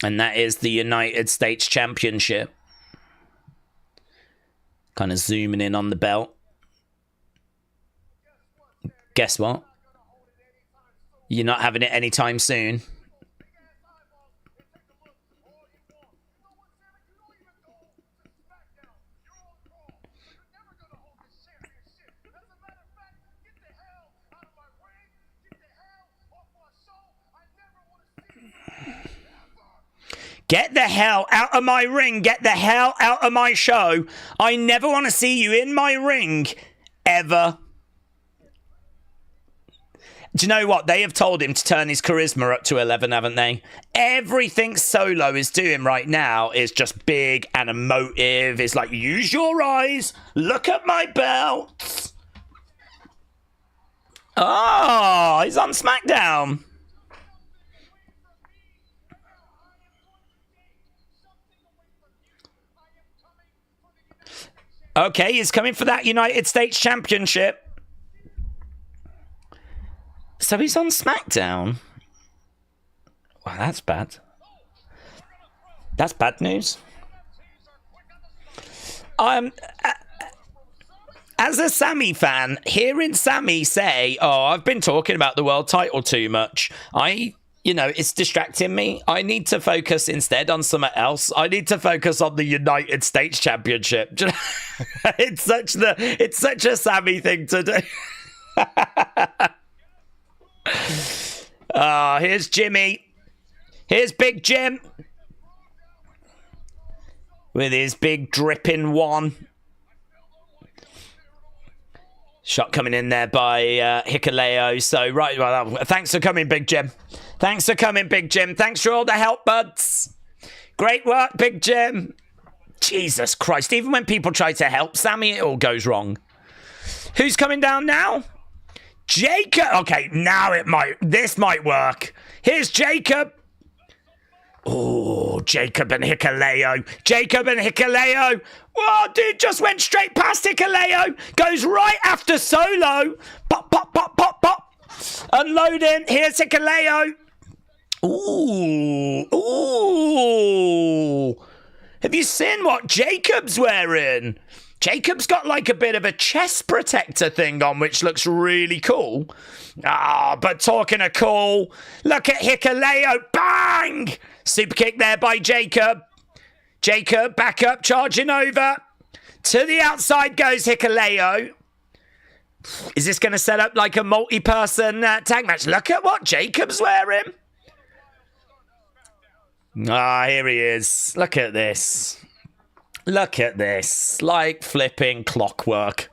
And that is the United States Championship. Kind of zooming in on the belt. Guess what? You're not having it anytime soon. Get the hell out of my ring. Get the hell out of my show. I never want to see you in my ring. Ever. Do you know what? They have told him to turn his charisma up to 11, haven't they? Everything Solo is doing right now is just big and emotive. It's like, use your eyes. Look at my belt. Oh, he's on SmackDown. Okay, he's coming for that United States Championship. So he's on SmackDown. Wow, that's bad. That's bad news. As a Sammy fan, hearing Sammy say, oh, I've been talking about the world title too much. It's distracting me. I need to focus instead on something else. I need to focus on the United States Championship. It's such a Sammy thing to do. Here's Jimmy. Here's Big Jim. With his big dripping one. Shot coming in there by Hikuleo. So, right, well, thanks for coming, Big Jim. Thanks for coming, Big Jim. Thanks for all the help, buds. Great work, Big Jim. Jesus Christ. Even when people try to help Sammy, it all goes wrong. Who's coming down now? Jacob. Okay, now this might work. Here's Jacob. Oh, Jacob and Hikuleo. Jacob and Hikuleo. Whoa, dude, just went straight past Hikuleo. Goes right after Solo. Pop, pop, pop, pop, pop. Unloading. Here's Hikuleo. Ooh. Ooh. Have you seen what Jacob's wearing? Jacob's got like a bit of a chest protector thing on, which looks really cool. But talking of cool, look at Hikuleo. Bang! Super kick there by Jacob. Jacob back up, charging over. To the outside goes Hikuleo. Is this going to set up like a multi-person tag match? Look at what Jacob's wearing. Here he is. Look at this. Look at this. Like flipping clockwork.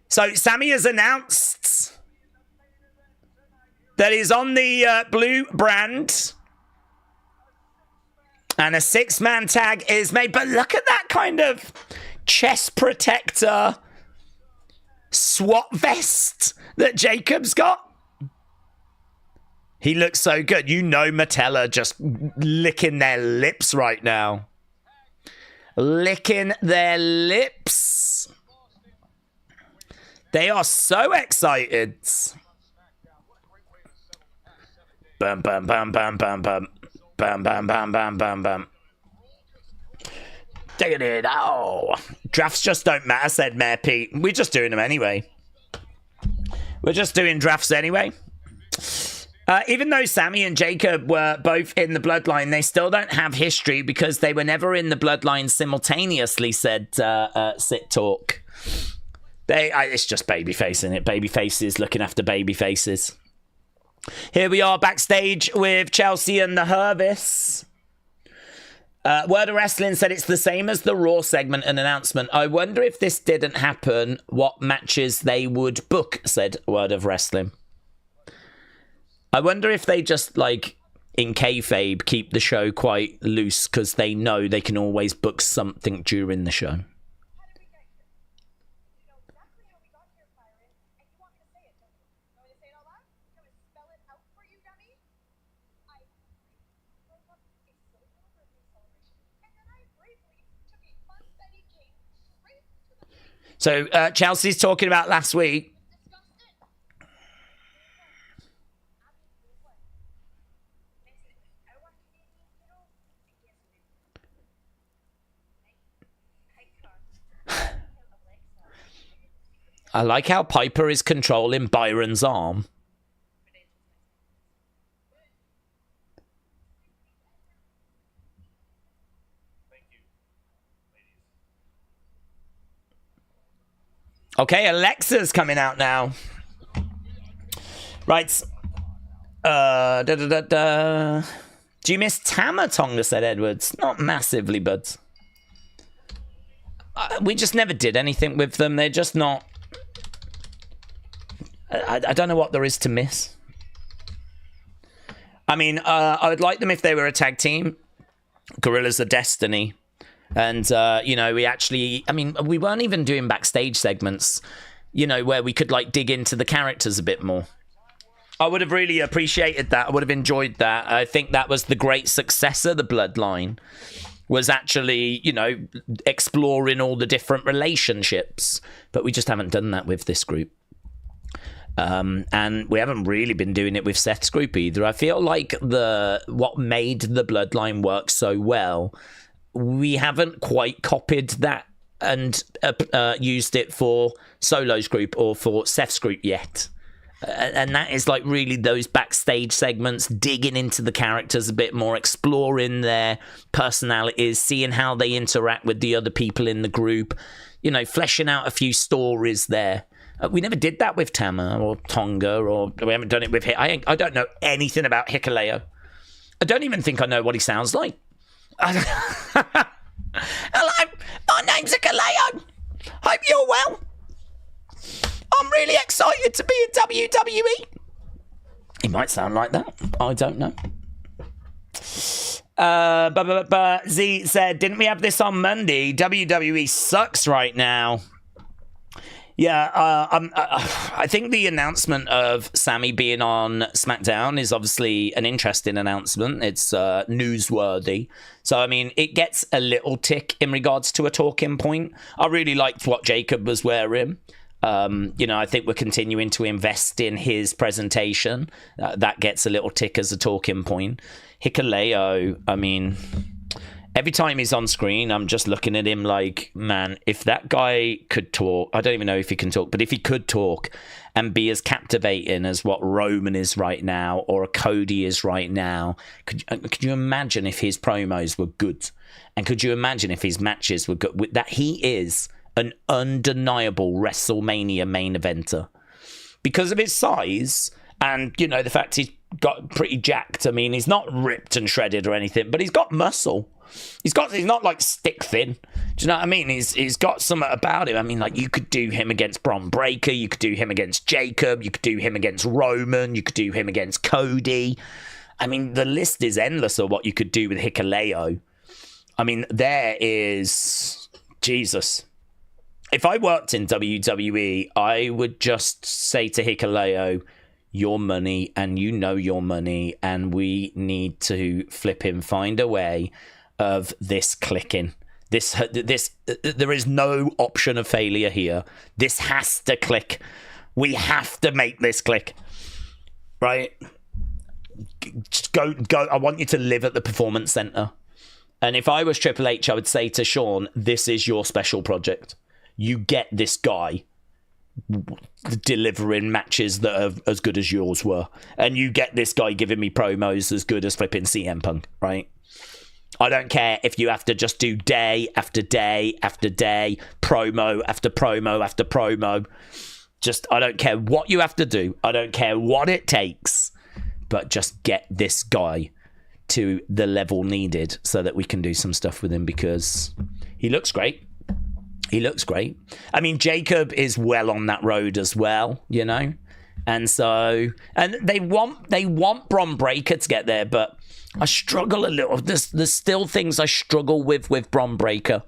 So Sammy has announced that is on the blue brand. And a 6-man tag is made. But look at that kind of chest protector SWAT vest that Jacob's got. He looks so good. You know Mattel are just licking their lips right now. Licking their lips. They are so excited. Bum, bum, bum, bum, bum, bum. Bam, bam, bam, bam, bam, bam. Taking it. Oh. Drafts just don't matter, said Mayor Pete. We're just doing them anyway. We're just doing drafts anyway. Even though Sammy and Jacob were both in the bloodline, they still don't have history because they were never in the bloodline simultaneously, said Sit Talk. It's just babyface, isn't it? Babyfaces looking after babyfaces. Here we are backstage with Chelsea and the Hervis. Word of Wrestling said it's the same as the Raw segment and announcement. I wonder if this didn't happen, what matches they would book, said Word of Wrestling. I wonder if they just, like, in kayfabe, keep the show quite loose because they know they can always book something during the show. So Chelsea's talking about last week. I like how Piper is controlling Byron's arm. Okay, Alexa's coming out now. Right. Do you miss Tamatonga, said Edwards. Not massively, but we just never did anything with them. They're just not... I don't know what there is to miss. I mean, I would like them if they were a tag team. Gorillas of Destiny. And, you know, we actually... I mean, we weren't even doing backstage segments, you know, where we could, like, dig into the characters a bit more. I would have really appreciated that. I would have enjoyed that. I think that was the great success of the Bloodline. Was actually, you know, exploring all the different relationships. But we just haven't done that with this group. And we haven't really been doing it with Seth's group either. I feel like what made the Bloodline work so well, we haven't quite copied that and used it for Solo's group or for Seth's group yet. And that is like really those backstage segments, digging into the characters a bit more, exploring their personalities, seeing how they interact with the other people in the group, you know, fleshing out a few stories there. We never did that with Tama or Tonga, or we haven't done it with I don't know anything about Hikuleo. I don't even think I know what he sounds like. Hello, my name's Hikuleo. Hope you're well. I'm really excited to be in WWE. He might sound like that. I don't know. Z said, didn't we have this on Monday? WWE sucks right now. Yeah, I think the announcement of Sammy being on SmackDown is obviously an interesting announcement. It's newsworthy. So, I mean, it gets a little tick in regards to a talking point. I really liked what Jacob was wearing. You know, I think we're continuing to invest in his presentation. That gets a little tick as a talking point. Hikuleo, I mean... Every time he's on screen, I'm just looking at him like, man, if that guy could talk, I don't even know if he can talk, but if he could talk and be as captivating as what Roman is right now or a Cody is right now, could you imagine if his promos were good? And could you imagine if his matches were good? That he is an undeniable WrestleMania main eventer. Because of his size and, you know, the fact he's got pretty jacked. I mean, he's not ripped and shredded or anything, but he's got muscle. He's not like stick thin. Do you know what I mean? He's got something about him. I mean, like, you could do him against Bron Breakker, you could do him against Jacob, you could do him against Roman, you could do him against Cody. I mean, the list is endless of what you could do with Hikuleo. I mean, there is... Jesus. If I worked in WWE, I would just say to Hikuleo, your money, and you know your money, and we need to flip him, find a way of this clicking. There is no option of failure here. This has to click. We have to make this click. Right? Just go. I want you to live at the Performance Center. And if I was Triple H, I would say to Sean, this is your special project. You get this guy delivering matches that are as good as yours were. And you get this guy giving me promos as good as flipping CM Punk, right? I don't care if you have to just do day after day after day, promo after promo after promo. Just, I don't care what you have to do. I don't care what it takes. But just get this guy to the level needed so that we can do some stuff with him, because he looks great. He looks great. I mean, Jacob is well on that road as well, you know? And so, and they want Bron Breakker to get there, but I struggle a little. There's still things I struggle with Bron Breakker.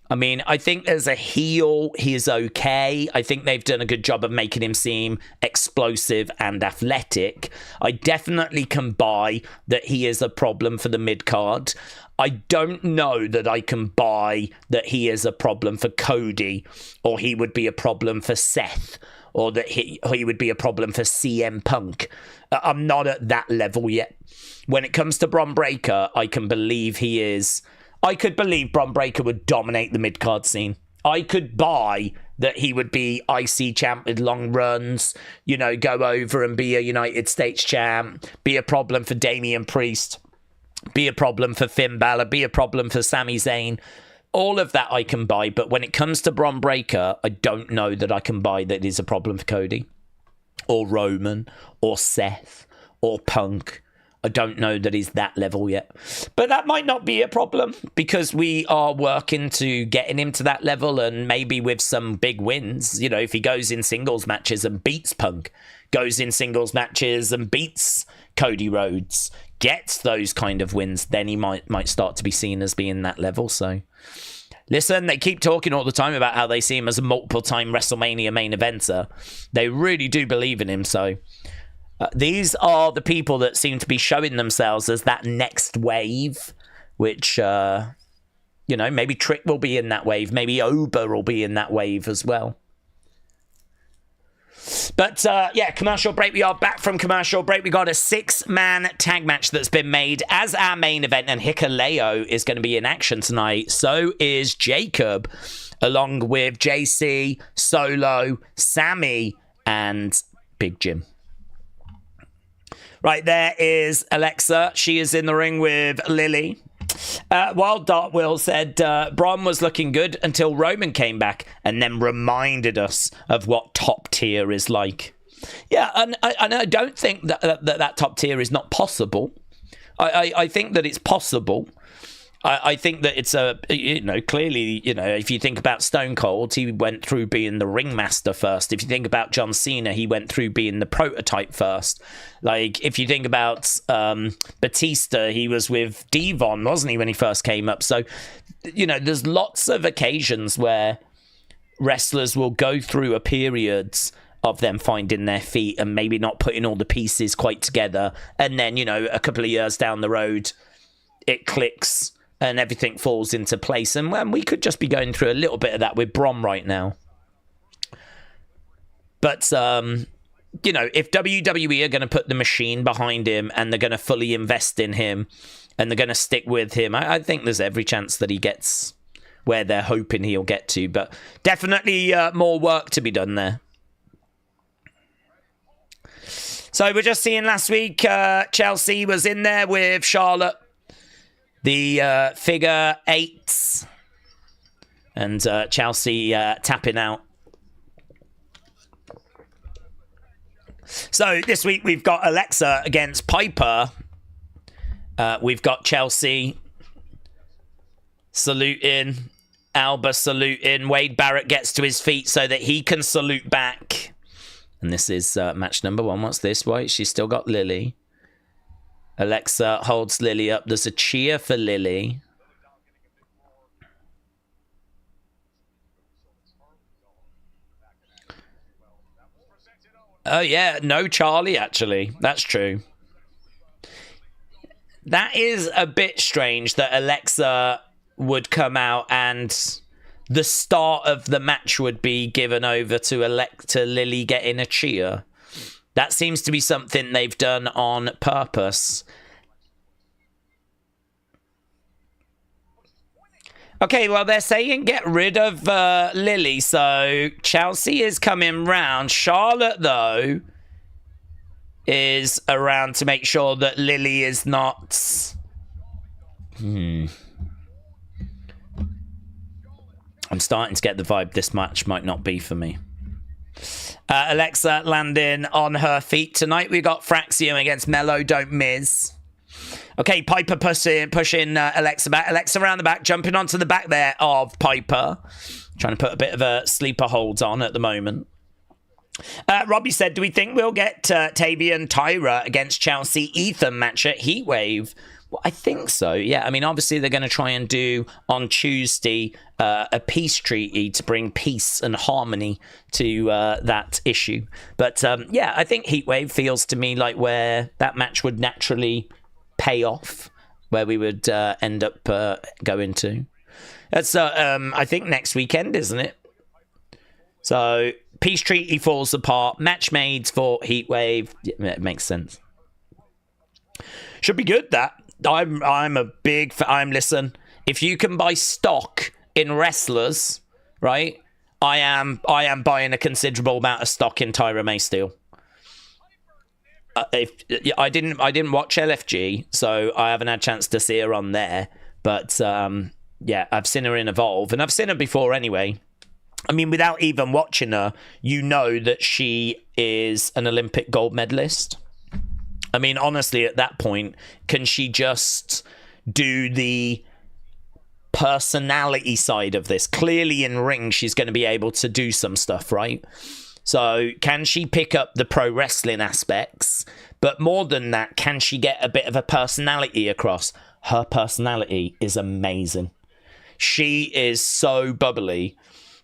I mean, I think as a heel, he is okay. I think they've done a good job of making him seem explosive and athletic. I definitely can buy that he is a problem for the mid-card. I don't know that I can buy that he is a problem for Cody, or he would be a problem for Seth, or that he would be a problem for CM Punk. I'm not at that level yet. When it comes to Bron Breakker, I can believe he is... I could believe Bron Breakker would dominate the mid-card scene. I could buy that he would be IC champ with long runs, you know, go over and be a United States champ, be a problem for Damian Priest, be a problem for Finn Balor, be a problem for Sami Zayn. All of that I can buy, but when it comes to Bron Breakker, I don't know that I can buy that is a problem for Cody, or Roman, or Seth, or Punk. I don't know that he's that level yet. But that might not be a problem, because we are working to getting him to that level, and maybe with some big wins, you know, if he goes in singles matches and beats Punk, goes in singles matches and beats Cody Rhodes, gets those kind of wins, then he might start to be seen as being that level. So listen, they keep talking all the time about how they see him as a multiple-time WrestleMania main eventer. They really do believe in him, so... these are the people that seem to be showing themselves as that next wave, which, you know, maybe Trick will be in that wave. Maybe Oba will be in that wave as well. But, yeah, commercial break. We are back from commercial break. We got a 6-man tag match that's been made as our main event, and Hikuleo is going to be in action tonight. So is Jacob, along with JC, Solo, Sammy, and Big Jim. Right, there is Alexa. She is in the ring with Lily. Wild Dart Will said Braun was looking good until Roman came back and then reminded us of what top tier is like. Yeah, and I don't think that top tier is not possible. I think that it's possible. I think that it's clearly, if you think about Stone Cold, he went through being the ringmaster first. If you think about John Cena, he went through being the prototype first. Like, if you think about Batista, he was with Devon, wasn't he, when he first came up? So, there's lots of occasions where wrestlers will go through a period of them finding their feet and maybe not putting all the pieces quite together. And then, a couple of years down the road, it clicks and everything falls into place. And we could just be going through a little bit of that with Brom right now. But, if WWE are going to put the machine behind him and they're going to fully invest in him and they're going to stick with him, I think there's every chance that he gets where they're hoping he'll get to. But definitely more work to be done there. So we're just seeing last week, Chelsea was in there with Charlotte. The figure eights, and Chelsea tapping out. So this week we've got Alexa against Piper. We've got Chelsea saluting Alba saluting. Wade Barrett gets to his feet so that he can salute back. And this is match number 1. What's this? Wait, she's still got Lily. Alexa holds Lily up. There's a cheer for Lily. Oh, yeah. No Charlie, actually. That's true. That is a bit strange that Alexa would come out and the start of the match would be given over to Lily getting a cheer. That seems to be something they've done on purpose. Okay, well, they're saying get rid of Lily, so Chelsea is coming round. Charlotte, though, is around to make sure that Lily is not... I'm starting to get the vibe this match might not be for me. Alexa landing on her feet. Tonight we got Fraxiom against Melo, don't miss. Okay, Piper pushing Alexa back. Alexa around the back, jumping onto the back there of Piper. Trying to put a bit of a sleeper hold on at the moment. Robbie said, do we think we'll get Tavian Tyra against Chelsea Ethan match at Heatwave? Well, I think so, yeah. I mean, obviously they're going to try and do on Tuesday a peace treaty to bring peace and harmony to that issue. But yeah, I think Heatwave feels to me like where that match would naturally pay off, where we would end up going to. That's, I think, next weekend, isn't it? So, peace treaty falls apart. Match made for Heatwave. Yeah, it makes sense. Should be good, that. I'm a big fan. Listen, if you can buy stock in wrestlers, right? I am buying a considerable amount of stock in Tyra May Steele. If I didn't watch LFG, so I haven't had a chance to see her on there. But yeah, I've seen her in Evolve, and I've seen her before anyway. I mean, without even watching her, you know that she is an Olympic gold medalist. I mean, honestly, at that point, can she just do the personality side of this? Clearly in ring, she's going to be able to do some stuff, right? So can she pick up the pro wrestling aspects? But more than that, can she get a bit of a personality across? Her personality is amazing. She is so bubbly.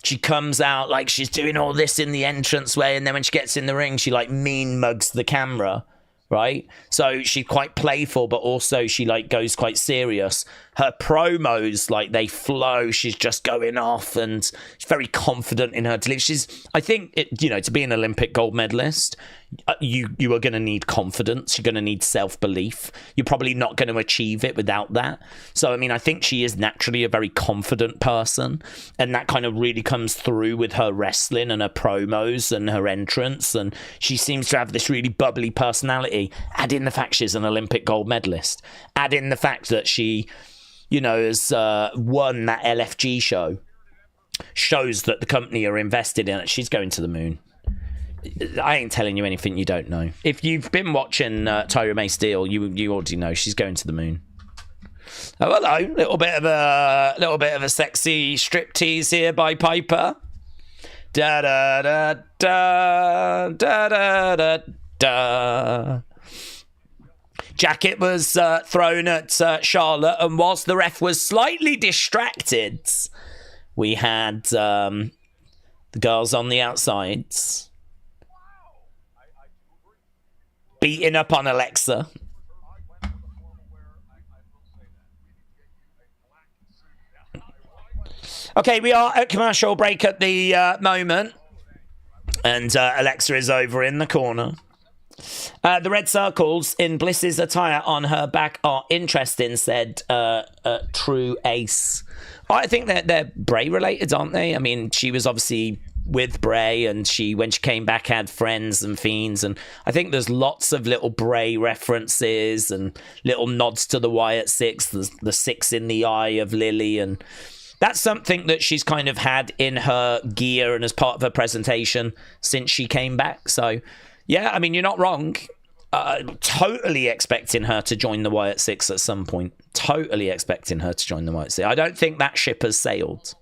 She comes out like she's doing all this in the entranceway, and then when she gets in the ring, she like mean mugs the camera. Right, so she's quite playful, but also she like goes quite serious. Her promos, like, they flow. She's just going off, and she's very confident in her delivery. I think, to be an Olympic gold medalist, you are going to need confidence. You're going to need self-belief. You're probably not going to achieve it without that. So, I mean, I think she is naturally a very confident person, and that kind of really comes through with her wrestling and her promos and her entrance, and she seems to have this really bubbly personality. Add in the fact she's an Olympic gold medalist. Add in the fact that she, has won that LFG show. Shows that the company are invested in it. She's going to the moon. I ain't telling you anything you don't know. If you've been watching Tyra May Steele, you already know she's going to the moon. Oh, hello, little bit of a sexy striptease here by Piper. Da da da da da da da da. Jacket was thrown at Charlotte, and whilst the ref was slightly distracted, we had the girls on the outsides beating up on Alexa. Okay, we are at commercial break at the moment, and Alexa is over in the corner. The red circles in Bliss's attire on her back are interesting, said True Ace. I think they're Bray related, aren't they? I mean, she was obviously with Bray, and when she came back had friends and fiends, and I think there's lots of little Bray references and little nods to the Wyatt Six, the six in the eye of Lily, and that's something that she's kind of had in her gear and as part of her presentation since she came back. So yeah, I mean, you're not wrong. Totally expecting her to join the Wyatt Six at some point. Totally expecting her to join the Wyatt Six. I don't think that ship has sailed.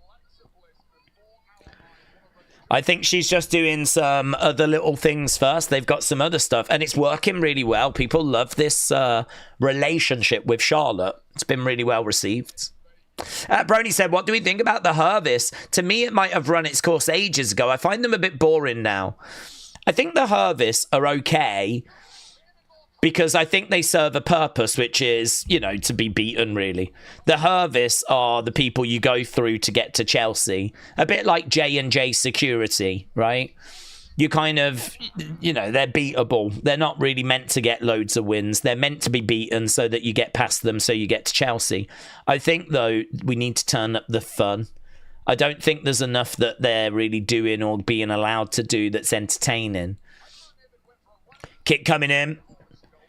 I think she's just doing some other little things first. They've got some other stuff, and it's working really well. People love this relationship with Charlotte. It's been really well received. Brony said, what do we think about the Hervis? To me, it might have run its course ages ago. I find them a bit boring now. I think the Hervis are okay because I think they serve a purpose, which is, you know, to be beaten, really. The Hervis are the people you go through to get to Chelsea. A bit like J&J Security, right? You kind of, you know, they're beatable. They're not really meant to get loads of wins. They're meant to be beaten so that you get past them so you get to Chelsea. I think, though, we need to turn up the fun. I don't think there's enough that they're really doing or being allowed to do that's entertaining. Kick coming in.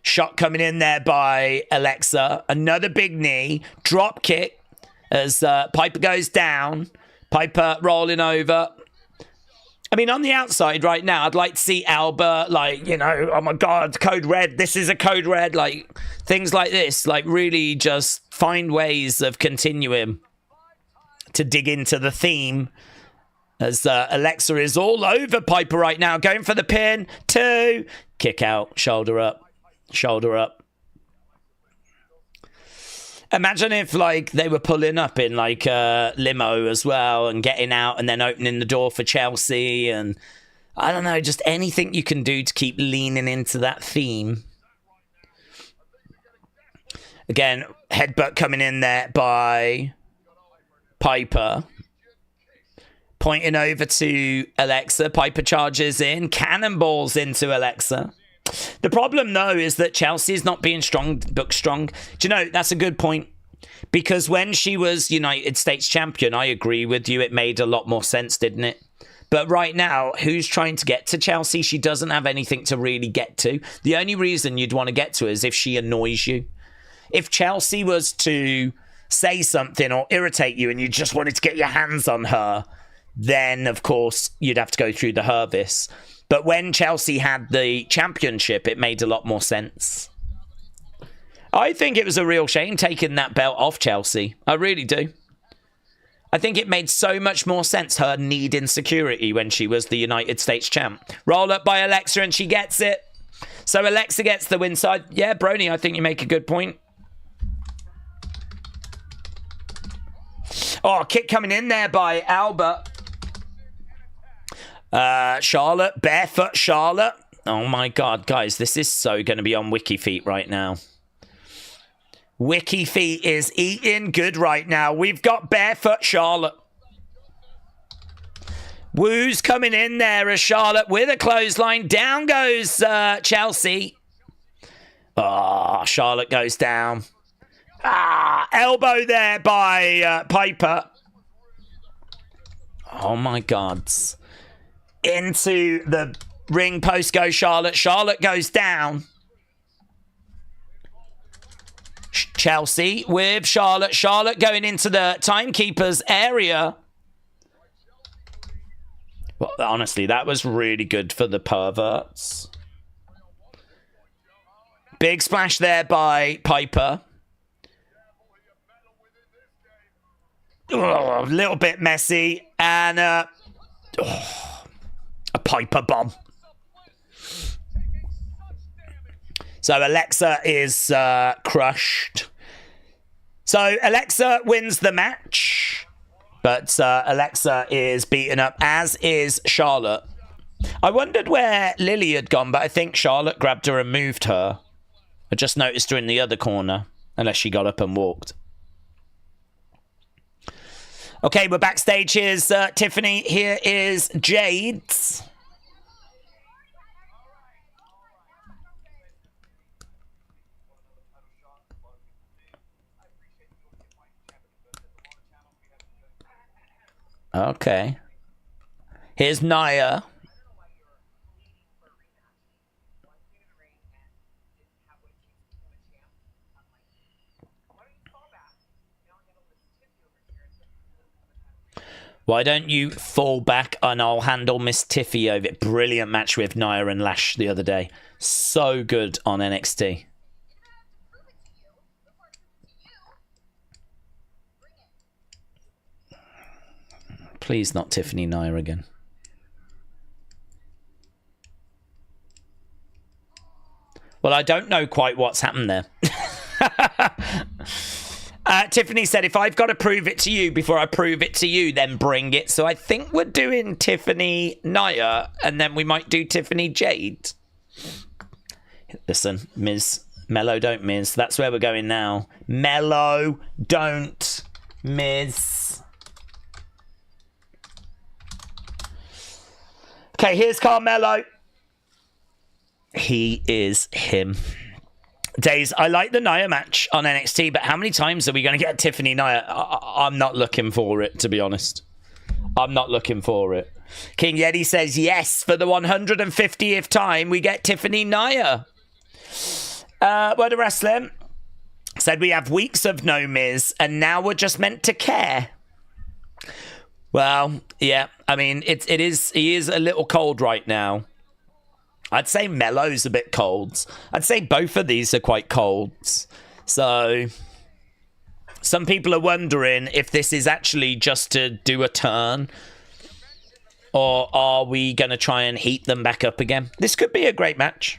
Shot coming in there by Alexa. Another big knee. Drop kick as Piper goes down. Piper rolling over. I mean, on the outside right now, I'd like to see Alba, like, you know, oh my God, code red. This is a code red. Like, things like this. Like, really just find ways of continuing to dig into the theme. As Alexa is all over Piper right now. Going for the pin. 2. Kick out. Shoulder up. Shoulder up. Imagine if, like, they were pulling up in, like, a limo as well and getting out and then opening the door for Chelsea and, I don't know, just anything you can do to keep leaning into that theme. Again, headbutt coming in there by Piper. Pointing over to Alexa. Piper charges in. Cannonballs into Alexa. The problem, though, is that Chelsea is not being booked strong. Do you know, that's a good point. Because when she was United States champion, I agree with you, it made a lot more sense, didn't it? But right now, who's trying to get to Chelsea? She doesn't have anything to really get to. The only reason you'd want to get to her is if she annoys you. If Chelsea was to say something or irritate you and you just wanted to get your hands on her, then, of course, you'd have to go through the Hervis. But when Chelsea had the championship, it made a lot more sense. I think it was a real shame taking that belt off Chelsea. I really do. I think it made so much more sense, her needing security when she was the United States champ. Roll up by Alexa and she gets it. So Alexa gets the win side. Yeah, Brony, I think you make a good point. Oh, kick coming in there by Albert. Charlotte, barefoot Charlotte. Oh my God, guys, this is so going to be on Wiki Feet right now. Wiki Feet is eating good right now. We've got barefoot Charlotte. Woo's coming in there as Charlotte with a clothesline. Down goes Chelsea. Oh, Charlotte goes down. Elbow there by Piper. Oh my God. Into the ring post goes Charlotte. Charlotte goes down. Chelsea with Charlotte. Charlotte going into the timekeeper's area. Well, honestly, that was really good for the perverts. Big splash there by Piper. Oh, a little bit messy. And a Piper bomb. So Alexa is crushed. So Alexa wins the match. But Alexa is beaten up, as is Charlotte. I wondered where Lily had gone, but I think Charlotte grabbed her and moved her. I just noticed her in the other corner, unless she got up and walked. Okay, we're backstage. Here's Tiffany. Here is Jade. Okay. Here's Nia. Why don't you fall back and I'll handle Miss Tiffy over it. Brilliant match with Nia and Lash the other day. So good on NXT. Please not Tiffany Nia again. Well, I don't know quite what's happened there. Tiffany said, if I've got to prove it to you before I prove it to you, then bring it. So I think we're doing Tiffany Nia, and then we might do Tiffany Jade. Listen, Melo, don't miss. That's where we're going now. Melo, don't miss. Okay, here's Carmelo. He is him. Daze, I like the Nia match on NXT, but how many times are we going to get Tiffany Nia? I'm not looking for it, to be honest. I'm not looking for it. King Yeti says, yes, for the 150th time, we get Tiffany Nia. Word of Wrestling said we have weeks of no Miz, and now we're just meant to care. Well, yeah, I mean, he is a little cold right now. I'd say Melo's a bit cold. I'd say both of these are quite cold. So some people are wondering if this is actually just to do a turn, or are we going to try and heat them back up again? This could be a great match.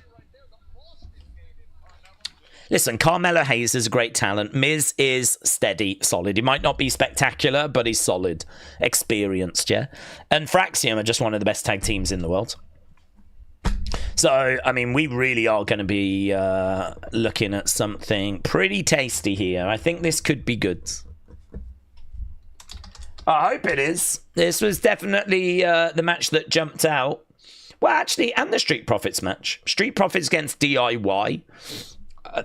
Listen, Carmelo Hayes is a great talent. Miz is steady, solid. He might not be spectacular, but he's solid. Experienced, yeah? And Fraxiom are just one of the best tag teams in the world. So, I mean, we really are going to be looking at something pretty tasty here. I think this could be good. I hope it is. This was definitely the match that jumped out. Well, actually, and the Street Profits match. Street Profits against DIY.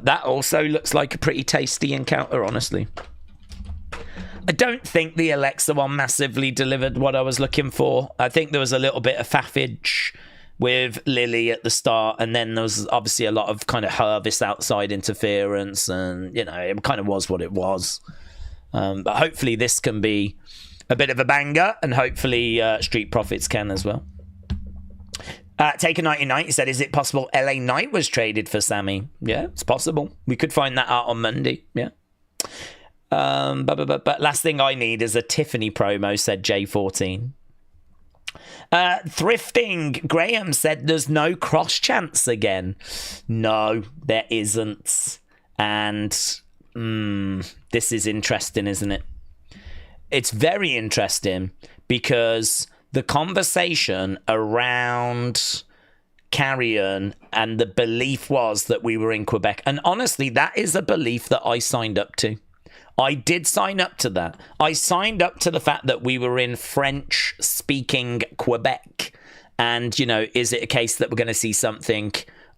That also looks like a pretty tasty encounter, honestly. I don't think the Alexa one massively delivered what I was looking for. I think there was a little bit of faffage with Lily at the start, and then there was obviously a lot of kind of Hervis outside interference, and, you know, it kind of was what it was. But hopefully this can be a bit of a banger, and hopefully Street Profits can as well. Taker99 said, is it possible LA Knight was traded for Sammy? Yeah, it's possible. We could find that out on Monday. Yeah. But last thing I need is a Tiffany promo, said J14. Thrifting Graham said there's no cross chance again. No, there isn't. And this is interesting, isn't it? It's very interesting because the conversation around Carrion and the belief was that we were in Quebec. And honestly, that is a belief that I signed up to. I did sign up to that. I signed up to the fact that we were in French-speaking Quebec. And, you know, is it a case that we're going to see something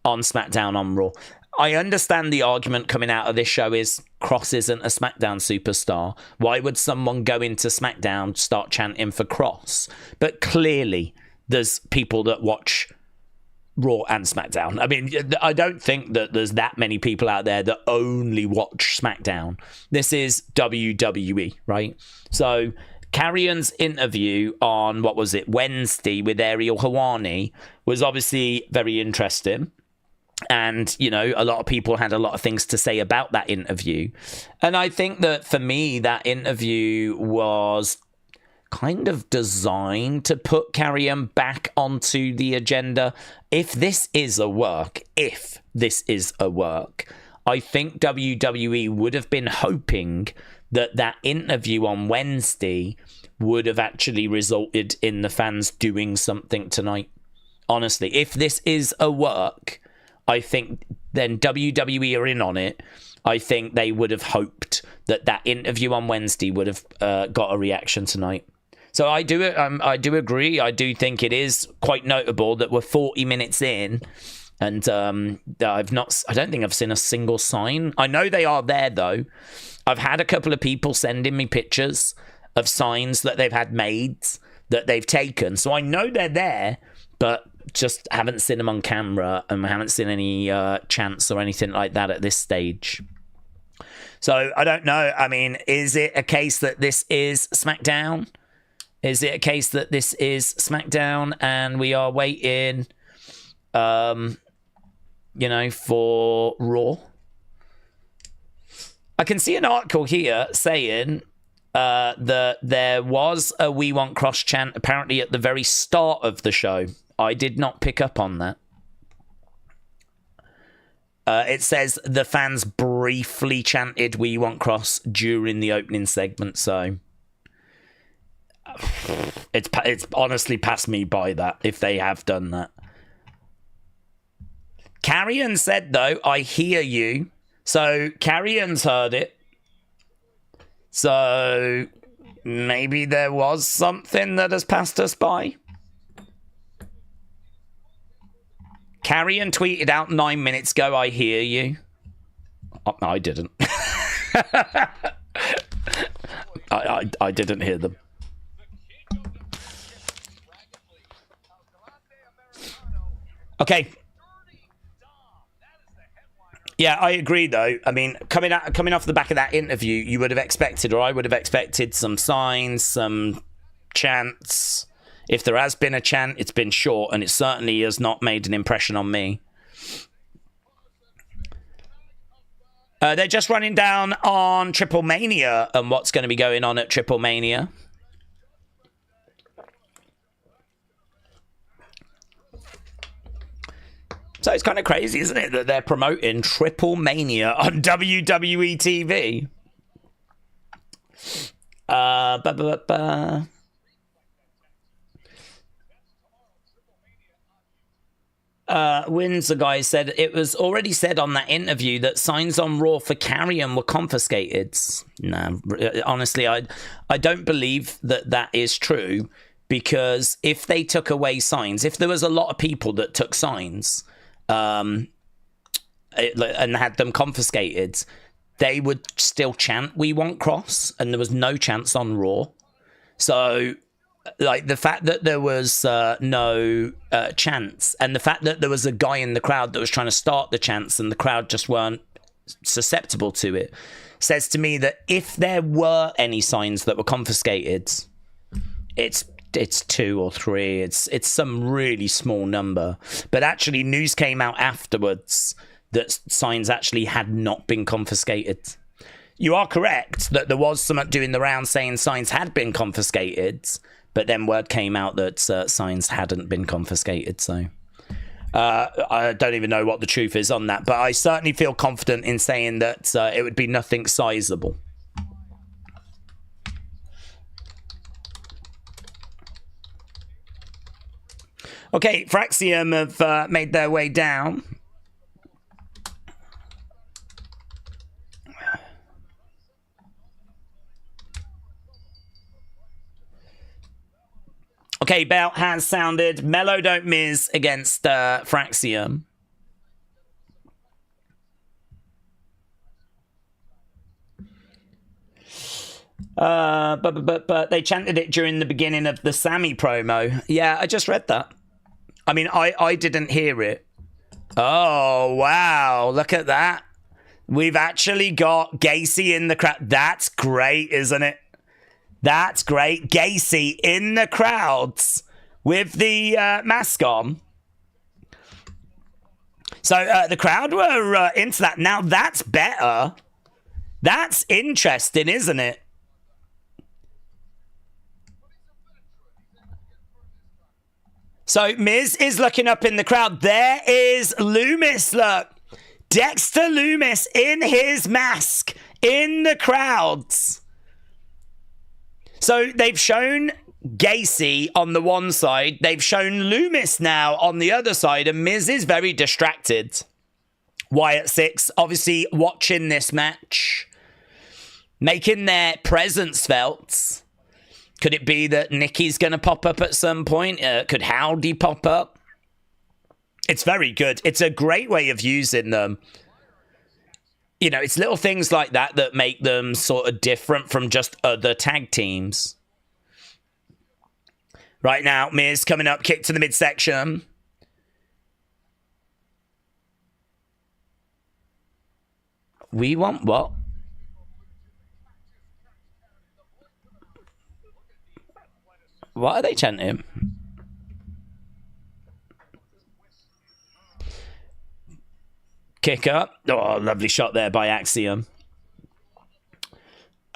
on SmackDown on Raw? I understand the argument coming out of this show is Cross isn't a SmackDown superstar. Why would someone go into SmackDown, start chanting for Cross? But clearly, there's people that watch Raw and SmackDown. I mean, I don't think that there's that many people out there that only watch SmackDown. This is WWE, right? So Carrion's interview on, what was it, Wednesday with Ariel Helwani was obviously very interesting. And, you know, a lot of people had a lot of things to say about that interview. And I think that for me, that interview was kind of designed to put Carrion back onto the agenda. If this is a work, I think WWE would have been hoping that that interview on Wednesday would have actually resulted in the fans doing something tonight. Honestly, if this is a work, I think then WWE are in on it. I think they would have hoped that that interview on Wednesday would have got a reaction tonight. So I do agree. I do think it is quite notable that we're 40 minutes in, and I don't think I've seen a single sign. I know they are there though. I've had a couple of people sending me pictures of signs that they've had made, that they've taken. So I know they're there, but just haven't seen them on camera, and we haven't seen any chants or anything like that at this stage. So I don't know. I mean, is it a case that this is SmackDown? Is it a case that this is SmackDown and we are waiting, for Raw? I can see an article here saying that there was a We Want Cross chant apparently at the very start of the show. I did not pick up on that. It says the fans briefly chanted "We Want Cross" during the opening segment, so it's honestly passed me by that if they have done that. Carrion said though, "I hear you," so Carrion's heard it. So maybe there was something that has passed us by. Carrion tweeted out 9 minutes ago, "I hear you." Oh, I didn't. I didn't hear them. Okay. Yeah, I agree though. I mean, coming off the back of that interview, you would have expected, or I would have expected, some signs, some chants. If there has been a chant, it's been short, and it certainly has not made an impression on me. They're just running down on Triple Mania and what's going to be going on at Triple Mania. So it's kind of crazy, isn't it, that they're promoting Triple Mania on WWE TV? Windsor guy said it was already said on that interview that signs on Raw for Carrion were confiscated. No, honestly, I don't believe that is true, because if they took away signs, if there was a lot of people that took signs and had them confiscated, they would still chant "We Want Cross," and there was no chants on Raw. So like the fact that there was no chants, and the fact that there was a guy in the crowd that was trying to start the chants and the crowd just weren't susceptible to it, says to me that if there were any signs that were confiscated, it's 2 or 3. It's some really small number. But actually news came out afterwards that signs actually had not been confiscated. You are correct that there was someone doing the round saying signs had been confiscated, but then word came out that signs hadn't been confiscated. So I don't even know what the truth is on that, but I certainly feel confident in saying that it would be nothing sizable. Okay, Fraxiom have made their way down. Okay, bell has sounded. Melo don't miss against Fraxiom. But they chanted it during the beginning of the Sammy promo. Yeah, I just read that. I mean, I didn't hear it. Oh, wow. Look at that. We've actually got Gacy in the crowd. That's great, isn't it? That's great. Gacy in the crowds with the mask on. So the crowd were into that. Now that's better. That's interesting, isn't it? So Miz is looking up in the crowd. There is Loomis, look. Dexter Loomis in his mask in the crowds. So they've shown Gacy on the one side. They've shown Loomis now on the other side. And Miz is very distracted. Wyatt Six, obviously watching this match. Making their presence felt. Could it be that Nikki's going to pop up at some point? Could Howdy pop up? It's very good. It's a great way of using them. You know, it's little things like that that make them sort of different from just other tag teams. Right now, Miz coming up, kick to the midsection. We want what? What are they chanting? Kick up. Oh, lovely shot there by Axiom.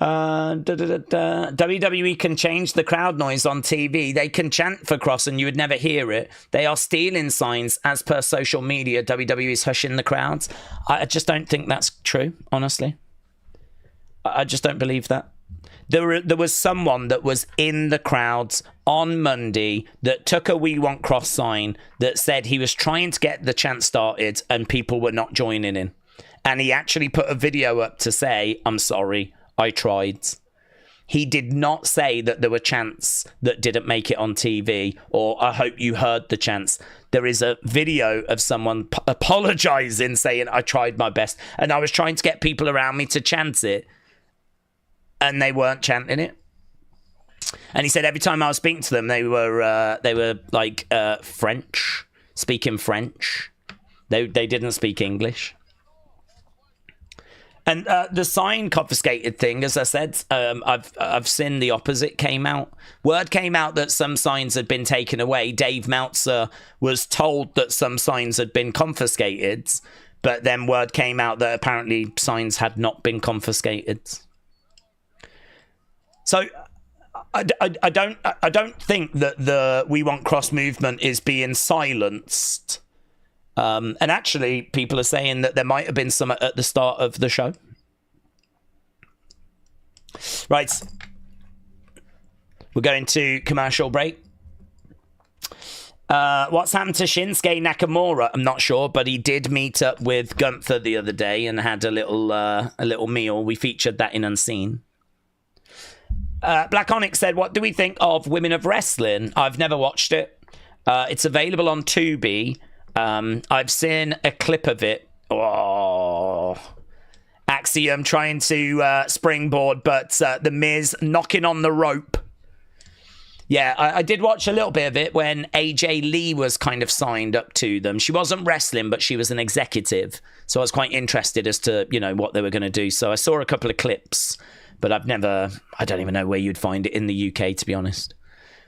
WWE can change the crowd noise on TV. They can chant for Cross and you would never hear it. They are stealing signs as per social media. WWE is hushing the crowds. I just don't think that's true, honestly. I just don't believe that. There was someone that was in the crowds on Monday that took a "We Want Cross" sign that said he was trying to get the chant started and people were not joining in. And he actually put a video up to say, "I'm sorry, I tried." He did not say that there were chants that didn't make it on TV or "I hope you heard the chants." There is a video of someone apologizing, saying, "I tried my best and I was trying to get people around me to chant it." And they weren't chanting it. And he said every time I was speaking to them, they were like French, speaking French. They didn't speak English. And the sign confiscated thing, as I said, I've seen the opposite came out. Word came out that some signs had been taken away. Dave Meltzer was told that some signs had been confiscated, but then word came out that apparently signs had not been confiscated. So I don't think that the "We Want Cross" movement is being silenced. And actually, people are saying that there might have been some at the start of the show. Right. We're going to commercial break. What's happened to Shinsuke Nakamura? I'm not sure, but he did meet up with Gunther the other day and had a little meal. We featured that in Unseen. Black Onyx said, "What do we think of Women of Wrestling?" I've never watched it. It's available on Tubi. I've seen a clip of it. Oh, Axiom trying to springboard, but the Miz knocking on the rope. Yeah, I did watch a little bit of it when AJ Lee was kind of signed up to them. She wasn't wrestling, but she was an executive. So I was quite interested as to, what they were going to do. So I saw a couple of clips. But I don't even know where you'd find it in the UK, to be honest.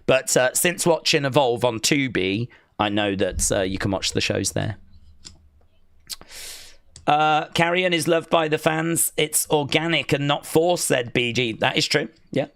But since watching Evolve on Tubi, I know that you can watch the shows there. Carrion is loved by the fans. It's organic and not forced, said BG. That is true, yeah.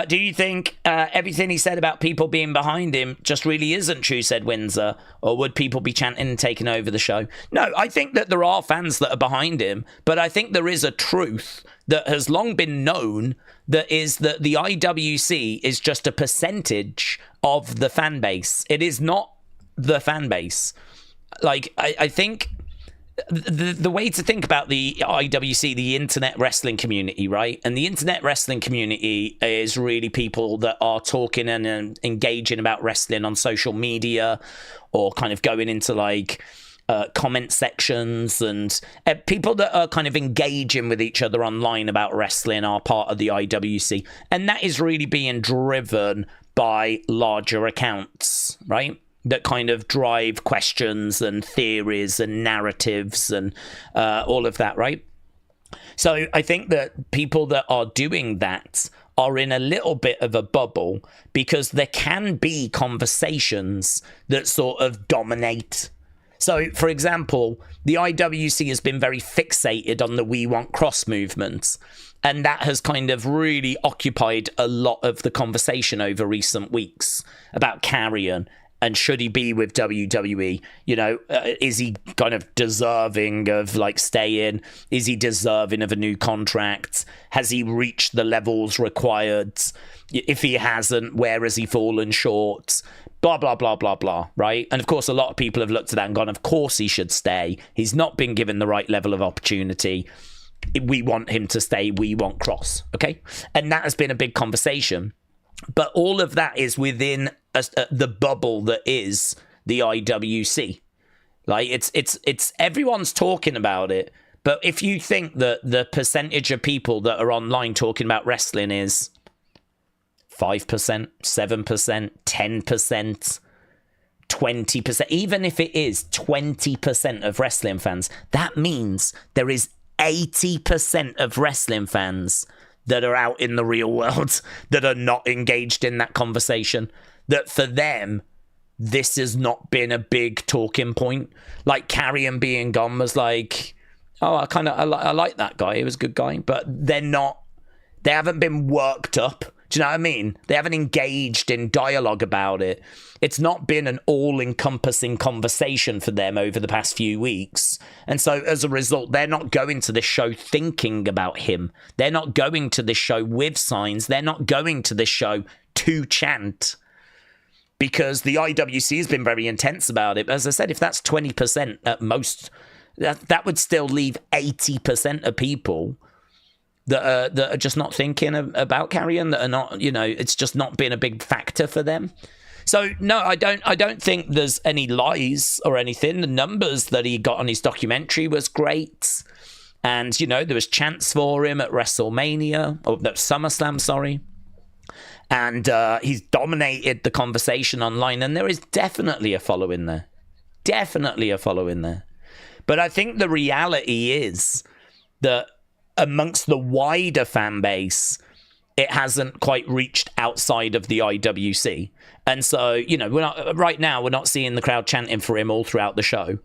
Do you think everything he said about people being behind him just really isn't true, said Windsor? Or would people be chanting and taking over the show? No, I think that there are fans that are behind him, but I think there is a truth that has long been known, that is that the IWC is just a percentage of the fan base. It is not the fan base. Like, I think the way to think about the IWC, the internet wrestling community, right? And the internet wrestling community is really people that are talking and engaging about wrestling on social media, or kind of going into like comment sections, and people that are kind of engaging with each other online about wrestling are part of the IWC. And that is really being driven by larger accounts, right? That kind of drive questions and theories and narratives and all of that, right? So I think that people that are doing that are in a little bit of a bubble, because there can be conversations that sort of dominate. So, for example, the IWC has been very fixated on the "We Want Cross" movement, and that has kind of really occupied a lot of the conversation over recent weeks about Carrion. And should he be with WWE? Is he kind of deserving of like staying? Is he deserving of a new contract? Has he reached the levels required? If he hasn't, where has he fallen short? Blah, blah, blah, blah, blah, right? And of course, a lot of people have looked at that and gone, of course he should stay. He's not been given the right level of opportunity. We want him to stay. We want Cross, okay? And that has been a big conversation. But all of that is within the bubble that is the IWC. Like, it's everyone's talking about it. But if you think that the percentage of people that are online talking about wrestling is 5%, 7%, 10%, 20%, even if it is 20% of wrestling fans, that means there is 80% of wrestling fans that are out in the real world that are not engaged in that conversation. That for them, this has not been a big talking point. Like, Carrion being gone was like, oh, I like that guy. He was a good guy. But they haven't been worked up. Do you know what I mean? They haven't engaged in dialogue about it. It's not been an all-encompassing conversation for them over the past few weeks. And so as a result, they're not going to this show thinking about him. They're not going to this show with signs. They're not going to this show to chant. Because the IWC has been very intense about it. But as I said, if that's 20% at most, that would still leave 80% of people that are just not thinking about Carrion, that are not, it's just not been a big factor for them. So no, I don't think there's any lies or anything. The numbers that he got on his documentary was great, and there was chants for him at WrestleMania, or no, SummerSlam, sorry, and he's dominated the conversation online, and there is definitely a following there, But I think the reality is that amongst the wider fan base, it hasn't quite reached outside of the IWC. And so, we're not seeing the crowd chanting for him all throughout the show.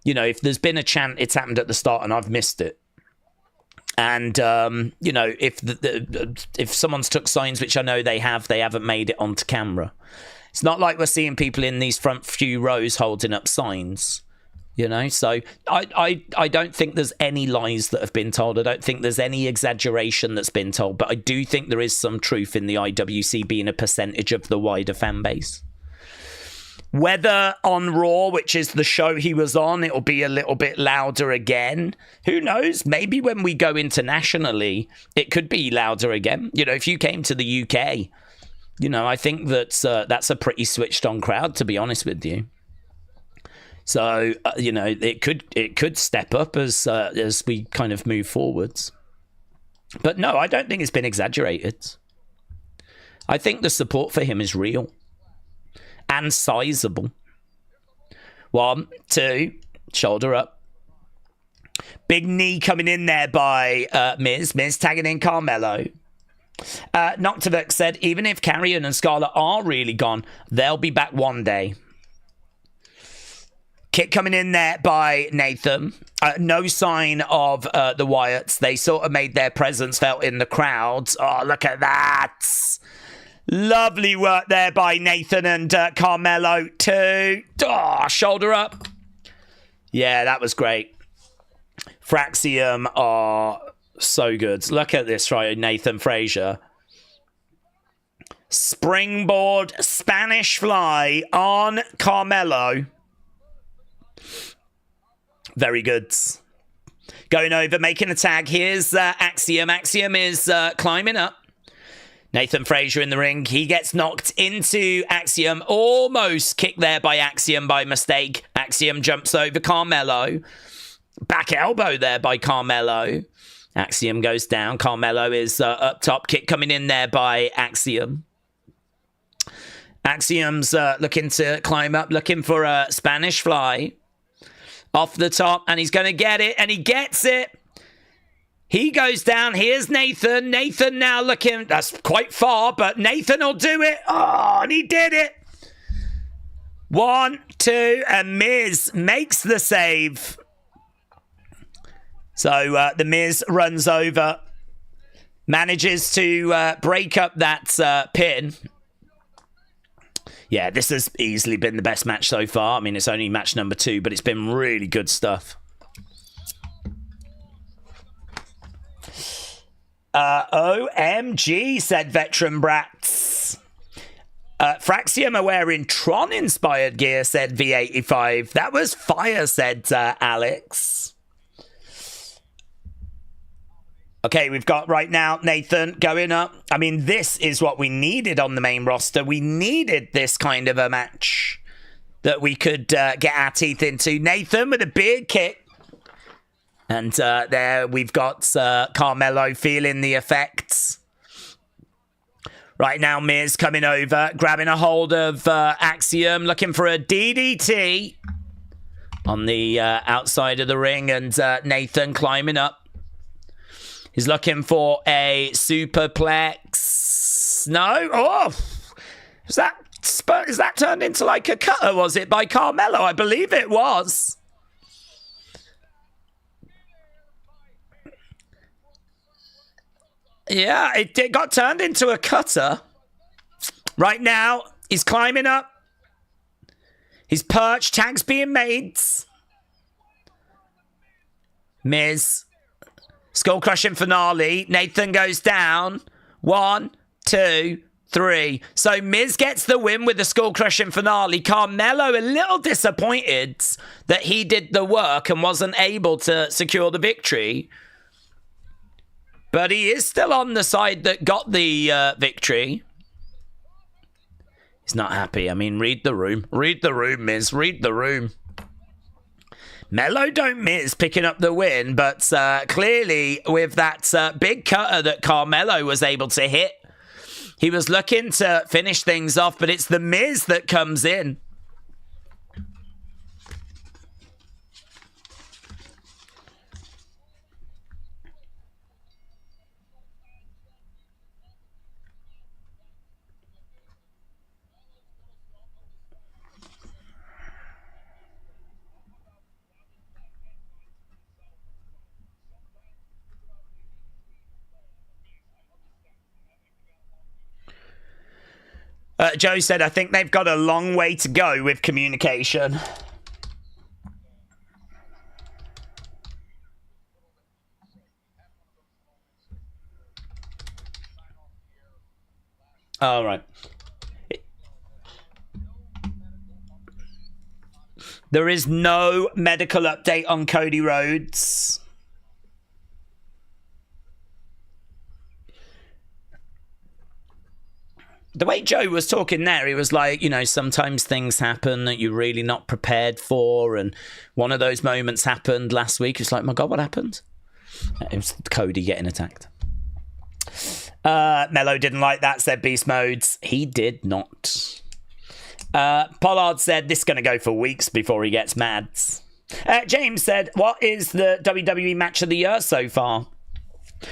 If there's been a chant, it's happened at the start and I've missed it. And, if someone's took signs, which I know they haven't made it onto camera. It's not like we're seeing people in these front few rows holding up signs. So I don't think there's any lies that have been told. I don't think there's any exaggeration that's been told. But I do think there is some truth in the IWC being a percentage of the wider fan base. Whether on Raw, which is the show he was on, it'll be a little bit louder again. Who knows? Maybe when we go internationally, it could be louder again. If you came to the UK, I think that's a pretty switched on crowd, to be honest with you. So, it could step up as we kind of move forwards. But no, I don't think it's been exaggerated. I think the support for him is real and sizable. 1, 2, shoulder up. Big knee coming in there by Miz. Miz tagging in Carmelo. Noctivux said, even if Carrion and Scarlett are really gone, they'll be back one day. Kick coming in there by Nathan. No sign of the Wyatts. They sort of made their presence felt in the crowd. Oh, look at that. Lovely work there by Nathan and Carmelo too. Oh, shoulder up. Yeah, that was great. Fraxiom are so good. Look at this, right, Nathan Frazier. Springboard Spanish fly on Carmelo. Very good. Going over, making a tag. Here's Axiom. Axiom is climbing up. Nathan Frazier in the ring. He gets knocked into Axiom. Almost kicked there by Axiom by mistake. Axiom jumps over Carmelo. Back elbow there by Carmelo. Axiom goes down. Carmelo is up top. Kick coming in there by Axiom. Axiom's looking to climb up, looking for a Spanish fly. Off the top, and he's going to get it, and he gets it. He goes down. Here's Nathan. Nathan now looking. That's quite far, but Nathan will do it. Oh, and he did it. 1, 2, and Miz makes the save. So the Miz runs over, manages to break up that pin. Yeah, this has easily been the best match so far. I mean, it's only match number 2, but it's been really good stuff. OMG, said Veteran Brats. Fraxiom are wearing Tron-inspired gear, said V85. That was fire, said Alex. Okay, we've got right now Nathan going up. I mean, this is what we needed on the main roster. We needed this kind of a match that we could get our teeth into. Nathan with a big kick. And there we've got Carmelo feeling the effects. Right now, Miz coming over, grabbing a hold of Axiom, looking for a DDT on the outside of the ring. And Nathan climbing up. He's looking for a superplex. No? Oh! Is that turned into like a cutter, was it, by Carmelo? I believe it was. Yeah, it got turned into a cutter. Right now, he's climbing up. He's perched. Tags being made. Miz. Skull crushing finale. Nathan goes down. 1, 2, 3. So Miz gets the win with the skull crushing finale. Carmelo a little disappointed that he did the work and wasn't able to secure the victory. But he is still on the side that got the victory. He's not happy. I mean, read the room. Read the room, Miz. Read the room. Melo don't miss picking up the win, but clearly with that big cutter that Carmelo was able to hit, he was looking to finish things off, but it's the Miz that comes in. Joe said, I think they've got a long way to go with communication. All right. There is no medical update on Cody Rhodes. The way Joe was talking there, he was like, you know, sometimes things happen that you're really not prepared for. And one of those moments happened last week. It's like, my God, what happened? It was Cody getting attacked. Melo didn't like that, said Beast Modes. He did not. Pollard said, this is going to go for weeks before he gets mad. James said, what is the WWE match of the year so far?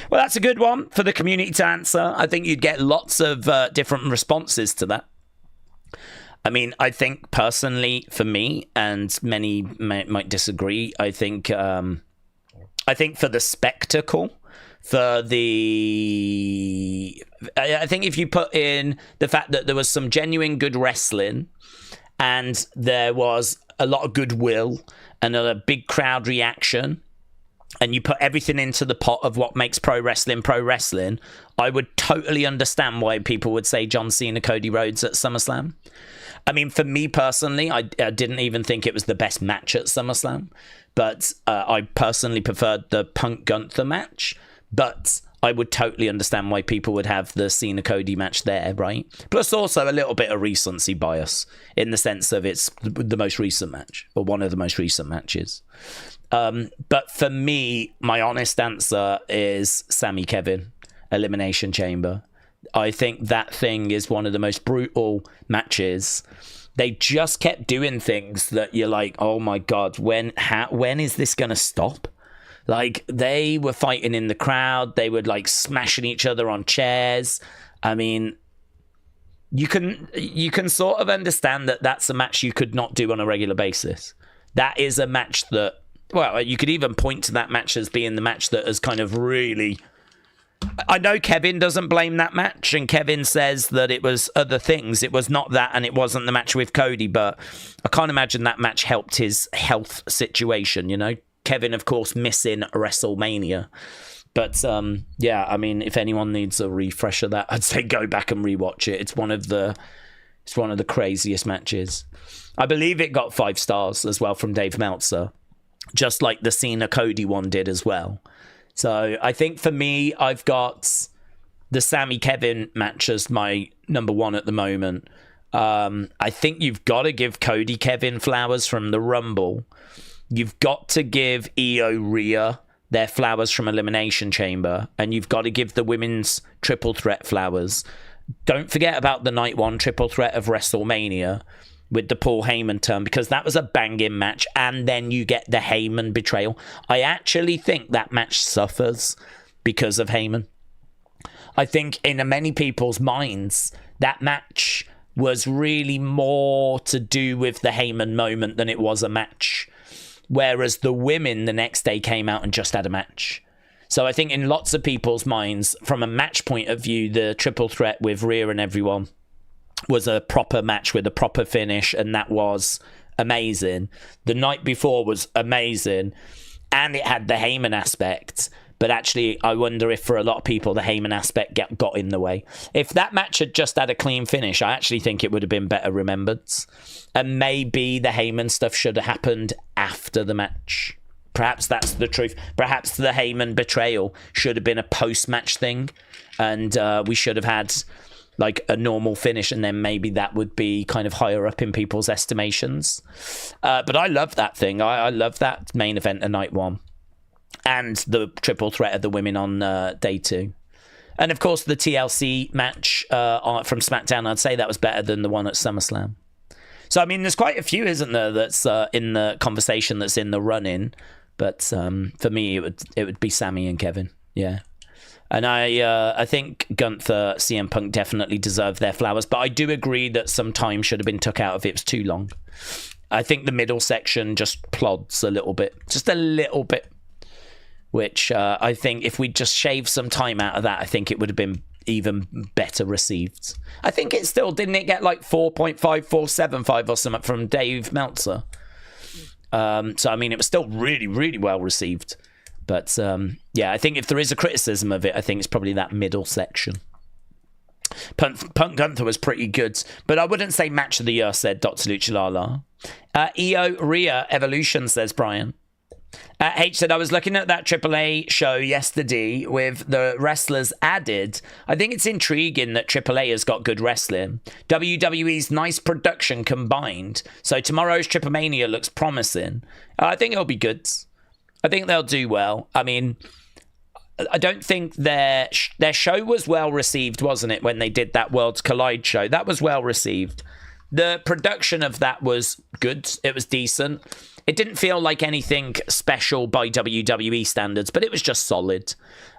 Well, that's a good one for the community to answer. I think you'd get lots of different responses to that. I mean, I think personally, for me, and many might disagree, I think for the spectacle, I think if you put in the fact that there was some genuine good wrestling and there was a lot of goodwill and a big crowd reaction, and you put everything into the pot of what makes pro wrestling, I would totally understand why people would say John Cena, Cody Rhodes at SummerSlam. I mean, for me personally, I didn't even think it was the best match at SummerSlam, but I personally preferred the Punk Gunther match, but I would totally understand why people would have the Cena Cody match there, right? Plus also a little bit of recency bias in the sense of it's the most recent match, or one of the most recent matches. But for me, my honest answer is Sami Kevin, Elimination Chamber. I think that thing is one of the most brutal matches. They just kept doing things that you're like, oh my God, when is this going to stop? Like, they were fighting in the crowd. They were like smashing each other on chairs. I mean, you can sort of understand that that's a match you could not do on a regular basis. That is a match that, well, you could even point to that match as being the match that has kind of really... I know Kevin doesn't blame that match, and Kevin says that it was other things. It was not that, and it wasn't the match with Cody, but I can't imagine that match helped his health situation, you know? Kevin, of course, missing WrestleMania. But, yeah, I mean, if anyone needs a refresh of that, I'd say go back and rewatch it. It's one of the craziest matches. I believe it got 5 stars as well from Dave Meltzer, just like the Cena Cody one did as well. So I think for me, I've got the Sami Kevin match as my number one at the moment. I think you've got to give Cody Kevin flowers from the Rumble. You've got to give Io Rhea their flowers from Elimination Chamber. And you've got to give the women's triple threat flowers. Don't forget about the night one triple threat of WrestleMania with the Paul Heyman turn, because that was a banging match, and then you get the Heyman betrayal. I actually think that match suffers because of Heyman. I think in many people's minds, that match was really more to do with the Heyman moment than it was a match. Whereas the women the next day came out and just had a match. So I think in lots of people's minds, from a match point of view, the triple threat with Rhea and everyone was a proper match with a proper finish, and that was amazing. The night before was amazing, and it had the Heyman aspect. But actually, I wonder if for a lot of people, the Heyman aspect got in the way. If that match had just had a clean finish, I actually think it would have been better remembered. And maybe the Heyman stuff should have happened after the match. Perhaps that's the truth. Perhaps the Heyman betrayal should have been a post-match thing. And we should have had like a normal finish, and then maybe that would be kind of higher up in people's estimations. But I love that thing. I love that main event of night one. And the triple threat of the women on day 2. And of course, the TLC match from SmackDown, I'd say that was better than the one at SummerSlam. So, I mean, there's quite a few, isn't there, that's in the conversation, that's in the run-in. But for me, it would be Sammy and Kevin. Yeah. And I think Gunther, CM Punk definitely deserve their flowers. But I do agree that some time should have been took out of it. It was too long. I think the middle section just plods a little bit. Just a little bit. Which I think if we just shaved some time out of that, I think it would have been even better received. I think it still, didn't it get like 4.5475 or something from Dave Meltzer? So, I mean, it was still really, really well received. But, yeah, I think if there is a criticism of it, I think it's probably that middle section. Punk Gunther was pretty good, but I wouldn't say match of the year, said Dr. Luchalala. EO Rhea Evolution, says Brian. H said, I was looking at that AAA show yesterday with the wrestlers added. I think it's intriguing that AAA has got good wrestling. WWE's nice production combined. So tomorrow's Triplemania looks promising. I think it'll be good. I think they'll do well. I mean, I don't think their show was well received, wasn't it, when they did that Worlds Collide show? That was well received. The production of that was good. It was decent. It didn't feel like anything special by WWE standards, but it was just solid.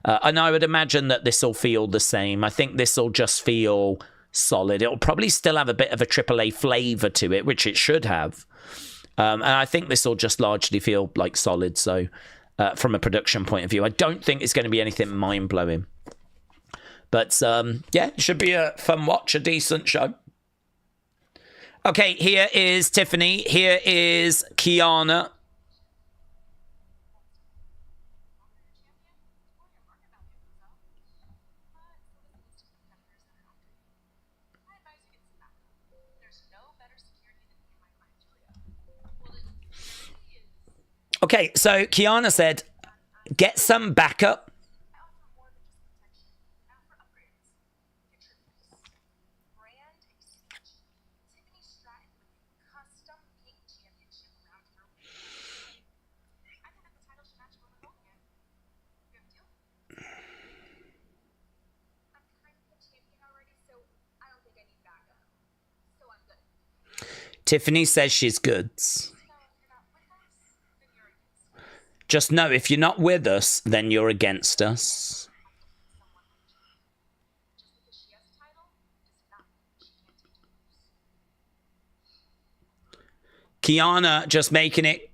And I would imagine that this will feel the same. I think this will just feel solid. It'll probably still have a bit of a AAA flavour to it, which it should have. And I think this will just largely feel like solid. So from a production point of view, I don't think it's going to be anything mind-blowing. But yeah, it should be a fun watch, a decent show. Okay, here is Tiffany. Here is Kiana. Okay, so Kiana said, get some backup. Tiffany says she's good. Just know, if you're not with us, then you're against us. Kiana just making it...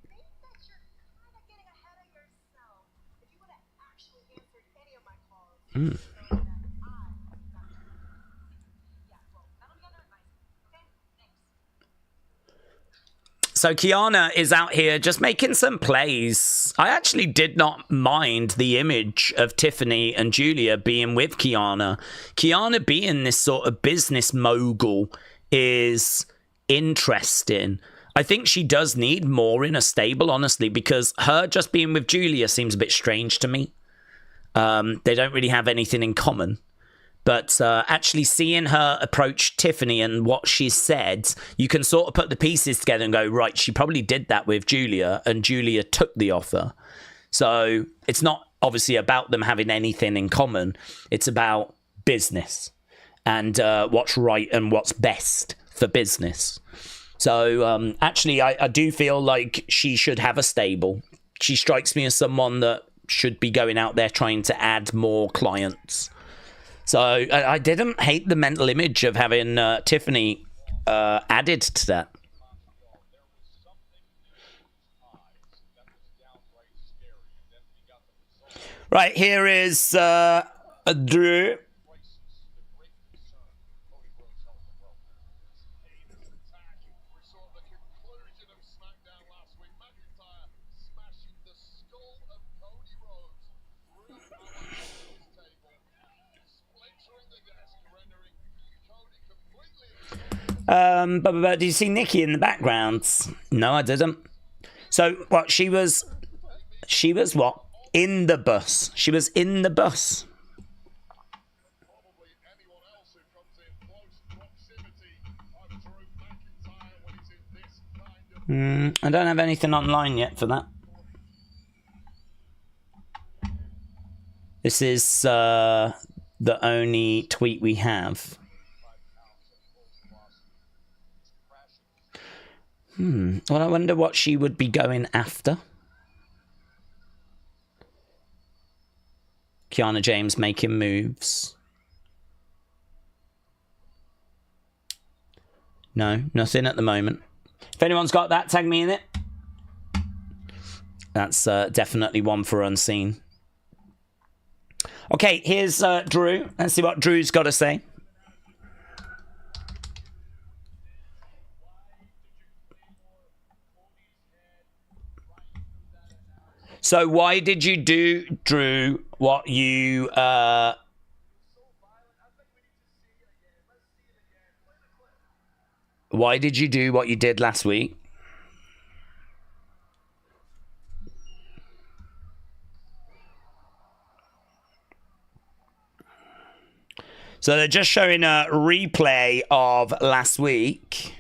So Kiana is out here just making some plays. I actually did not mind the image of Tiffany and Julia being with Kiana. Kiana being this sort of business mogul is interesting. I think she does need more in a stable, honestly, because her just being with Julia seems a bit strange to me. They don't really have anything in common. But actually seeing her approach Tiffany and what she said, you can sort of put the pieces together and go, right, she probably did that with Julia, and Julia took the offer. So it's not obviously about them having anything in common. It's about business and what's right and what's best for business. So actually, I do feel like she should have a stable. She strikes me as someone that should be going out there trying to add more clients. So I didn't hate the mental image of having Tiffany added to that. Right, here is Drew. But did you see Nikki in the background? No, I didn't. So what? She was what? In the bus. She was in the bus. I don't have anything online yet for that. This is the only tweet we have. Well, I wonder what she would be going after. Kiana James making moves. No, nothing at the moment. If anyone's got that, tag me in it. That's definitely one for unseen. Okay, here's Drew. Let's see what Drew's got to say. So why did you do, Drew, what you... Why did you do what you did last week? So they're just showing a replay of last week.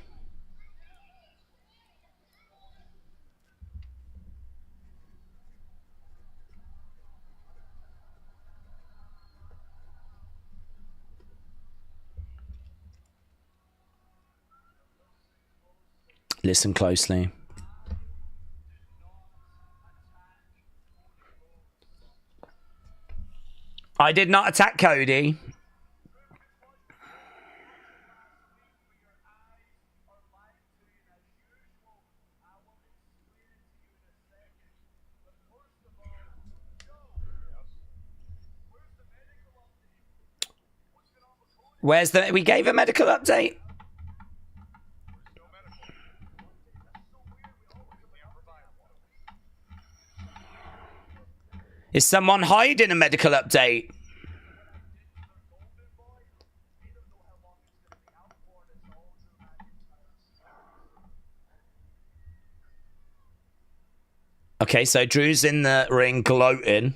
Listen closely. I did not attack Cody. Where's the... We gave a medical update. Is someone hiding a medical update? Okay, so Drew's in the ring gloating.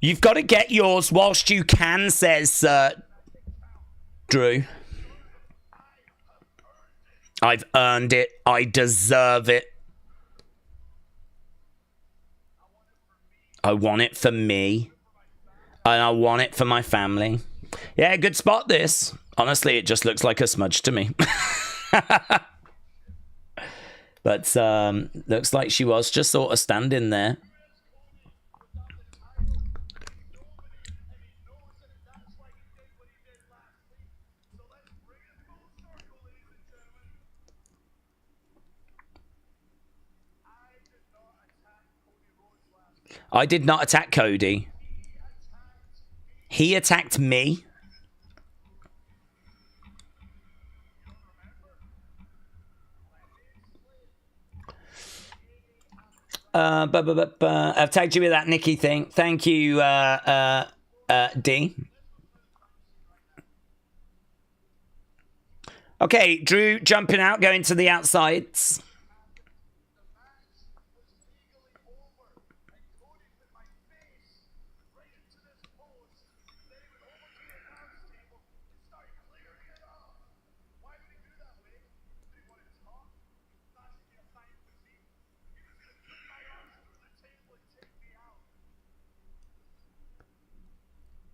You've got to get yours whilst you can, says Drew. I've earned it. I deserve it. I want it for me. And I want it for my family. Yeah, good spot this. Honestly, it just looks like a smudge to me. But looks like she was just sort of standing there. I did not attack Cody. He attacked me. I've tagged you with that Nikki thing. Thank you, D. Okay, Drew jumping out, going to the outsides.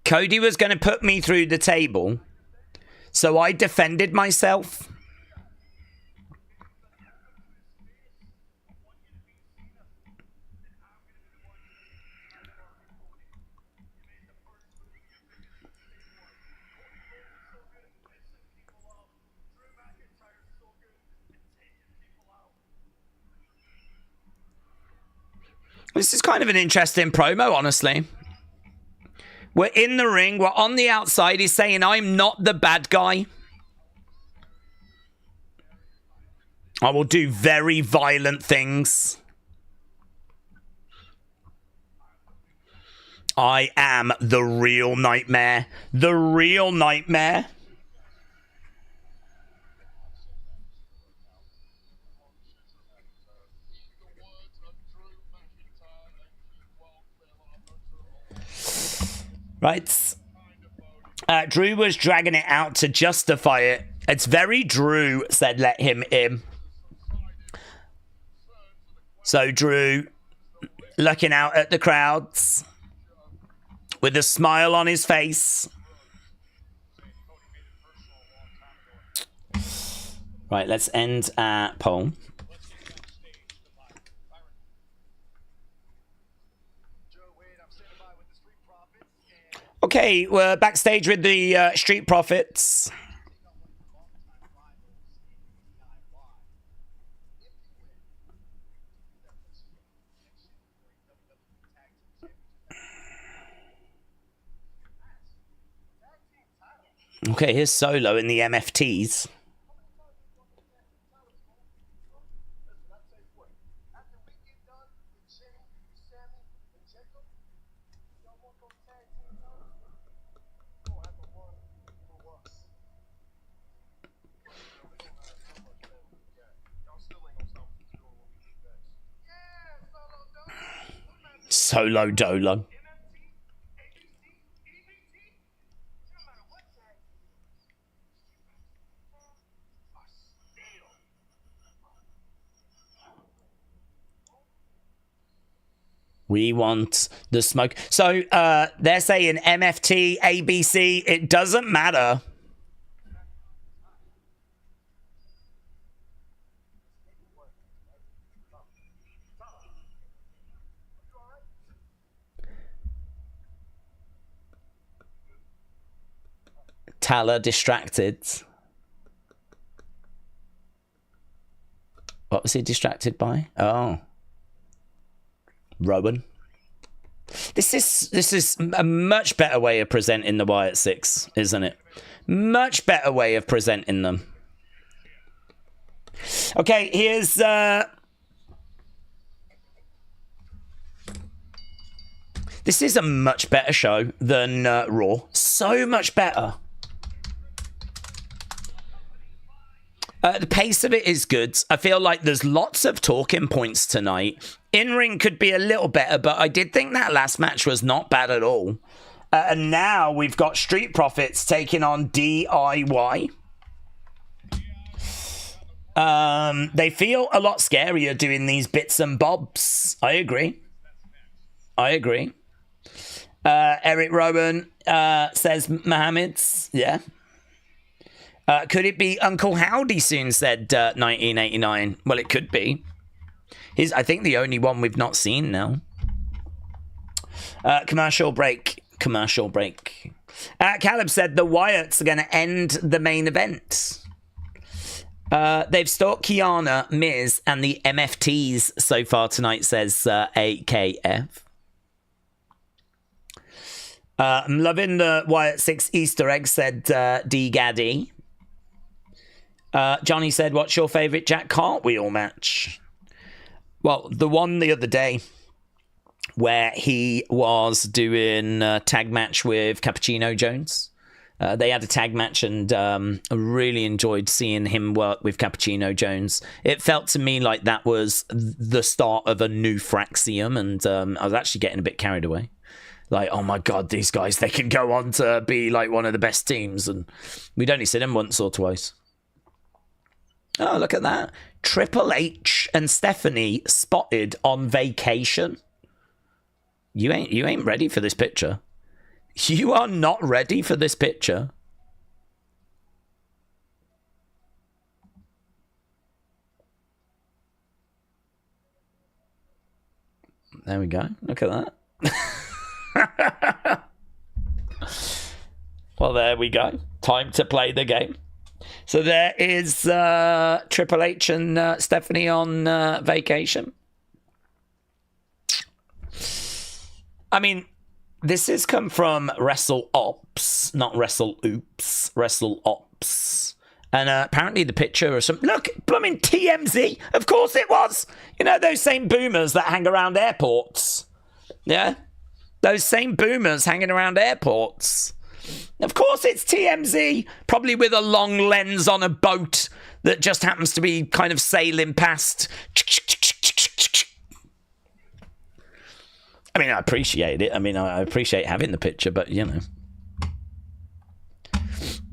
Cody was going to put me through the table, so I defended myself. This is kind of an interesting promo, honestly. We're in the ring. We're on the outside. He's saying, I'm not the bad guy. I will do very violent things. I am the real nightmare. The real nightmare. Right. Drew was dragging it out to justify it. It's very Drew said let him in. So Drew looking out at the crowds with a smile on his face. Right, let's end at poll. Okay, we're backstage with the Street Profits. Okay, here's Solo in the MFTs. Solo Dolo. We want the smoke. So they're saying MFT, ABC, it doesn't matter. Tala distracted. What was he distracted by? Oh. Rowan. This is a much better way of presenting the Wyatt Six, isn't it? Much better way of presenting them. Okay, here's this is a much better show than Raw. So much better. The pace of it is good. I feel like there's lots of talking points tonight. In-ring could be a little better, but I did think that last match was not bad at all. And now we've got Street Profits taking on DIY. They feel a lot scarier doing these bits and bobs. I agree. Eric Rowan says Mohammed's. Yeah. Could it be Uncle Howdy soon, said 1989. Well, it could be. He's, I think, the only one we've not seen now. Commercial break. Caleb said the Wyatts are going to end the main event. They've stalked Kiana, Miz, and the MFTs so far tonight, says AKF. I'm loving the Wyatt 6 Easter egg, said D Gaddy. Johnny said, what's your favourite Jack Cartwheel match? Well, the one the other day where he was doing a tag match with Cappuccino Jones. They had a tag match, and I really enjoyed seeing him work with Cappuccino Jones. It felt to me like that was the start of a new Fraxiom, and I was actually getting a bit carried away. Like, oh my God, these guys, they can go on to be like one of the best teams, and we'd only seen them once or twice. Oh, look at that. Triple H and Stephanie spotted on vacation. You ain't ready for this picture. You are not ready for this picture. There we go. Look at that. Well, there we go. Time to play the game. So there is Triple H and Stephanie on vacation. I mean, this has come from Wrestle Ops, not Wrestle Oops, Wrestle Ops. And apparently the picture of some... Look, blooming TMZ. Of course it was. You know, those same boomers that hang around airports. Yeah? Those same boomers hanging around airports. Of course it's TMZ. Probably with a long lens on a boat that just happens to be kind of sailing past. I mean, I appreciate it. I mean, I appreciate having the picture, but, you know.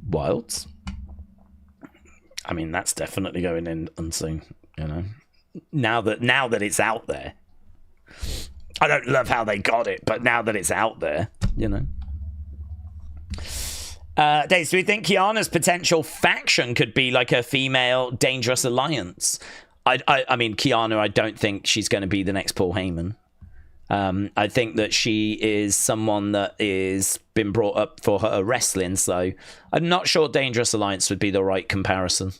Wilds. I mean, that's definitely going in unseen, you know. Now that it's out there. I don't love how they got it, but now that it's out there, you know. Daze, do we think Kiana's potential faction could be like a female Dangerous Alliance? I mean, Kiana, I don't think she's going to be the next Paul Heyman. I think that she is someone that is been brought up for her wrestling, so I'm not sure Dangerous Alliance would be the right comparison.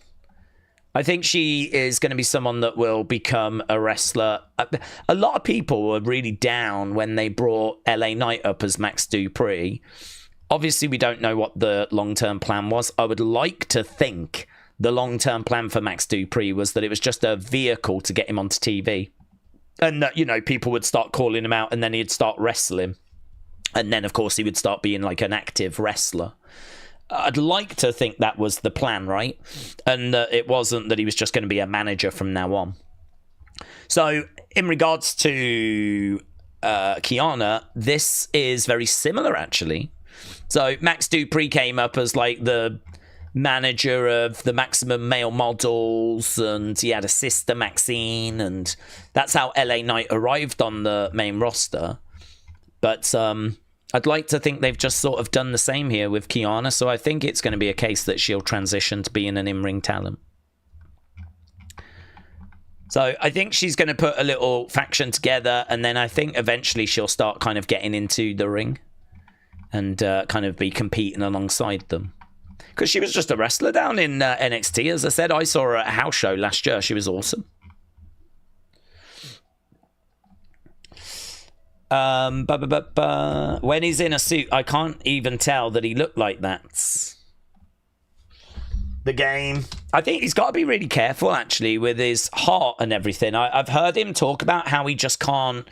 I think she is going to be someone that will become a wrestler. A lot of people were really down when they brought LA Knight up as Max Dupree. Obviously, we don't know what the long-term plan was. I would like to think the long-term plan for Max Dupree was that it was just a vehicle to get him onto TV. And that, you know, people would start calling him out and then he'd start wrestling. And then, of course, he would start being like an active wrestler. I'd like to think that was the plan, right? And that it wasn't that he was just going to be a manager from now on. So, in regards to Kiana, this is very similar, actually. So, Max Dupree came up as like the manager of the Maximum Male Models, and he had a sister, Maxine, and that's how LA Knight arrived on the main roster. But I'd like to think they've just sort of done the same here with Kiana, so I think it's going to be a case that she'll transition to being an in-ring talent. So I think she's going to put a little faction together, and then I think eventually she'll start kind of getting into the ring and kind of be competing alongside them. Because she was just a wrestler down in NXT. As I said, I saw her at a house show last year. She was awesome. When he's in a suit, I can't even tell that he looked like that. The game. I think he's got to be really careful, actually, with his heart and everything. I've heard him talk about how he just can't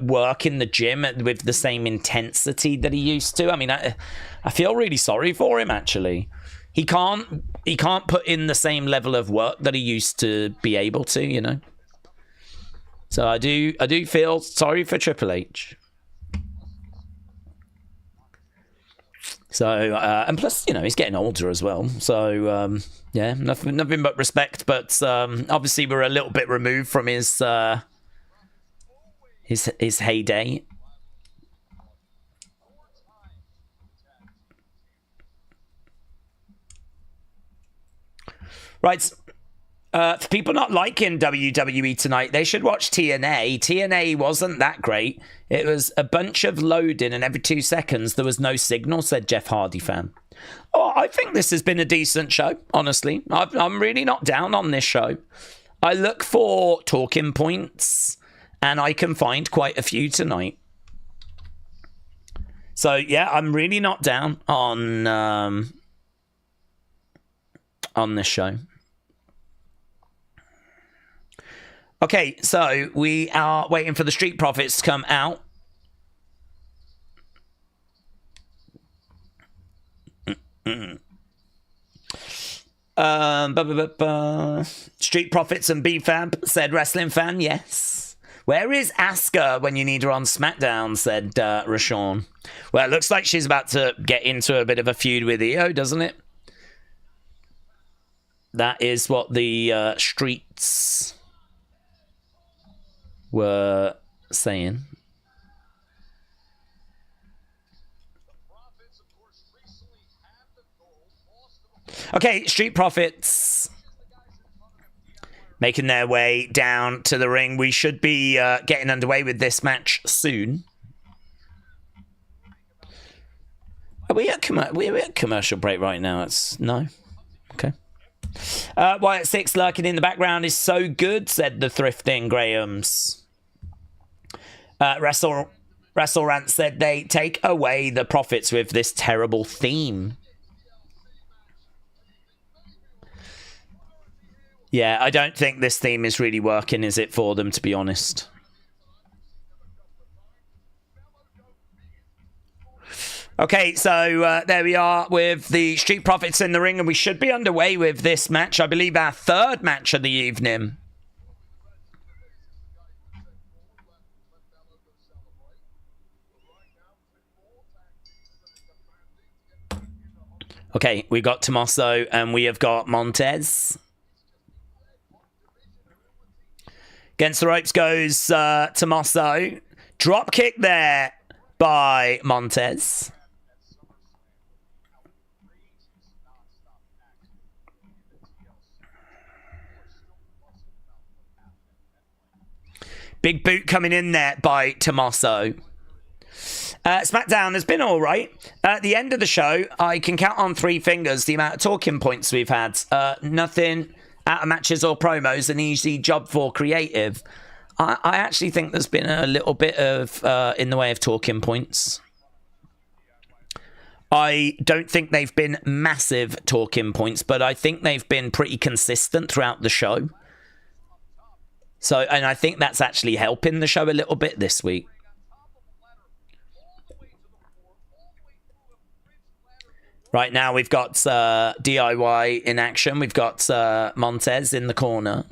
work in the gym with the same intensity that he used to. I mean, I feel really sorry for him, actually. He can't put in the same level of work that he used to be able to, you know. So I do feel sorry for Triple H. So and plus, you know, he's getting older as well. So yeah, nothing but respect. But obviously, we're a little bit removed from his heyday. Right. For people not liking WWE tonight, they should watch TNA. TNA wasn't that great. It was a bunch of loading, and every 2 seconds there was no signal, said Jeff Hardy fan. Oh, I think this has been a decent show, honestly. I'm really not down on this show. I look for talking points, and I can find quite a few tonight. So, yeah, I'm really not down on this show. Okay, so we are waiting for the Street Profits to come out. Street Profits and B-Fab, said Wrestling Fan, yes. Where is Asuka when you need her on SmackDown, said Rashawn. Well, it looks like she's about to get into a bit of a feud with Io, doesn't it? That is what the streets were saying. Okay, Street Profits making their way down to the ring. We should be getting underway with this match soon. Are we at commercial break right now? No. Okay. Wyatt 6 lurking in the background is so good, said the Thrifting Grahams. Wrestle Rant said they take away the profits with this terrible theme. Yeah, I don't think this theme is really working, is it, for them, to be honest? Okay, so there we are with the Street Profits in the ring, and we should be underway with this match. I believe our third match of the evening. Okay, we got Tommaso and we have got Montez. Against the ropes goes Tommaso. Drop kick there by Montez. Big boot coming in there by Tommaso. Smackdown has been all right. At the end of the show, I can count on 3 fingers the amount of talking points we've had. Nothing out of matches or promos, an easy job for creative. I actually think there's been a little bit of in the way of talking points. I don't think they've been massive talking points, but I think they've been pretty consistent throughout the show. So, and I think that's actually helping the show a little bit this week. Right now, we've got DIY in action. We've got Montez in the corner.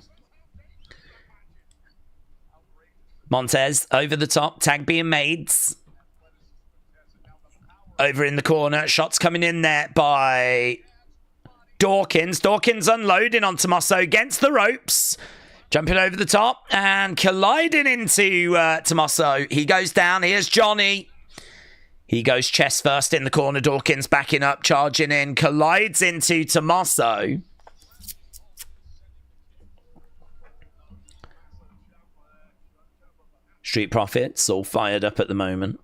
Montez over the top. Tag being made. Over in the corner. Shots coming in there by Dawkins. Dawkins unloading on Tommaso against the ropes. Jumping over the top and colliding into Tommaso. He goes down. Here's Johnny. He goes chest first in the corner. Dawkins backing up, charging in, collides into Tommaso. Street Profits all fired up at the moment.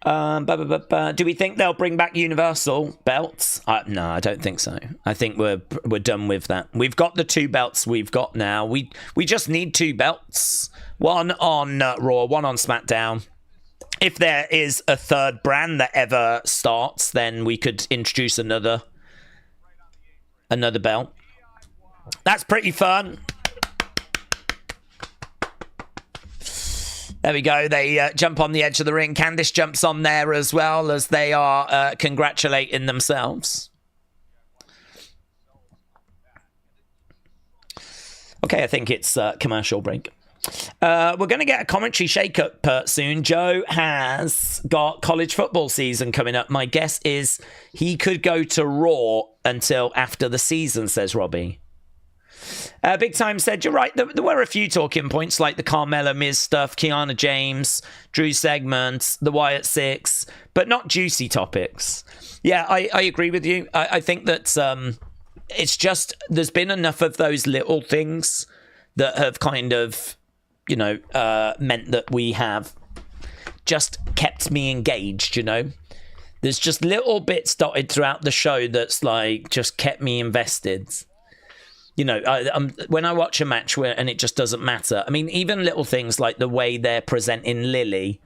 Do we think they'll bring back Universal belts? No, I don't think so. I think we're done with that. We've got the 2 belts we've got now. We just need 2 belts. One on Raw, one on SmackDown. If there is a third brand that ever starts, then we could introduce another belt. That's pretty fun. There we go. They jump on the edge of the ring. Candice jumps on there as well as they are congratulating themselves. Okay, I think it's commercial break. We're going to get a commentary shake-up soon. Joe has got college football season coming up. My guess is he could go to Raw until after the season, says Robbie. Big Time said, you're right, there were a few talking points like the Carmella Miz stuff, Kiana James, Drew segments, the Wyatt 6, but not juicy topics. Yeah, I agree with you. I think that it's just, there's been enough of those little things that have kind of, you know, meant that we have just kept me engaged, you know. There's just little bits dotted throughout the show that's like just kept me invested. You know, when I watch a match and it just doesn't matter. I mean, even little things like the way they're presenting Lily.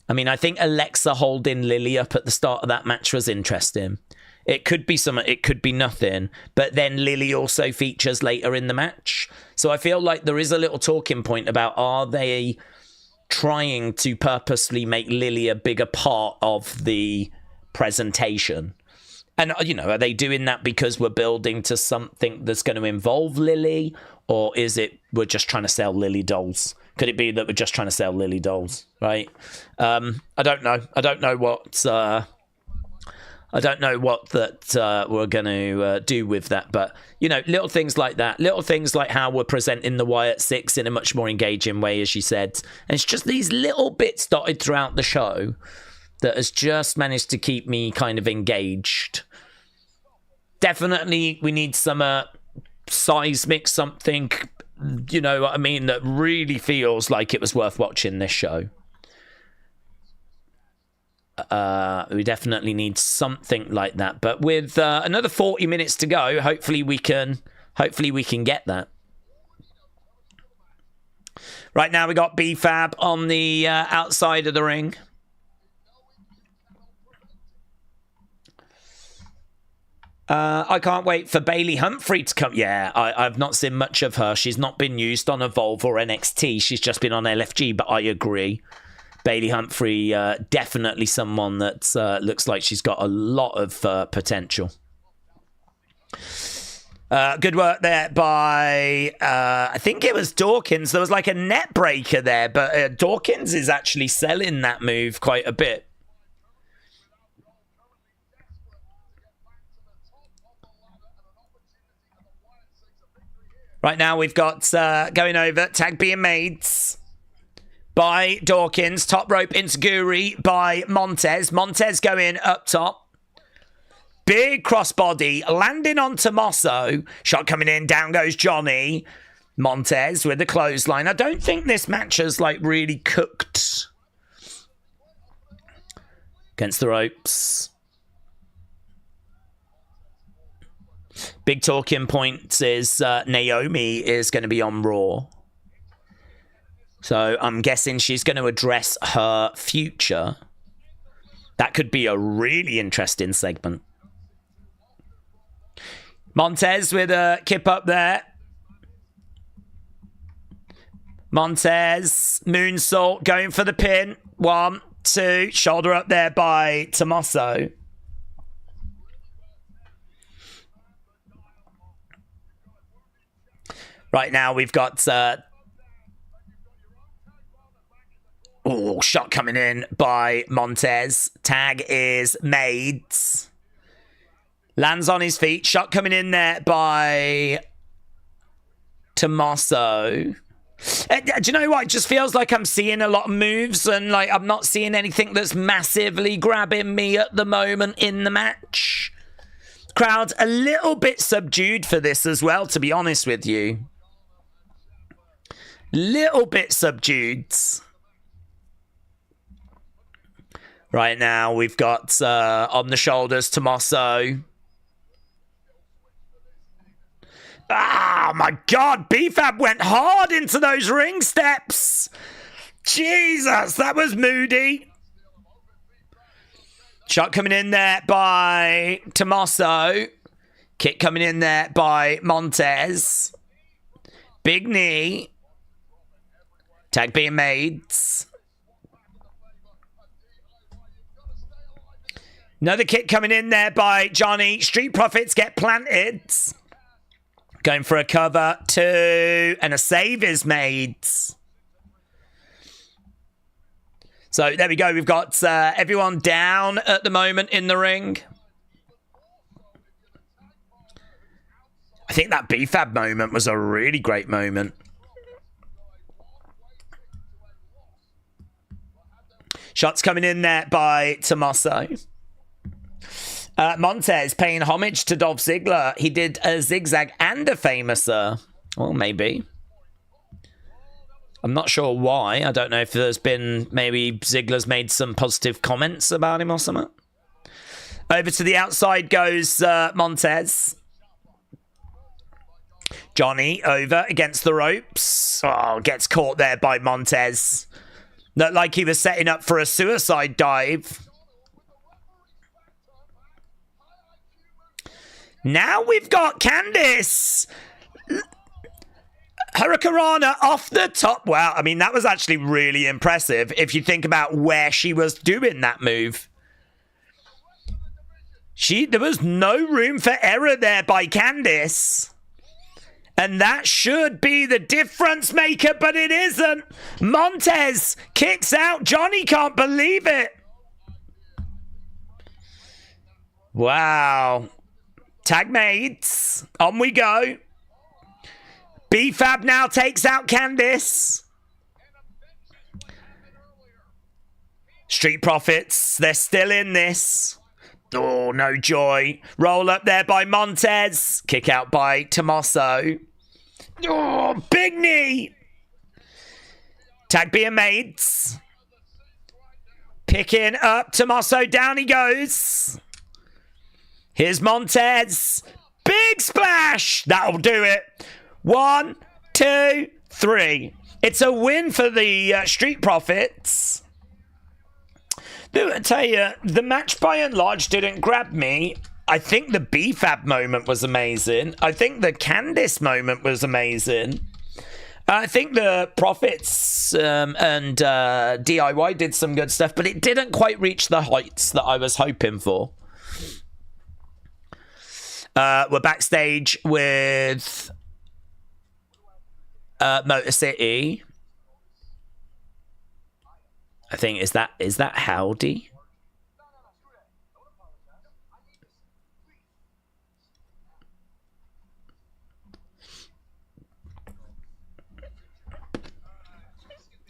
I mean, I think Alexa holding Lily up at the start of that match was interesting. It could be something, it could be nothing. But then Lily also features later in the match. So I feel like there is a little talking point about, are they trying to purposely make Lily a bigger part of the presentation? And, you know, are they doing that because we're building to something that's going to involve Lily? Or is it we're just trying to sell Lily dolls? Could it be that we're just trying to sell Lily dolls, right? I don't know. I don't know what we're going to do with that. But, you know, little things like that. Little things like how we're presenting the Wyatt 6 in a much more engaging way, as you said. And it's just these little bits dotted throughout the show that has just managed to keep me kind of engaged. Definitely, we need some seismic something, you know what I mean, that really feels like it was worth watching this show. We definitely need something like that. But with another 40 minutes to go, hopefully we can get that. Right now we got B-Fab on the outside of the ring. I can't wait for Bailey Humphrey to come. Yeah, I've not seen much of her. She's not been used on Evolve or NXT. She's just been on LFG, but I agree. Bailey Humphrey, definitely someone that looks like she's got a lot of potential. Good work there by, I think it was Dawkins. There was like a net breaker there, but Dawkins is actually selling that move quite a bit. Right now we've got going over, tag being made by Dawkins. Top rope enziguri by Montez. Montez going up top. Big crossbody landing on Tommaso. Shot coming in, down goes Johnny. Montez with the clothesline. I don't think this match has like really cooked. Against the ropes. Big talking points is Naomi is going to be on Raw. So I'm guessing she's going to address her future. That could be a really interesting segment. Montez with a kip up there. Montez, moonsault, going for the pin. 1, 2, shoulder up there by Tommaso. Right now we've got... shot coming in by Montez. Tag is made. Lands on his feet. Shot coming in there by Tommaso. Do you know what? It just feels like I'm seeing a lot of moves and like I'm not seeing anything that's massively grabbing me at the moment in the match. Crowd's a little bit subdued for this as well, to be honest with you. Little bit subdued. Right now, we've got on the shoulders, Tommaso. Ah, my God. B-Fab went hard into those ring steps. Jesus, that was moody. Shot coming in there by Tommaso. Kick coming in there by Montez. Big knee. Tag being made. Another kick coming in there by Johnny. Street Profits get planted. Going for a cover. 2. And a save is made. So there we go. We've got everyone down at the moment in the ring. I think that B-Fab moment was a really great moment. Shots coming in there by Tommaso. Montez paying homage to Dolph Ziggler. He did a zigzag and a famouser. Well, maybe. I'm not sure why. I don't know if there's been... Maybe Ziggler's made some positive comments about him or something. Over to the outside goes Montez. Johnny over against the ropes. Oh, gets caught there by Montez. Looked like he was setting up for a suicide dive. Now we've got Candice. Hurricanrana off the top. Wow, I mean, that was actually really impressive if you think about where she was doing that move. There was no room for error there by Candice. And that should be the difference maker, but it isn't. Montez kicks out. Johnny can't believe it. Wow. Tag mates. On we go. B-Fab now takes out Candice. Street Profits, they're still in this. Oh, no joy. Roll up there by Montez. Kick out by Tommaso. Oh, big knee. Tag being made. Picking up Tommaso. Down he goes. Here's Montez. Big splash. That'll do it. 1, 2, 3. It's a win for the Street Profits. I tell you, the match by and large didn't grab me. I think the BFAB moment was amazing. I think the Candice moment was amazing. I think the Profits and DIY did some good stuff, but it didn't quite reach the heights that I was hoping for. We're backstage with Motor City. I think, is that Howdy?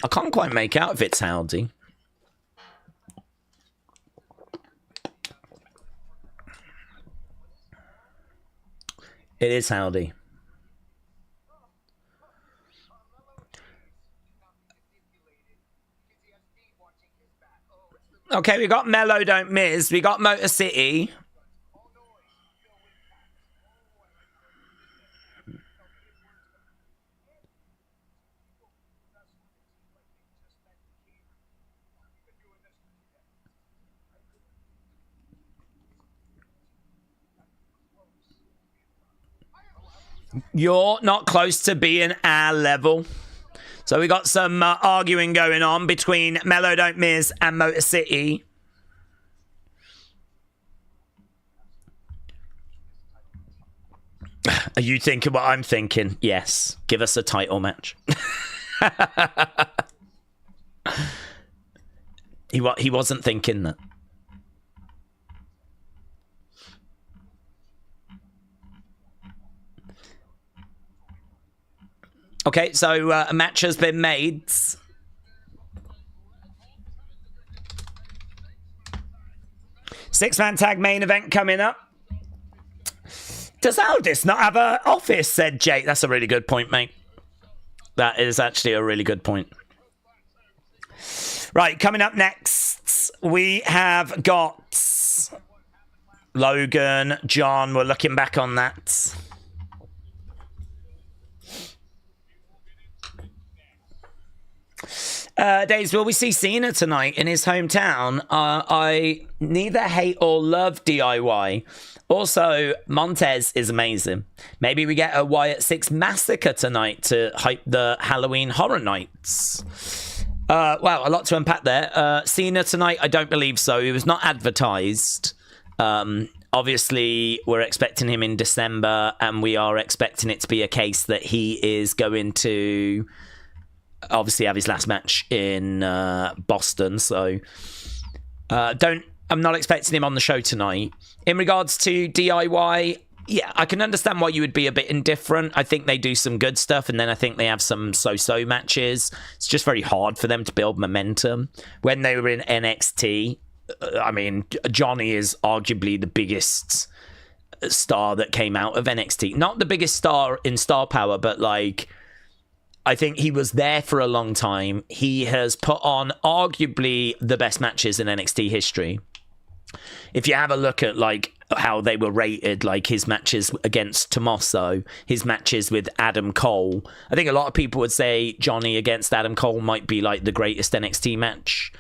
I can't quite make out if it's Howdy. It is Howdy. Okay, we got Melo, don't miss. We got Motor City. You're not close to being our level. So we got some arguing going on between Melo Don't Miss and Motor City. Are you thinking what I'm thinking? Yes. Give us a title match. He wasn't thinking that. Okay, so a match has been made. Six-man tag main event coming up. Does Aldis not have an office, said Jake. That's a really good point, mate. That is actually a really good point. Right, coming up next, we have got Logan, John. We're looking back on that. Daze, will we see Cena tonight in his hometown? I neither hate or love DIY. Also, Montez is amazing. Maybe we get a Wyatt 6 massacre tonight to hype the Halloween Horror Nights. Wow, a lot to unpack there. Cena tonight, I don't believe so. He was not advertised. Obviously, we're expecting him in December, and we are expecting it to be a case that he is going to obviously have his last match in Boston, so I'm not expecting him on the show tonight. In regards to DIY, yeah, I can understand why you would be a bit indifferent. I think they do some good stuff, and then I think they have some so-so matches. It's just very hard for them to build momentum. When they were in NXT, I mean, Johnny is arguably the biggest star that came out of NXT. Not the biggest star in star power, but like, I think he was there for a long time. He has put on arguably the best matches in NXT history. If you have a look at like how they were rated, like his matches against Tommaso, his matches with Adam Cole, I think a lot of people would say Johnny against Adam Cole might be like the greatest NXT match.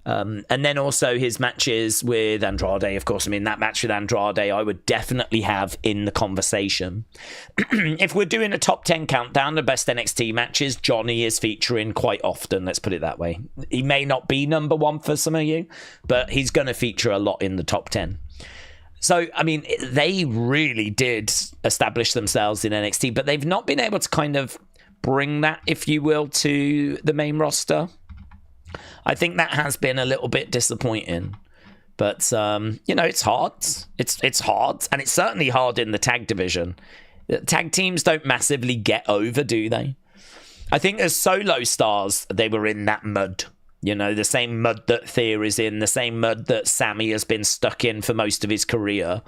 And then also his matches with Andrade, of course. I mean, that match with Andrade, I would definitely have in the conversation. If we're doing a top 10 countdown of best NXT matches, Johnny is featuring quite often, let's put it that way. He may not be number one for some of you, but he's going to feature a lot in the top 10. So, I mean, they really did establish themselves in NXT, but they've not been able to kind of bring that, if you will, to the main roster. I think that has been a little bit disappointing, but you know, it's hard. It's hard, and it's certainly hard in the tag division. Tag teams don't massively get over, do they? I think as solo stars, they were in that mud. You know, the same mud that Thea is in, the same mud that Sammy has been stuck in for most of his career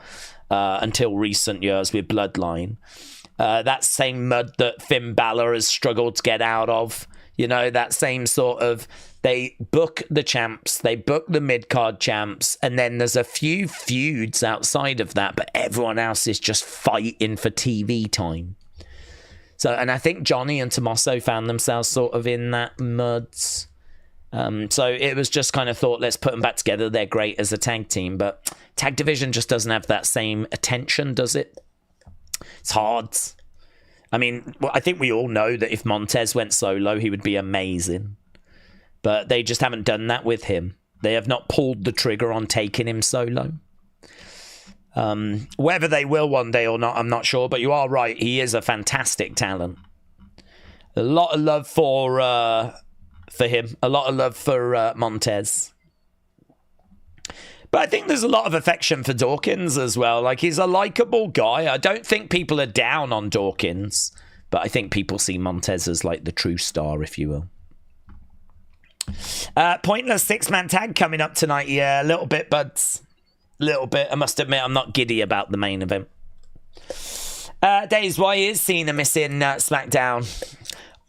until recent years with Bloodline. That same mud that Finn Balor has struggled to get out of. You know, that same sort of, they book the champs, they book the mid-card champs, and then there's a few feuds outside of that, but everyone else is just fighting for TV time. So, and I think Johnny and Tommaso found themselves sort of in that mud. So it was just kind of thought, let's put them back together. They're great as a tag team, but tag division just doesn't have that same attention, does it? It's hard. I mean, well, I think we all know that if Montez went solo, he would be amazing. But they just haven't done that with him. They have not pulled the trigger on taking him solo. Whether they will one day or not, I'm not sure. But you are right. He is a fantastic talent. A lot of love for him. A lot of love for Montez. But I think there's a lot of affection for Dawkins as well. Like, he's a likable guy. I don't think people are down on Dawkins, but I think people see Montez as like the true star, if you will. Pointless 6-man tag coming up tonight. Yeah, a little bit, buds. A little bit. I must admit, I'm not giddy about the main event. Daze, why is Cena missing Smackdown?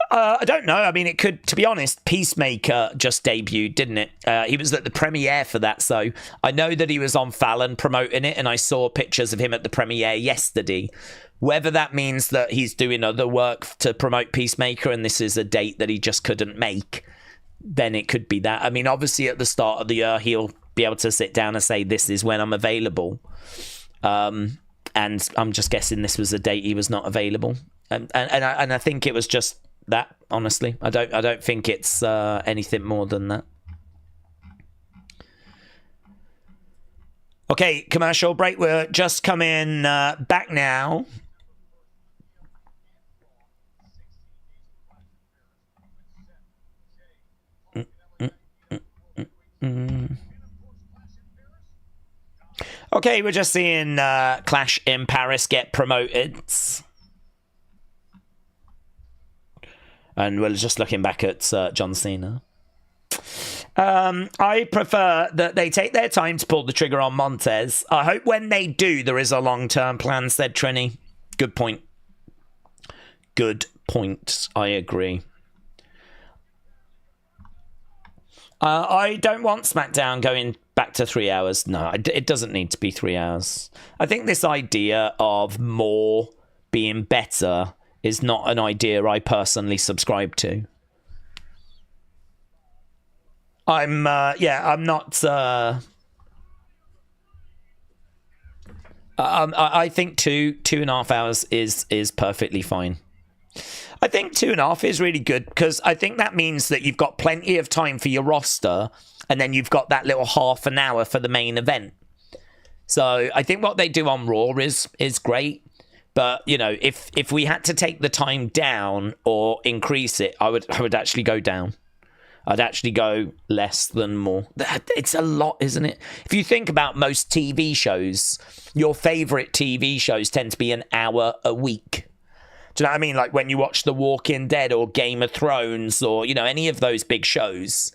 I don't know. I mean, it could, to be honest, Peacemaker just debuted, didn't it? He was at the premiere for that, so I know that he was on Fallon promoting it, and I saw pictures of him at the premiere yesterday. Whether that means that he's doing other work to promote Peacemaker and this is a date that he just couldn't make, then it could be that. I mean, obviously at the start of the year, he'll be able to sit down and say, this is when I'm available. And I'm just guessing this was a date he was not available. And I think it was just that, honestly. I don't think it's anything more than that. Okay, commercial break. We're just coming back now. Okay, we're just seeing Clash in Paris get promoted. And we're just looking back at John Cena. I prefer that they take their time to pull the trigger on Montez. I hope when they do, there is a long-term plan, said Trini. Good point. Good point. I agree. I don't want SmackDown going back to 3 hours. No, it doesn't need to be 3 hours. I think this idea of more being better is not an idea I personally subscribe to. I'm not. I think 2.5 hours is perfectly fine. I think 2.5 is really good because I think that means that you've got plenty of time for your roster, and then you've got that little half an hour for the main event. So I think what they do on Raw is great. But, you know, if we had to take the time down or increase it, I would actually go down. I'd actually go less than more. It's a lot, isn't it? If you think about most TV shows, your favourite TV shows tend to be an hour a week. Do you know what I mean? Like when you watch The Walking Dead or Game of Thrones or, you know, any of those big shows,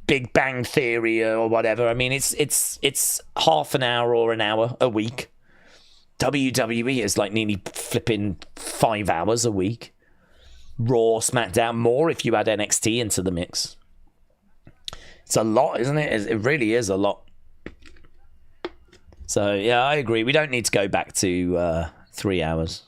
Big Bang Theory or whatever. I mean, it's half an hour or an hour a week. WWE is like nearly flipping 5 hours a week. Raw, SmackDown, more if you add NXT into the mix. It's a lot, isn't it? It really is a lot. So, yeah, I agree. We don't need to go back to 3 hours.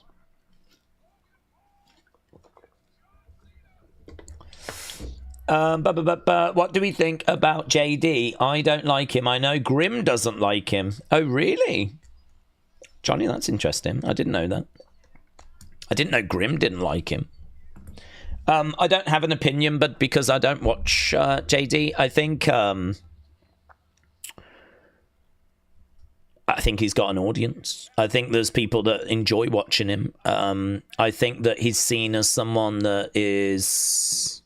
What do we think about JD? I don't like him. I know Grimm doesn't like him. Oh, really? Johnny, that's interesting. I didn't know that. I didn't know Grimm didn't like him. I don't have an opinion, but because I don't watch JD, I think he's got an audience. I think there's people that enjoy watching him. I think that he's seen as someone that is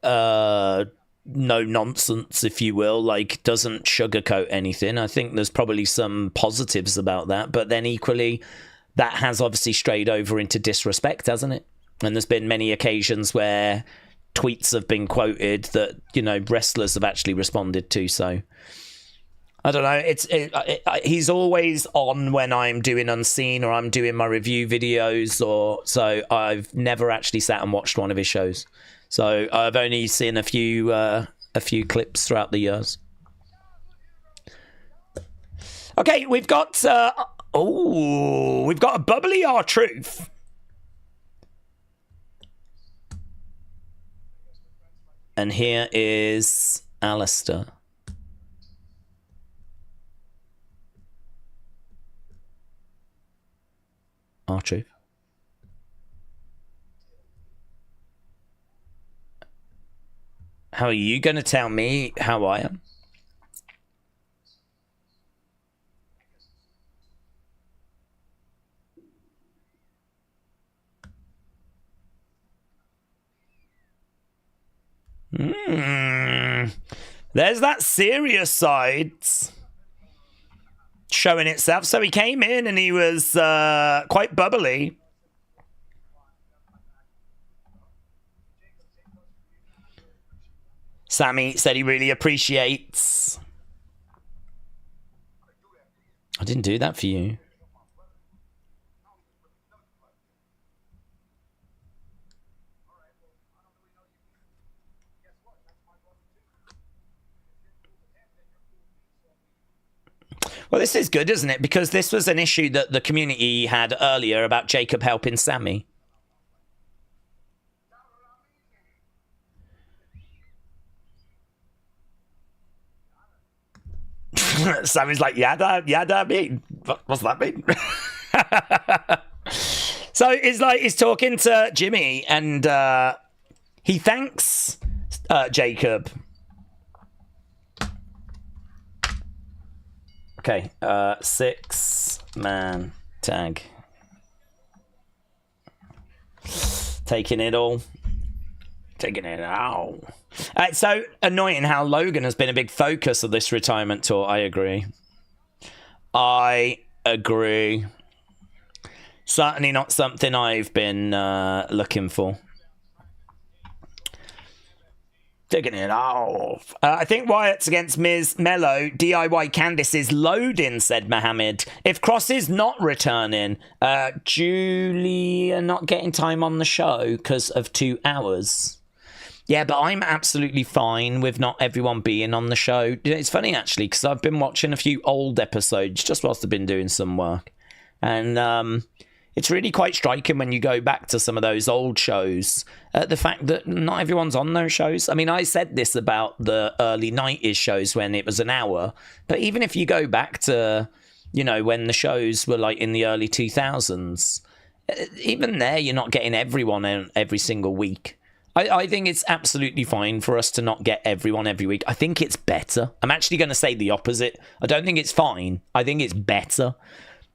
no nonsense, if you will, like doesn't sugarcoat anything. I think there's probably some positives about that, but then equally that has obviously strayed over into disrespect, hasn't it? And there's been many occasions where tweets have been quoted that, you know, wrestlers have actually responded to. So I don't know. He's always on when I'm doing Unseen or I'm doing my review videos, or so I've never actually sat and watched one of his shows. So I've only seen a few clips throughout the years. Okay, we've got we've got a bubbly R-Truth. And here is Alistair. R-Truth. How are you going to tell me how I am? There's that serious side showing itself. So he came in and he was quite bubbly. Sammy said he really appreciates. I didn't do that for you. Well, this is good, isn't it? Because this was an issue that the community had earlier about Jacob helping Sammy. Sammy's like, yada mean. What's that mean? So he's talking to Jimmy and he thanks Jacob. Okay, 6-man tag. Taking it all. Taking it out. It's so annoying how Logan has been a big focus of this retirement tour. I agree. Certainly not something I've been looking for. Taking it off. I think Wyatt's against Miz, Melo. DIY Candice is loading, said Mohammed. If Cross is not returning, Julia not getting time on the show because of 2 hours. Yeah, but I'm absolutely fine with not everyone being on the show. It's funny, actually, because I've been watching a few old episodes just whilst I've been doing some work. And it's really quite striking when you go back to some of those old shows, the fact that not everyone's on those shows. I mean, I said this about the early 90s shows when it was an hour, but even if you go back to, you know, when the shows were like in the early 2000s, even there, you're not getting everyone in every single week. I think it's absolutely fine for us to not get everyone every week. I think it's better. I'm actually going to say the opposite. I don't think it's fine. I think it's better.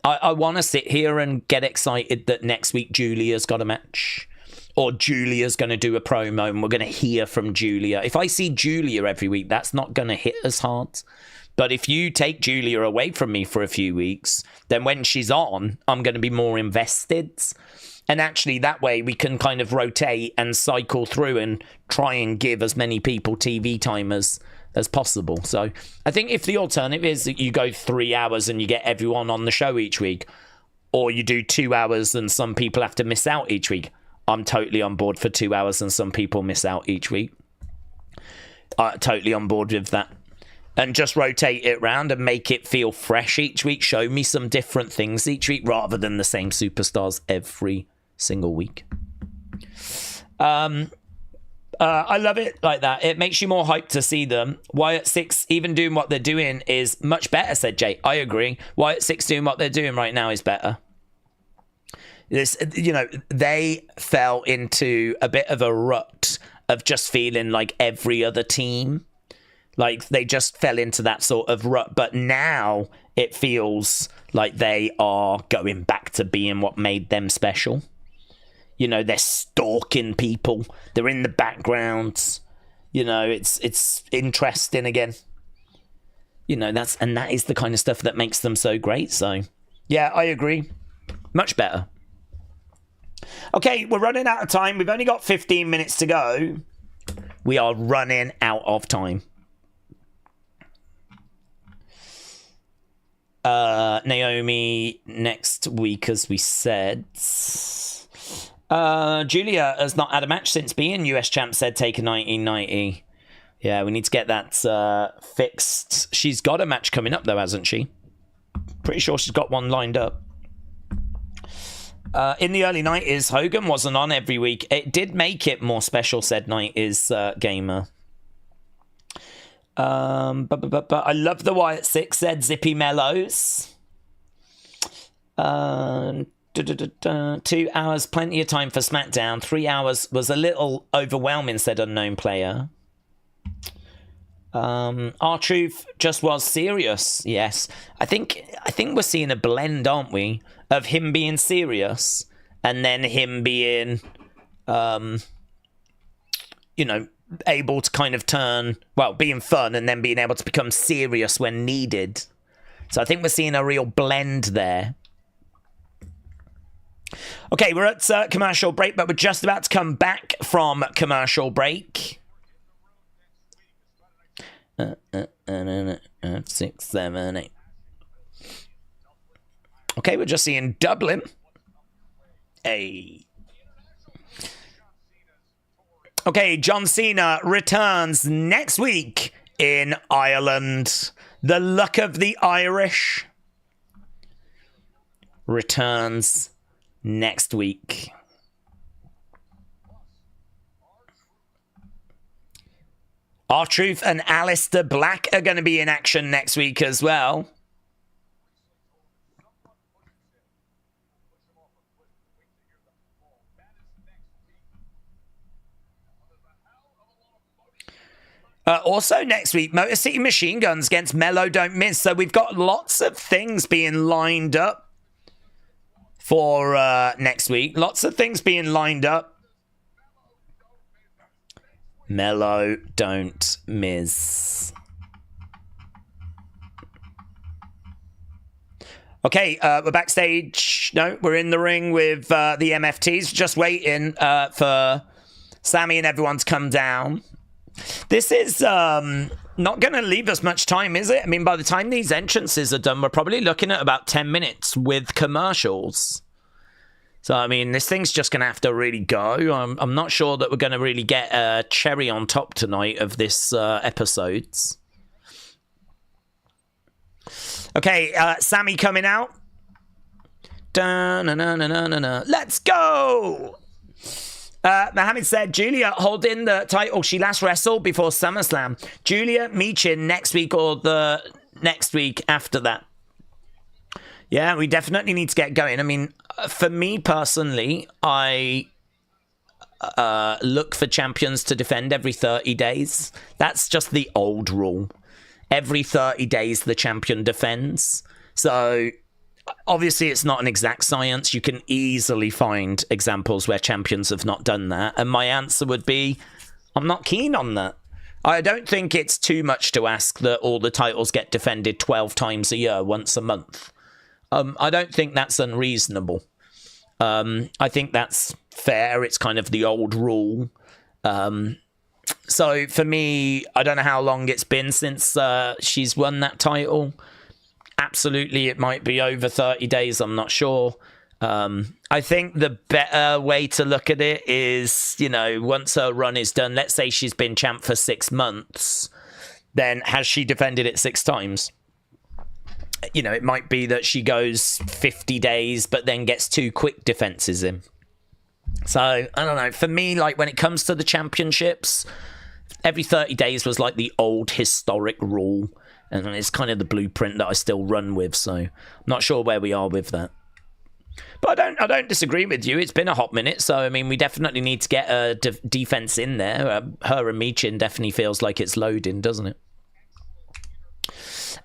I want to sit here and get excited that next week Julia's got a match. Or Julia's going to do a promo and we're going to hear from Julia. If I see Julia every week, that's not going to hit as hard. But if you take Julia away from me for a few weeks, then when she's on, I'm going to be more invested. And actually, that way we can kind of rotate and cycle through and try and give as many people TV time as possible. So I think if the alternative is that you go 3 hours and you get everyone on the show each week, or you do 2 hours and some people have to miss out each week, I'm totally on board for 2 hours and some people miss out each week. Totally on board with that. And just rotate it around and make it feel fresh each week. Show me some different things each week rather than the same superstars every single week. I love it like that. It makes you more hyped to see them. Wyatt 6 even doing what they're doing is much better, said Jay. I agree. Wyatt 6 doing what they're doing right now is better. This, you know, they fell into a bit of a rut of just feeling like every other team. Like they just fell into that sort of rut. But now it feels like they are going back to being what made them special. You know, they're stalking people. They're in the background. You know, it's interesting again. You know, that is the kind of stuff that makes them so great. So, yeah, I agree. Much better. Okay, we're running out of time. We've only got 15 minutes to go. We are running out of time. Naomi next week, as we said. Julia has not had a match since being US champ, said Taker 1990. Yeah, we need to get that fixed. She's got a match coming up, though, hasn't she? Pretty sure she's got one lined up. In the early 90s, Hogan wasn't on every week. It did make it more special, said 90s Gamer. But I love the Wyatt Six, said Zippy Mellows. 2 hours, plenty of time for SmackDown. 3 hours was a little overwhelming, said Unknown Player. R-Truth just was serious, yes. I think we're seeing a blend, aren't we, of him being serious and then him being, able to kind of turn, being fun and then being able to become serious when needed. So I think we're seeing a real blend there. Okay, we're at commercial break, but we're just about to come back from commercial break. 6, 7, 8. Okay, we're just seeing Dublin. Hey. Okay, John Cena returns next week in Ireland. The luck of the Irish returns next week. R-Truth and Aleister Black are going to be in action next week as well. Also next week, Motor City Machine Guns against Melo Don't Miss. So we've got lots of things being lined up for next week. Lots of things being lined up. Melo Don't Miss. Okay, we're backstage. No, we're in the ring with the MFTs. Just waiting for Sammy and everyone to come down. This is not going to leave us much time, is it? I mean, by the time these entrances are done, we're probably looking at about 10 minutes with commercials. So, I mean, this thing's just going to have to really go. I'm not sure that we're going to really get a cherry on top tonight of this episodes. Okay, Sammy coming out. Let's go! Mohammed said, Julia holding the title she last wrestled before SummerSlam. Julia Meechin next week or the next week after that. Yeah, we definitely need to get going. I mean, for me personally, I look for champions to defend every 30 days. That's just the old rule. Every 30 days, the champion defends. So, obviously, it's not an exact science. You can easily find examples where champions have not done that. And my answer would be, I'm not keen on that. I don't think it's too much to ask that all the titles get defended 12 times a year, once a month. I don't think that's unreasonable. I think that's fair. It's kind of the old rule. So for me, I don't know how long it's been since she's won that title. Absolutely, it might be over 30 days. I'm not sure. I think the better way to look at it is, once her run is done, let's say she's been champ for 6 months, then has she defended it 6 times? It might be that she goes 50 days, but then gets 2 quick defenses in. So, I don't know. For me, when it comes to the championships, every 30 days was like the old historic rule. And it's kind of the blueprint that I still run with. So, I'm not sure where we are with that. But I don't disagree with you. It's been a hot minute. So, I mean, we definitely need to get a defense in there. Her and Meechin definitely feels like it's loading, doesn't it?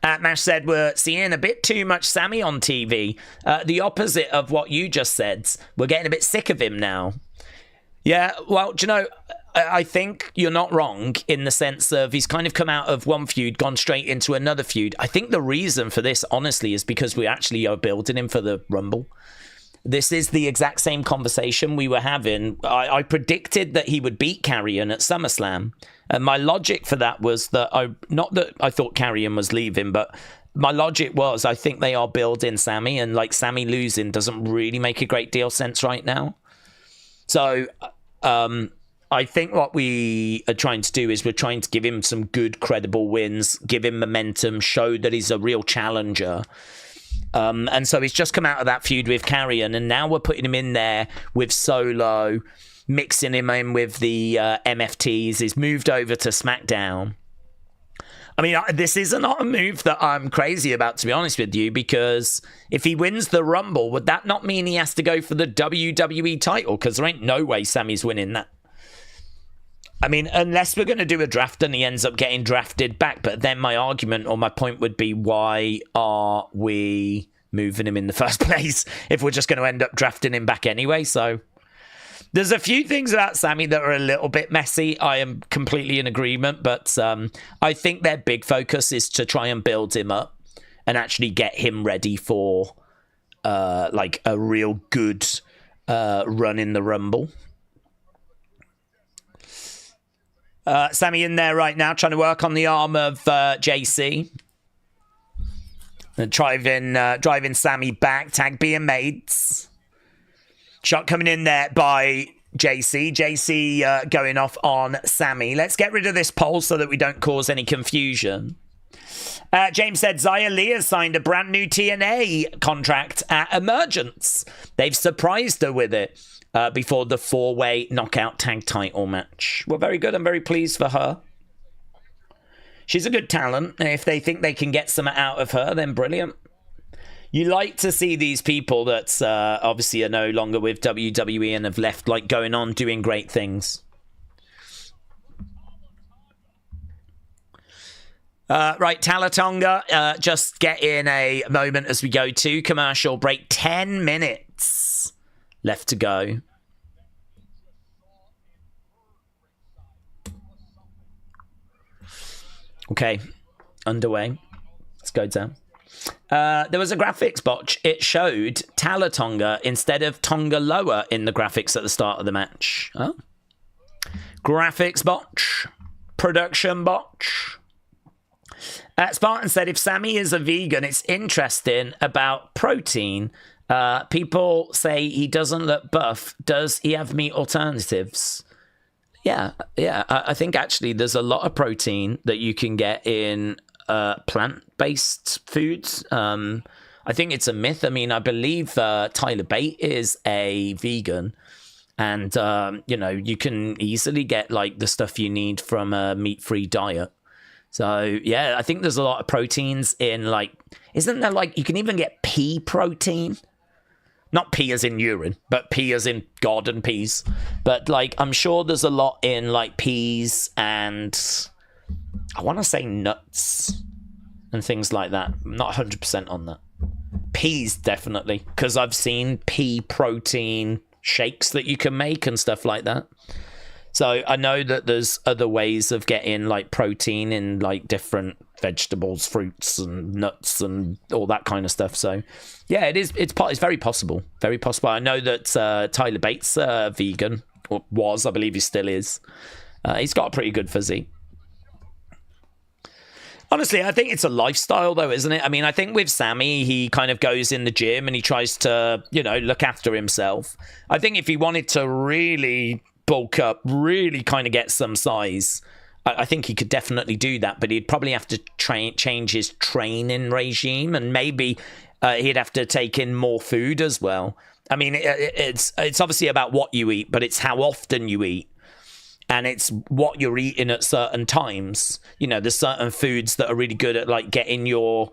Mash said, we're seeing a bit too much Sammy on TV. The opposite of what you just said. We're getting a bit sick of him now. Yeah, well, do you know, I think you're not wrong in the sense of he's kind of come out of one feud, gone straight into another feud. I think the reason for this, honestly, is because we actually are building him for the Rumble. this is the exact same conversation we were having. I predicted that he would beat Carrion at SummerSlam. And my logic for that was that not that I thought Carrion was leaving, but my logic was I think they are building Sammy, and like Sammy losing doesn't really make a great deal of sense right now. So I think what we are trying to do is we're trying to give him some good, credible wins, give him momentum, show that he's a real challenger. And so he's just come out of that feud with Carrion, and now we're putting him in there with Solo, mixing him in with the MFTs. He's moved over to SmackDown. I mean, this is not a move that I'm crazy about, to be honest with you, because if he wins the Rumble, would that not mean he has to go for the WWE title? Because there ain't no way Sammy's winning that. I mean, unless we're going to do a draft and he ends up getting drafted back. But then my argument or my point would be, why are we moving him in the first place if we're just going to end up drafting him back anyway? So there's a few things about Sammy that are a little bit messy. I am completely in agreement. But I think their big focus is to try and build him up and actually get him ready for like a real good run in the Rumble. Sammy in there right now, trying to work on the arm of JC. And driving Sammy back. Tag being made. Shot coming in there by JC. JC going off on Sammy. Let's get rid of this poll so that we don't cause any confusion. James said Xia Li has signed a brand new TNA contract at Emergence. They've surprised her with it. Before the 4-way knockout tag title match. Well, very good. I'm very pleased for her. She's a good talent. And if they think they can get some out of her, then brilliant. You like to see these people that obviously are no longer with WWE and have left, like, going on doing great things. Right, Talatonga, just get in a moment as we go to commercial break. 10 minutes left to go. Okay, underway. Let's go down. There was a graphics botch. It showed Talatonga instead of Tonga Loa in the graphics at the start of the match. Oh. Graphics botch. Production botch. Spartan said, if Sammy is a vegan, it's interesting about protein. People say he doesn't look buff. Does he have meat alternatives? Yeah. I think actually there's a lot of protein that you can get in plant-based foods. I think it's a myth. I mean, I believe Tyler Bate is a vegan. And, you can easily get, like, the stuff you need from a meat-free diet. So, yeah, I think there's a lot of proteins in, like... Isn't there, like, you can even get pea protein? Not pea as in urine, but pea as in garden peas. But, like, I'm sure there's a lot in, like, peas and... I want to say nuts and things like that. I'm not 100% on that. Peas, definitely. Because I've seen pea protein shakes that you can make and stuff like that. So I know that there's other ways of getting, like, protein in, like, different vegetables, fruits and nuts and all that kind of stuff. So yeah, it's very possible. Very possible. I know that Tyler Bates vegan, or was, I believe he still is. He's got a pretty good physique. Honestly, I think it's a lifestyle, though, isn't it? I mean, I think with Sammy, he kind of goes in the gym and he tries to, look after himself. I think if he wanted to really bulk up, really kind of get some size, I think he could definitely do that, but he'd probably have to change his training regime, and maybe he'd have to take in more food as well. I mean, it's obviously about what you eat, but it's how often you eat. And it's what you're eating at certain times. There's certain foods that are really good at, like, getting your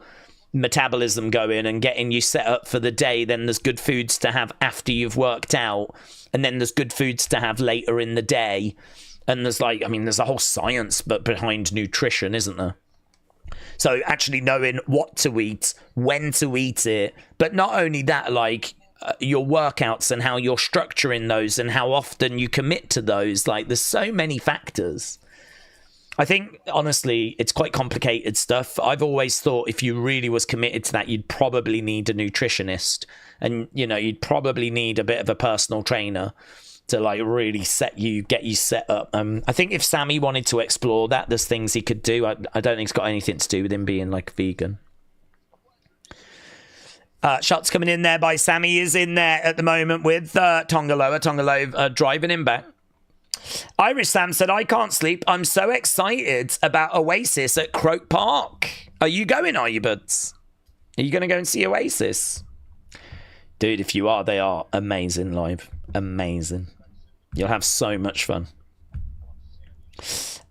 metabolism going and getting you set up for the day. Then there's good foods to have after you've worked out. And then there's good foods to have later in the day. And there's a whole science behind nutrition, isn't there? So actually knowing what to eat, when to eat it. But not only that, like... your workouts and how you're structuring those and how often you commit to those. Like, there's so many factors. I think, honestly, it's quite complicated stuff. I've always thought if you really was committed to that, you'd probably need a nutritionist. And, you know, you'd probably need a bit of a personal trainer to, like, really get you set up. I think if Sammy wanted to explore that, there's things he could do. I don't think it's got anything to do with him being, like, vegan. Shots coming in there by Sammy is in there at the moment with Tongaloa. Tongaloa driving him back. Irish Sam said, I can't sleep. I'm so excited about Oasis at Croke Park. Are you going, are you, buds? Are you going to go and see Oasis? Dude, if you are, they are amazing live. Amazing. You'll have so much fun.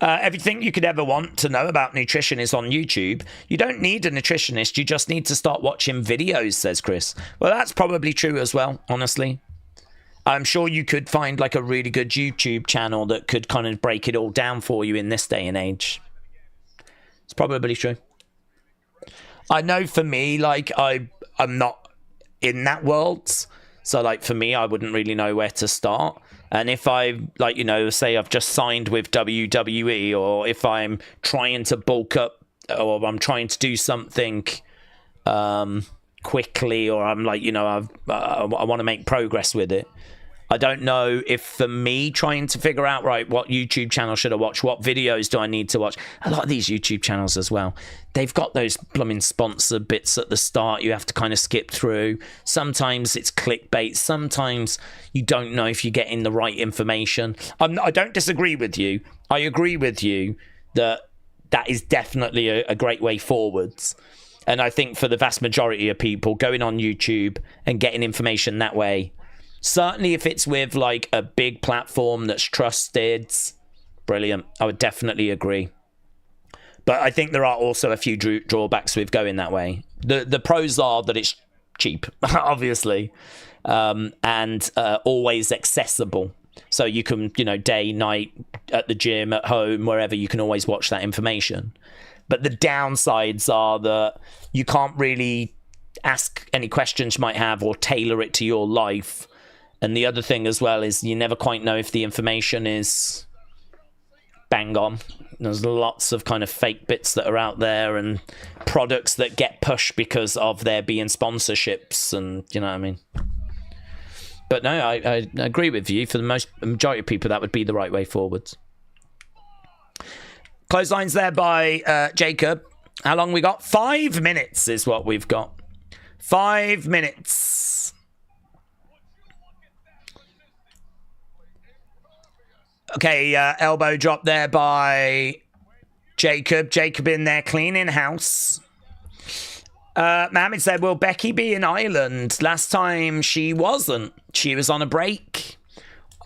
Everything you could ever want to know about nutrition is on YouTube. You don't need a nutritionist. You just need to start watching videos, says Chris. Well, that's probably true as well, honestly. I'm sure you could find like a really good YouTube channel that could kind of break it all down for you in this day and age. It's probably true. I know for me, like I'm not in that world. So like for me, I wouldn't really know where to start. And if I, like, you know, say I've just signed with WWE, or if I'm trying to bulk up, or I'm trying to do something quickly, or I'm like, you know, I want to make progress with it. I don't know if for me trying to figure out, right, what YouTube channel should I watch? What videos do I need to watch? A lot of these YouTube channels as well, they've got those blooming sponsor bits at the start you have to kind of skip through. Sometimes it's clickbait. Sometimes you don't know if you're getting the right information. I don't disagree with you. I agree with you that is definitely a great way forwards. And I think for the vast majority of people, going on YouTube and getting information that way, certainly if it's with like a big platform that's trusted, brilliant. I would definitely agree. But I think there are also a few drawbacks with going that way. The pros are that it's cheap, obviously, and always accessible. So you can, you know, day, night, at the gym, at home, wherever, you can always watch that information. But the downsides are that you can't really ask any questions you might have or tailor it to your life. And the other thing as well is you never quite know if the information is bang on. There's lots of kind of fake bits that are out there and products that get pushed because of there being sponsorships, and you know what I mean. But no, I agree with you. For the majority of people, that would be the right way forwards. Clotheslines there by Jacob. How long we got? 5 minutes is what we've got. 5 minutes. Okay, elbow drop there by Jacob. Jacob in there cleaning house. Mohammed said, will Becky be in Ireland? Last time she wasn't. She was on a break.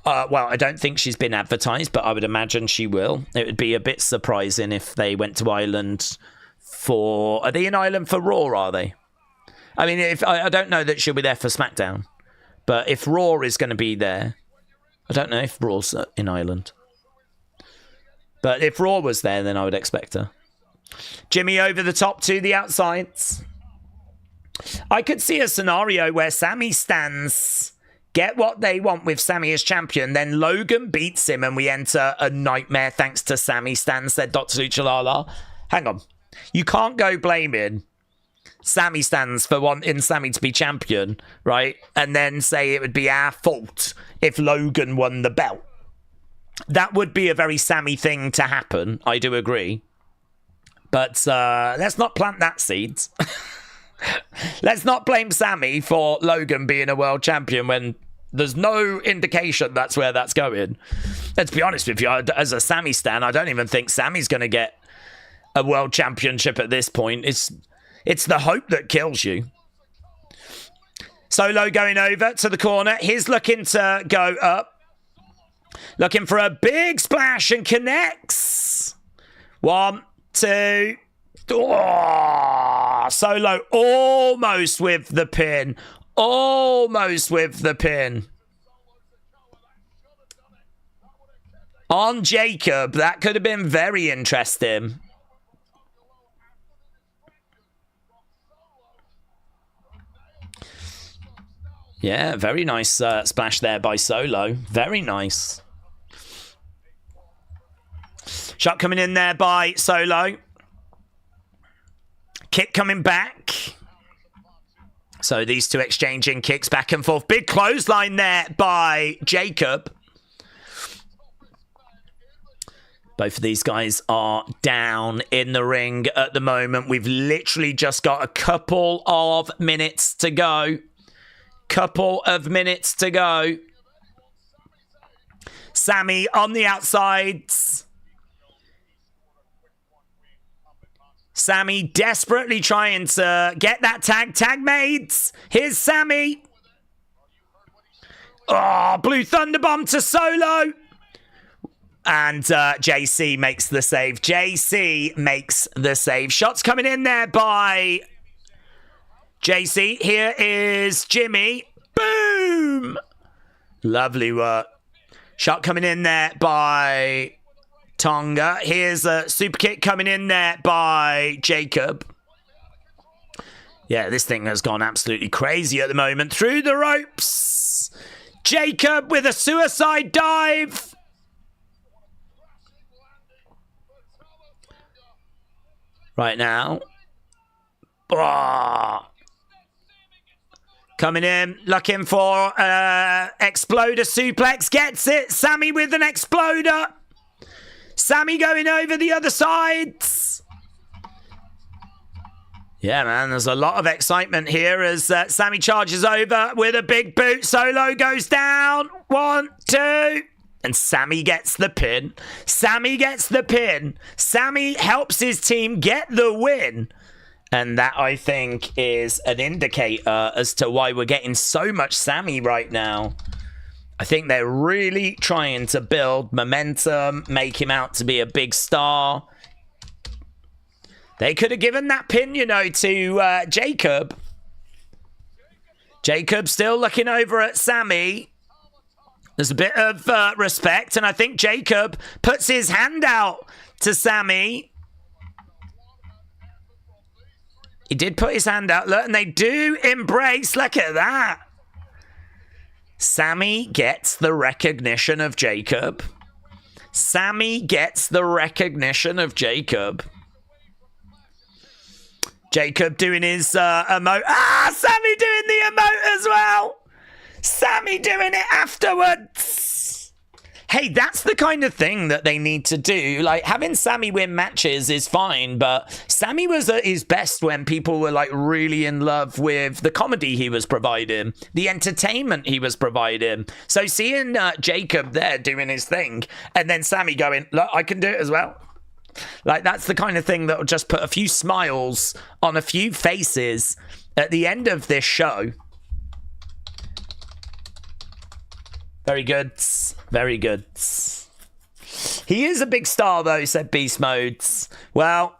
Well, I don't think she's been advertised, but I would imagine she will. It would be a bit surprising if they went to Ireland for... Are they in Ireland for Raw, are they? I mean, if I don't know that she'll be there for SmackDown. But if Raw is going to be there... I don't know if Raw's in Ireland. But if Raw was there, then I would expect her. Jimmy over the top to the outsides. I could see a scenario where Sammy stands, get what they want with Sammy as champion, then Logan beats him and we enter a nightmare thanks to Sammy Stan, said Dr. Luchalala. Hang on. You can't go blaming Sammy Stans for wanting Sammy to be champion, right? And then say it would be our fault if Logan won the belt. That would be a very Sammy thing to happen. I do agree. But let's not plant that seed. Let's not blame Sammy for Logan being a world champion when there's no indication that's where that's going. Let's be honest with you. As a Sammy stan, I don't even think Sammy's going to get a world championship at this point. It's the hope that kills you. Solo going over to the corner. He's looking to go up. Looking for a big splash and connects. 1, 2. Oh, Solo almost with the pin. Almost with the pin. On Jacob. That could have been very interesting. Yeah, very nice splash there by Solo. Very nice. Shot coming in there by Solo. Kick coming back. So these two exchanging kicks back and forth. Big clothesline there by Jacob. Both of these guys are down in the ring at the moment. We've literally just got a couple of minutes to go. Couple of minutes to go. Sammy on the outsides. Sammy desperately trying to get that tag. Tag mates. Here's Sammy. Oh, Blue Thunderbomb to Solo. And JC makes the save. JC makes the save. Shots coming in there by JC. Here is Jimmy. Boom. Lovely work. Shot coming in there by Tonga. Here's a super kick coming in there by Jacob. Yeah, this thing has gone absolutely crazy at the moment. Through the ropes. Jacob with a suicide dive. Right now. Oh. Coming in, looking for exploder suplex. Gets it. Sammy with an exploder. Sammy going over the other sides. Yeah, man, there's a lot of excitement here as Sammy charges over with a big boot. Solo goes down. 1, 2. And Sammy gets the pin. Sammy gets the pin. Sammy helps his team get the win. And that, I think, is an indicator as to why we're getting so much Sammy right now. I think they're really trying to build momentum, make him out to be a big star. They could have given that pin, you know, to Jacob. Jacob still looking over at Sammy. There's a bit of respect, and I think Jacob puts his hand out to Sammy. He did put his hand out, look, and they do embrace. Look at that. Sammy gets the recognition of Jacob. Sammy gets the recognition of Jacob. Jacob doing his emote. Ah, Sammy doing the emote as well. Sammy doing it afterwards. Hey, that's the kind of thing that they need to do. Like, having Sammy win matches is fine, but Sammy was at his best when people were, like, really in love with the comedy he was providing, the entertainment he was providing. So seeing Jacob there doing his thing, and then Sammy going, look, I can do it as well. Like, that's the kind of thing that will just put a few smiles on a few faces at the end of this show. Very good. Very good. He is a big star, though, said Beast Modes. Well,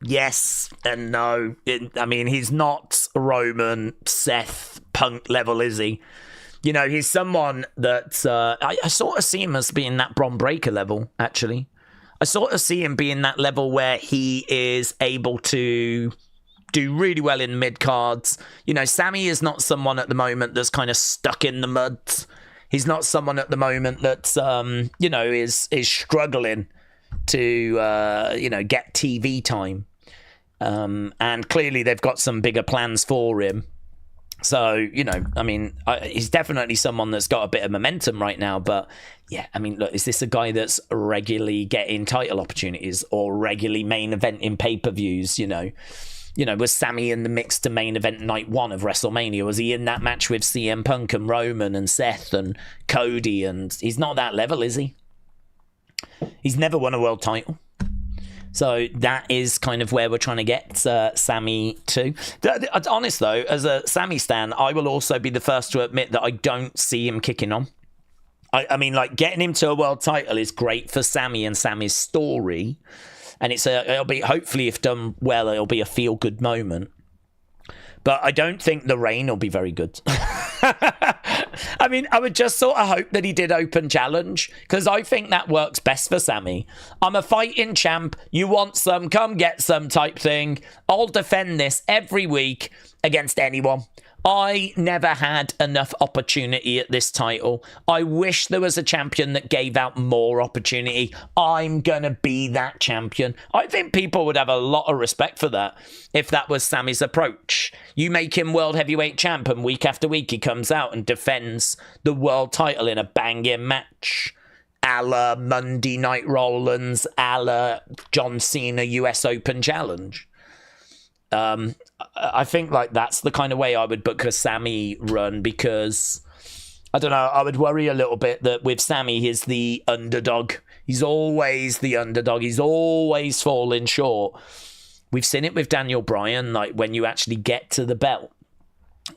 yes and no. I mean, he's not Roman, Seth, Punk level, is he? You know, he's someone that I sort of see him as being that Bron Breakker level, actually. I sort of see him being that level where he is able to do really well in mid-cards. You know, Sammy is not someone at the moment that's kind of stuck in the mud. He's not someone at the moment that's, you know, is struggling to, you know, get TV time. And clearly they've got some bigger plans for him. So, you know, I mean, he's definitely someone that's got a bit of momentum right now. But, yeah, I mean, look, is this a guy that's regularly getting title opportunities or regularly main event in pay-per-views, you know? You know, was Sammy in the mix to main event night 1 of WrestleMania? Was he in that match with CM Punk and Roman and Seth and Cody? And he's not that level, is he? He's never won a world title. So that is kind of where we're trying to get Sammy to. Honest, though, as a Sammy stan, I will also be the first to admit that I don't see him kicking on. I mean, like, getting him to a world title is great for Sammy and Sammy's story. And it'll be, hopefully, if done well, it'll be a feel-good moment. But I don't think the reign will be very good. I mean, I would just sort of hope that he did open challenge, because I think that works best for Sammy. I'm a fighting champ. You want some, come get some type thing. I'll defend this every week against anyone. I never had enough opportunity at this title. I wish there was a champion that gave out more opportunity. I'm going to be that champion. I think people would have a lot of respect for that if that was Sammy's approach. You make him world heavyweight champ and week after week he comes out and defends the world title in a banging match. A la Monday Night Rollins, a la John Cena US Open Challenge. I think like that's the kind of way I would book a Sammy run, because I don't know, I would worry a little bit that with Sammy, he's the underdog. He's always the underdog. He's always falling short. We've seen it with Daniel Bryan, like when you actually get to the belt,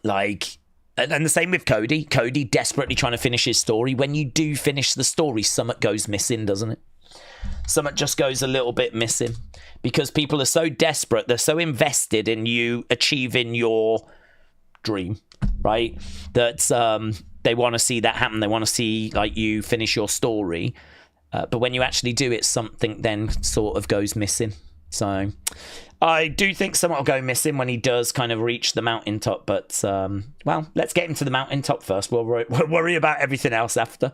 like, and the same with Cody. Cody desperately trying to finish his story. When you do finish the story, something goes missing, doesn't it? Something just goes a little bit missing because people are so desperate. They're so invested in you achieving your dream, right? That they want to see that happen. They want to see like you finish your story. But when you actually do it, something then sort of goes missing. So I do think something will go missing when he does kind of reach the mountaintop. But, well, let's get him to the mountaintop first. We'll worry about everything else after.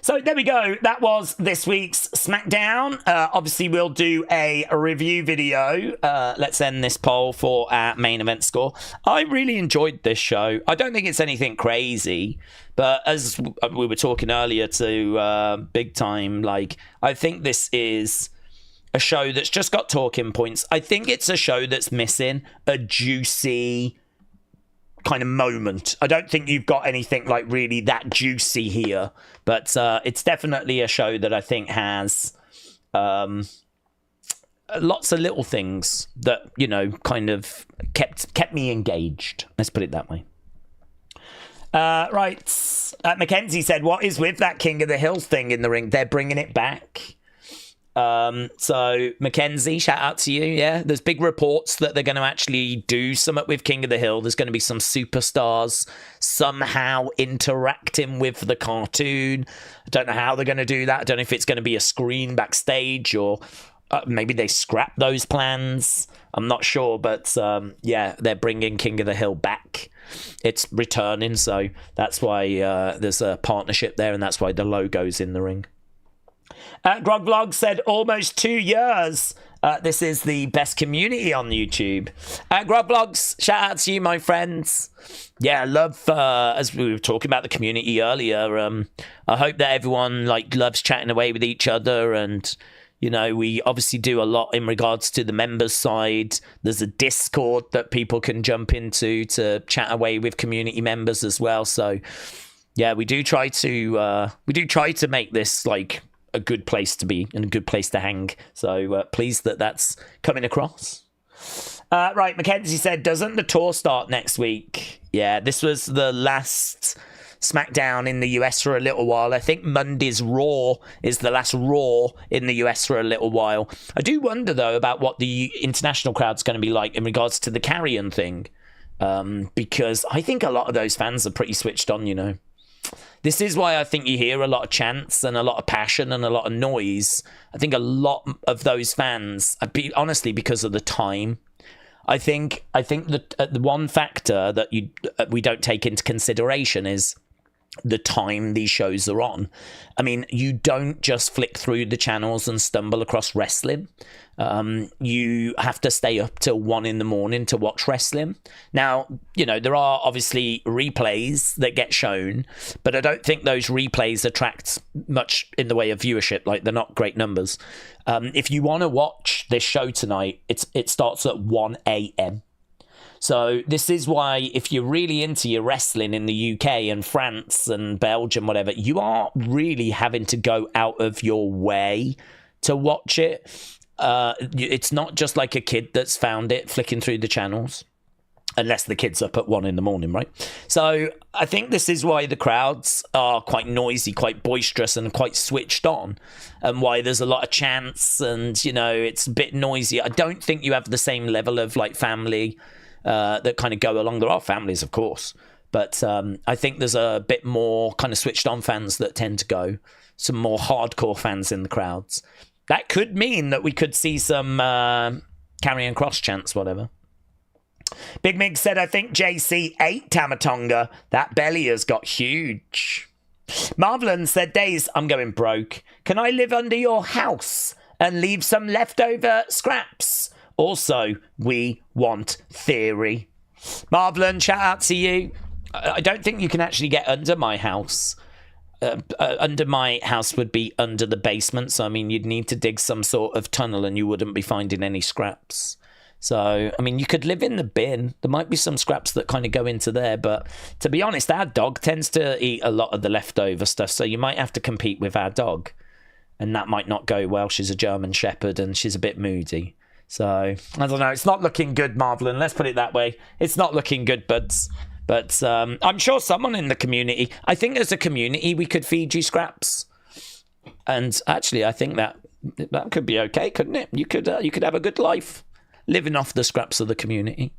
So there we go. That was this week's SmackDown. Obviously, we'll do a review video. Let's end this poll for our main event score. I really enjoyed this show. I don't think it's anything crazy, but as we were talking earlier to Big Time, like, I think this is a show that's just got talking points. I think it's a show that's missing a juicy kind of moment. I don't think you've got anything like really that juicy here, but it's definitely a show that I think has lots of little things that, you know, kind of kept me engaged. Let's put it that way. Right. Mackenzie said, what is with that King of the Hill thing in the ring? They're bringing it back. So Mackenzie, shout out to you. Yeah, there's big reports that they're going to actually do something with King of the Hill. There's going to be some superstars somehow interacting with the cartoon. I don't know how they're going to do that. I don't know if it's going to be a screen backstage or maybe they scrap those plans. I'm not sure, but yeah, they're bringing King of the Hill back. It's returning, so that's why there's a partnership there, and that's why the logo's in the ring. Grog Vlog said almost 2 years. This is the best community on YouTube. Grog Vlogs, shout out to you, my friends. Yeah, I love, as we were talking about the community earlier, I hope that everyone like loves chatting away with each other, and you know, we obviously do a lot in regards to the members side. There's a Discord that people can jump into to chat away with community members as well. So yeah, we do try to make this like a good place to be and a good place to hang. So pleased that that's coming across. Right, Mackenzie said, doesn't the tour start next week? Yeah, this was the last SmackDown in the US for a little while. I think Monday's Raw is the last Raw in the US for a little while. I do wonder, though, about what the international crowd's going to be like in regards to the carry-on thing. Because I think a lot of those fans are pretty switched on, you know. This is why I think you hear a lot of chants and a lot of passion and a lot of noise. I think a lot of those fans, honestly, because of the time. I think that the one factor that we don't take into consideration is the time these shows are on. I mean, you don't just flick through the channels and stumble across wrestling. You have to stay up till 1 a.m. to watch wrestling. Now, you know, there are obviously replays that get shown, but I don't think those replays attract much in the way of viewership. Like, they're not great numbers. If you want to watch this show tonight, it starts at 1 a.m. So this is why if you're really into your wrestling in the UK and France and Belgium, whatever, you are really having to go out of your way to watch it. It's not just like a kid that's found it flicking through the channels, unless the kid's up at 1 a.m, right? So I think this is why the crowds are quite noisy, quite boisterous, and quite switched on, and why there's a lot of chants and, you know, it's a bit noisy. I don't think you have the same level of like family that kind of go along. There are families, of course, but I think there's a bit more kind of switched on fans that tend to go, some more hardcore fans in the crowds. That could mean that we could see some carrying cross chants, whatever. Big Mig said, I think JC ate Tamatonga. That belly has got huge. Marvelin said, Daze, I'm going broke. Can I live under your house and leave some leftover scraps? Also, we want theory. Marvelin, shout out to you. I don't think you can actually get under my house. Under my house would be under the basement. So, I mean, you'd need to dig some sort of tunnel and you wouldn't be finding any scraps. So, I mean, you could live in the bin. There might be some scraps that kind of go into there. But to be honest, our dog tends to eat a lot of the leftover stuff. So you might have to compete with our dog. And that might not go well. She's a German Shepherd and she's a bit moody. So, I don't know. It's not looking good, Marvelin. Let's put it that way. It's not looking good, buds. But I'm sure someone in the community, I think as a community, we could feed you scraps. And actually, I think that could be okay, couldn't it? You could have a good life living off the scraps of the community.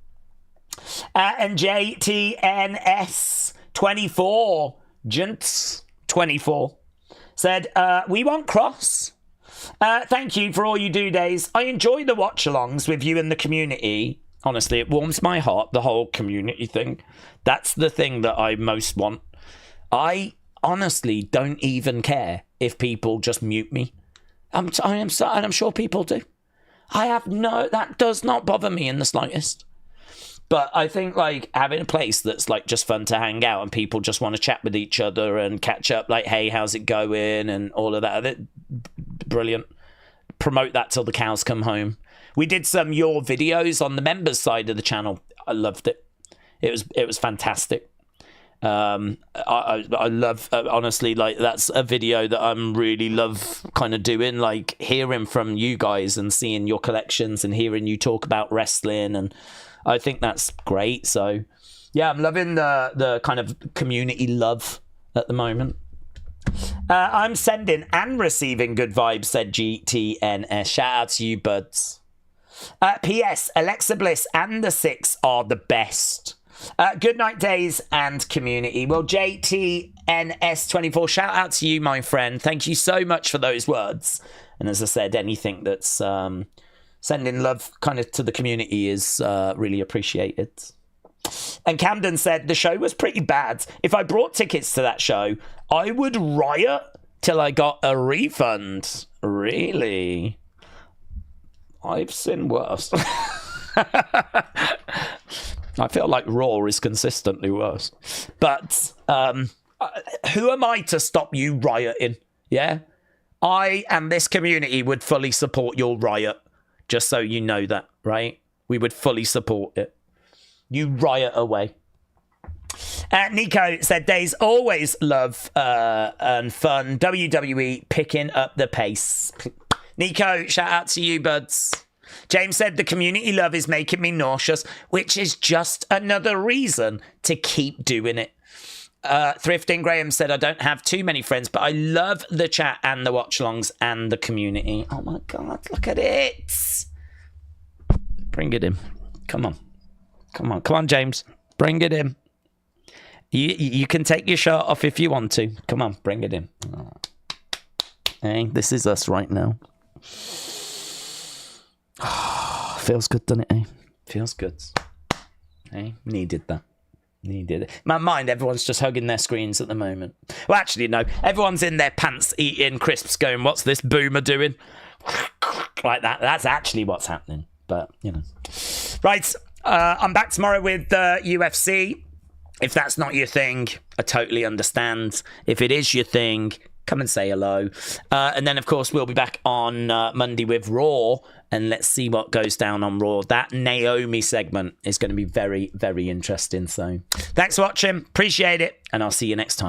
And JTNS24, Gents 24, said, we want Cross. Thank you for all you do, Daze. I enjoy the watch-alongs with you and the community. Honestly, it warms my heart, the whole community thing. That's the thing that I most want. I honestly don't even care if people just mute me. I'm sure people do. That does not bother me in the slightest. But I think, like, having a place that's, like, just fun to hang out and people just want to chat with each other and catch up, like, hey, how's it going? And all of that. Brilliant. Promote that till the cows come home. We did some your videos on the members side of the channel. I loved it. It was fantastic. I love, honestly, like, that's a video that I'm really love kind of doing, like hearing from you guys and seeing your collections and hearing you talk about wrestling, and I think that's great. So yeah, I'm loving the kind of community love at the moment. I'm sending and receiving good vibes, said GTNS. Shout out to you, buds. P.S. Alexa Bliss and the Six are the best. Good night, Daze and community. Well, JTNS24, shout out to you, my friend. Thank you so much for those words. And as I said, anything that's sending love kind of to the community is really appreciated. And Camden said, the show was pretty bad. If I brought tickets to that show, I would riot till I got a refund. Really? I've seen worse. I feel like Raw is consistently worse. But who am I to stop you rioting? Yeah? I and this community would fully support your riot. Just so you know that, right? We would fully support it. You riot away. Nico said, Days always love and fun. WWE picking up the pace. Nico, shout out to you, buds. James said, the community love is making me nauseous, which is just another reason to keep doing it. Thrifting Graham said, I don't have too many friends, but I love the chat and the watch-alongs and the community. Oh my God, look at it. Bring it in. Come on. Come on, James. Bring it in. You can take your shirt off if you want to. Come on, bring it in. Oh. Hey, this is us right now. Oh, feels good, doesn't it? Eh? Feels good. Hey, needed that. Needed it. My mind, everyone's just hugging their screens at the moment. Well, actually, no. Everyone's in their pants eating crisps going, what's this boomer doing? Like that. That's actually what's happening. But, you know. Right. I'm back tomorrow with UFC. If that's not your thing, I totally understand. If it is your thing, come and say hello. And then, of course, we'll be back on Monday with Raw. And let's see what goes down on Raw. That Naomi segment is going to be very, very interesting. So thanks for watching. Appreciate it. And I'll see you next time.